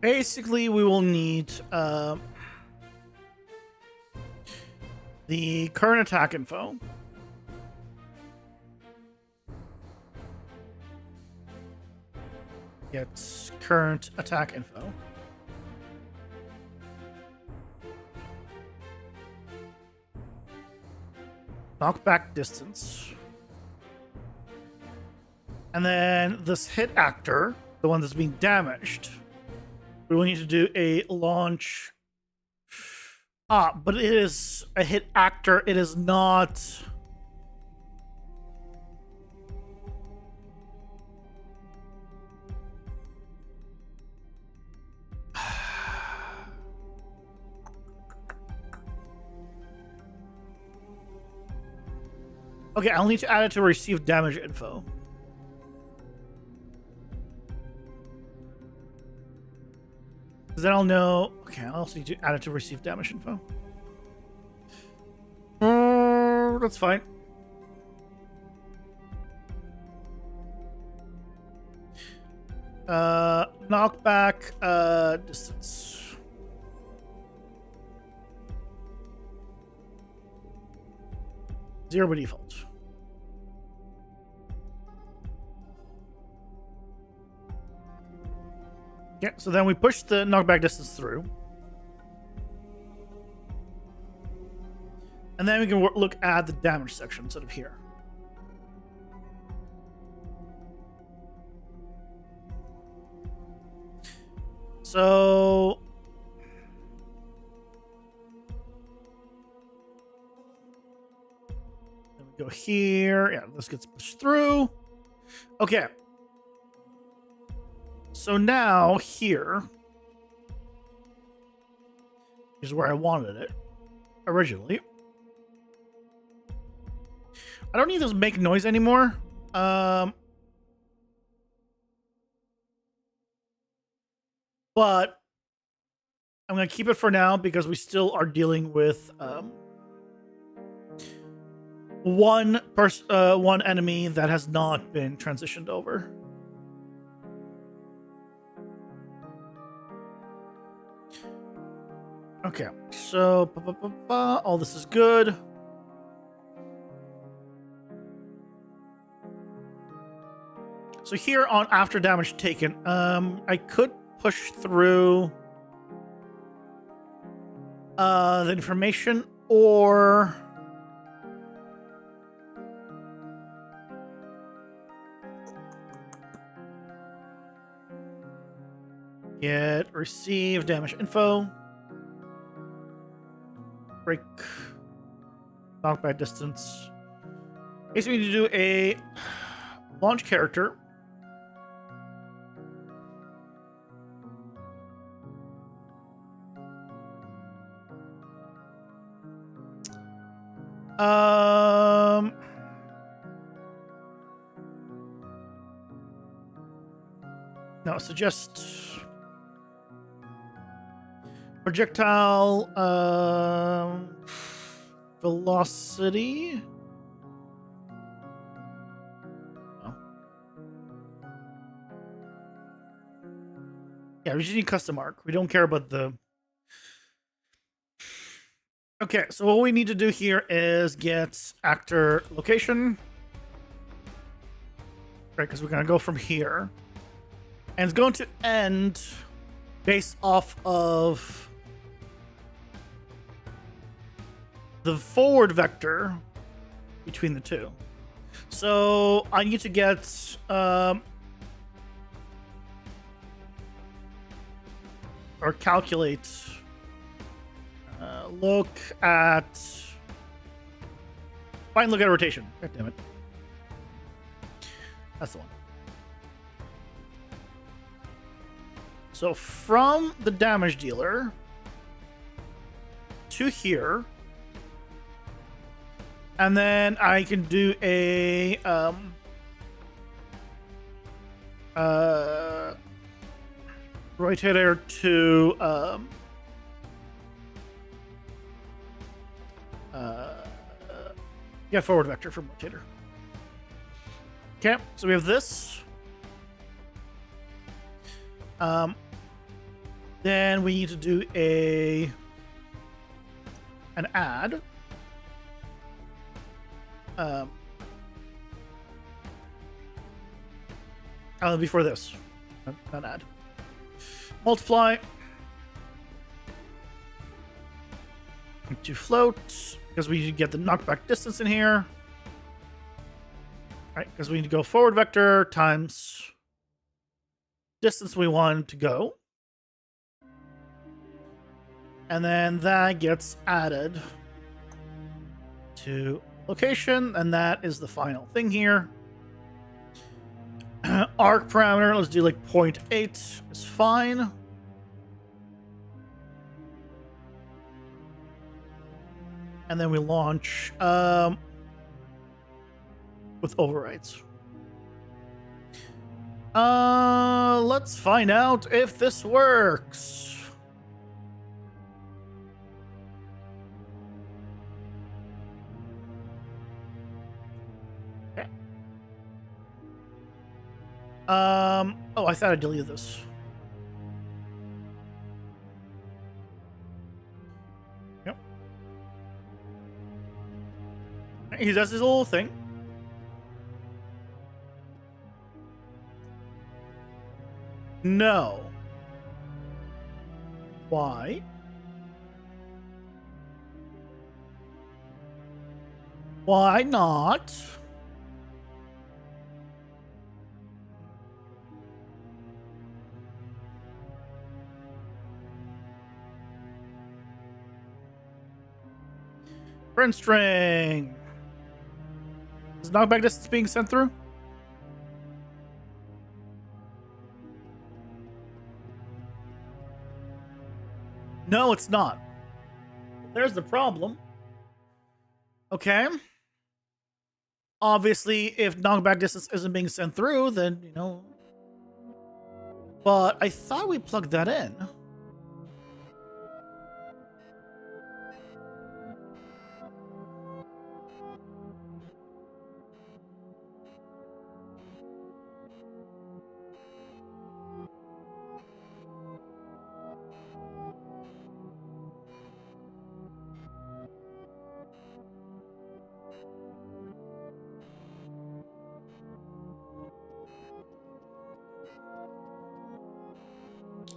Basically, we will need the current attack info. Get current attack info. Knockback distance. And then this hit actor, the one that's being damaged, we will need to do a launch. But it is a hit actor. It is not. Okay, I'll need to add it to receive damage info. Because then I'll know. Okay, I'll also need to add it to receive damage info. That's fine. Knockback distance. Zero by default. Yeah, so then we push the knockback distance through. And then we can look at the damage section instead of here. So then we go here. Yeah, this gets pushed through. Okay. So now here is where I wanted it originally. I don't need this make noise anymore. But I'm going to keep it for now because we still are dealing with one enemy that has not been transitioned over. Okay, so all this is good. So here on after damage taken, I could push through the information or get receive damage info. Break knockback distance. Basically, we need to do a launch character. No, suggest projectile velocity. Oh. Yeah, we just need custom arc. We don't care about the. Okay, so what we need to do here is get actor location. Right, because we're going to go from here. And it's going to end based off of the forward vector between the two. So I need to get or calculate. Look at. Fine, look at rotation. God damn it. That's the one. So from the damage dealer to here, and then I can do a rotator to yeah, forward vector from rotator. Okay, so we have this. Then we need to do an add. Before this, not add. Multiply to float because we need to get the knockback distance in here. Right, because we need to go forward vector times distance we want to go. And then that gets added to location, and that is the final thing here. Arc parameter, let's do like 0.8 is fine. And then we launch with overrides. Let's find out if this works. Okay. Oh, I thought I deleted this. Yep. He does his little thing. No. Why? Why not? Friend string. Is knockback distance being sent through? No, it's not. There's the problem. Okay. Obviously, if knockback distance isn't being sent through, then, you know. But I thought we plugged that in.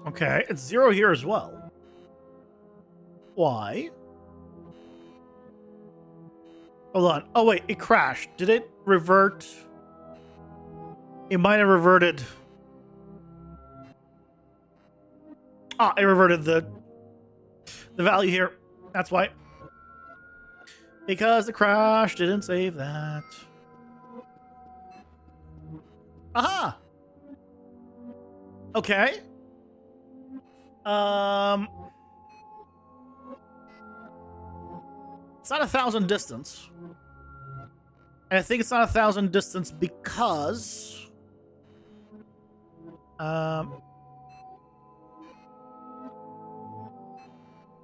Okay, it's 0 here as well. Why? Hold on. Oh, wait, it crashed. Did it revert? It might have reverted. Ah, it reverted the value here. That's why. Because the crash didn't save that. Aha! Okay. It's not 1,000 distance. And I think it's not 1,000 distance because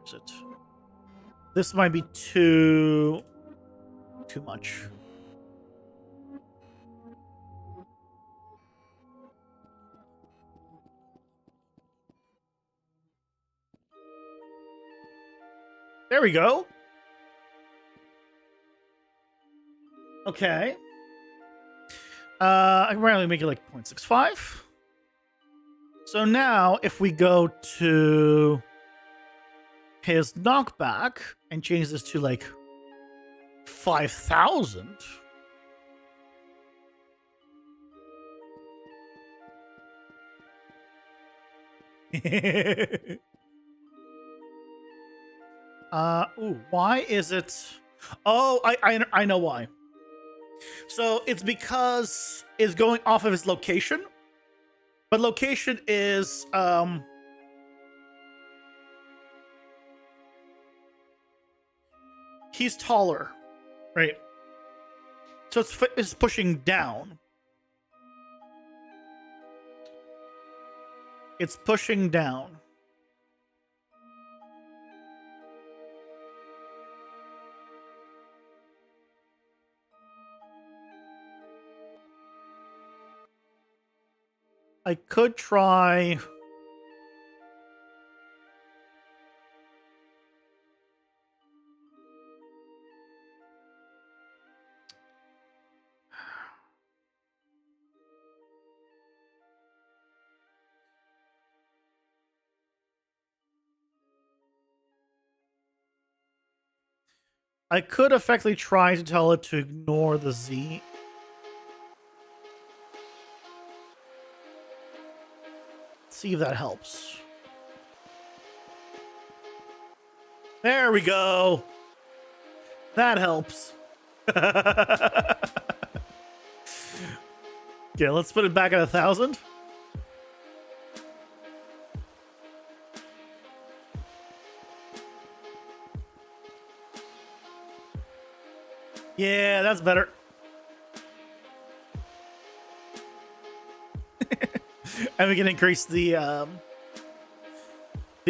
is it? This might be too much. There we go. Okay. I can probably make it like 0.65. So now if we go to his knockback and change this to like 5,000. Ooh, why is it? Oh, I know why. So it's because it's going off of his location, but location is he's taller, right? So it's pushing down. It's pushing down. I could try. I could effectively try to tell it to ignore the Z. See if that helps. There we go. That helps. Yeah, let's put it back at 1,000. Yeah, that's better. And we can increase the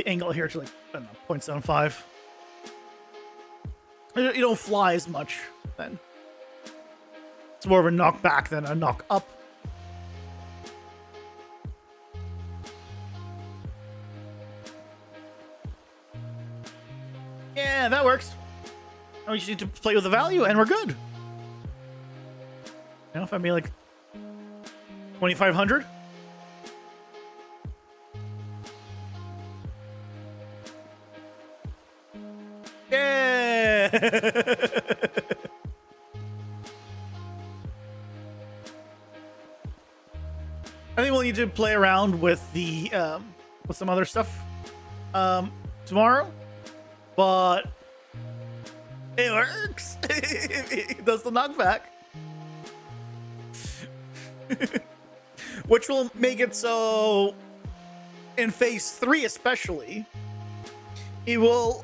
angle here to like, I don't know, 0.75. You don't fly as much then. It's more of a knockback than a knock up. Yeah, that works. Now we just need to play with the value and we're good. You know, if I made like 2,500. Yeah. I think we'll need to play around with the with some other stuff tomorrow, but it works. It does the knockback, which will make it so in phase 3 especially, it will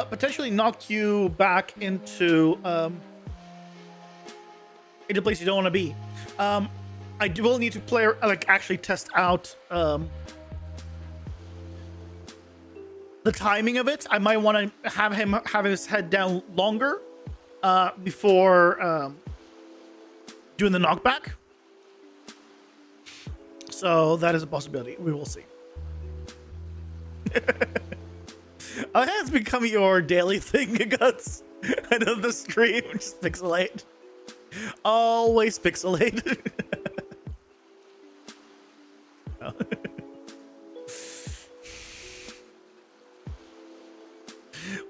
potentially knock you back into a place you don't want to be. I will need to play, like, actually test out the timing of it. I might want to have him have his head down longer before doing the knockback. So that is a possibility. We will see. Oh, it's becoming your daily thing, Guts. I know the stream, just pixelate. Always pixelate.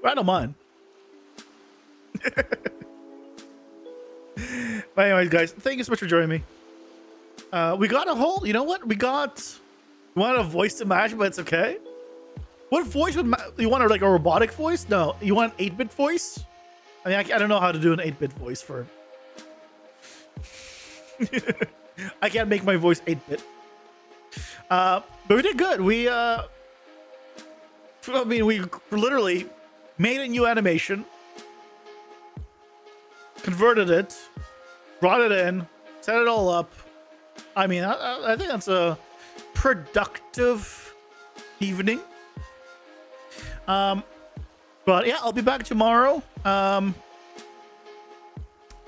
I don't mind. But anyways, guys, thank you so much for joining me. We got a whole, you know what? We want a voice to match, but it's okay. What voice would you want? Like a robotic voice? No, you want an 8-bit voice? I mean, I don't know how to do an 8-bit voice for. I can't make my voice 8-bit. But we did good. I mean, we literally made a new animation, converted it, brought it in, set it all up. I mean, I think that's a productive evening. But yeah, I'll be back tomorrow at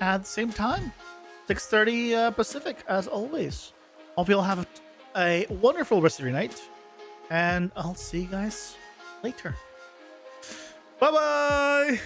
the same time, 6:30 Pacific, as always. Hope you'll have a wonderful rest of your night, and I'll see you guys later. Bye bye.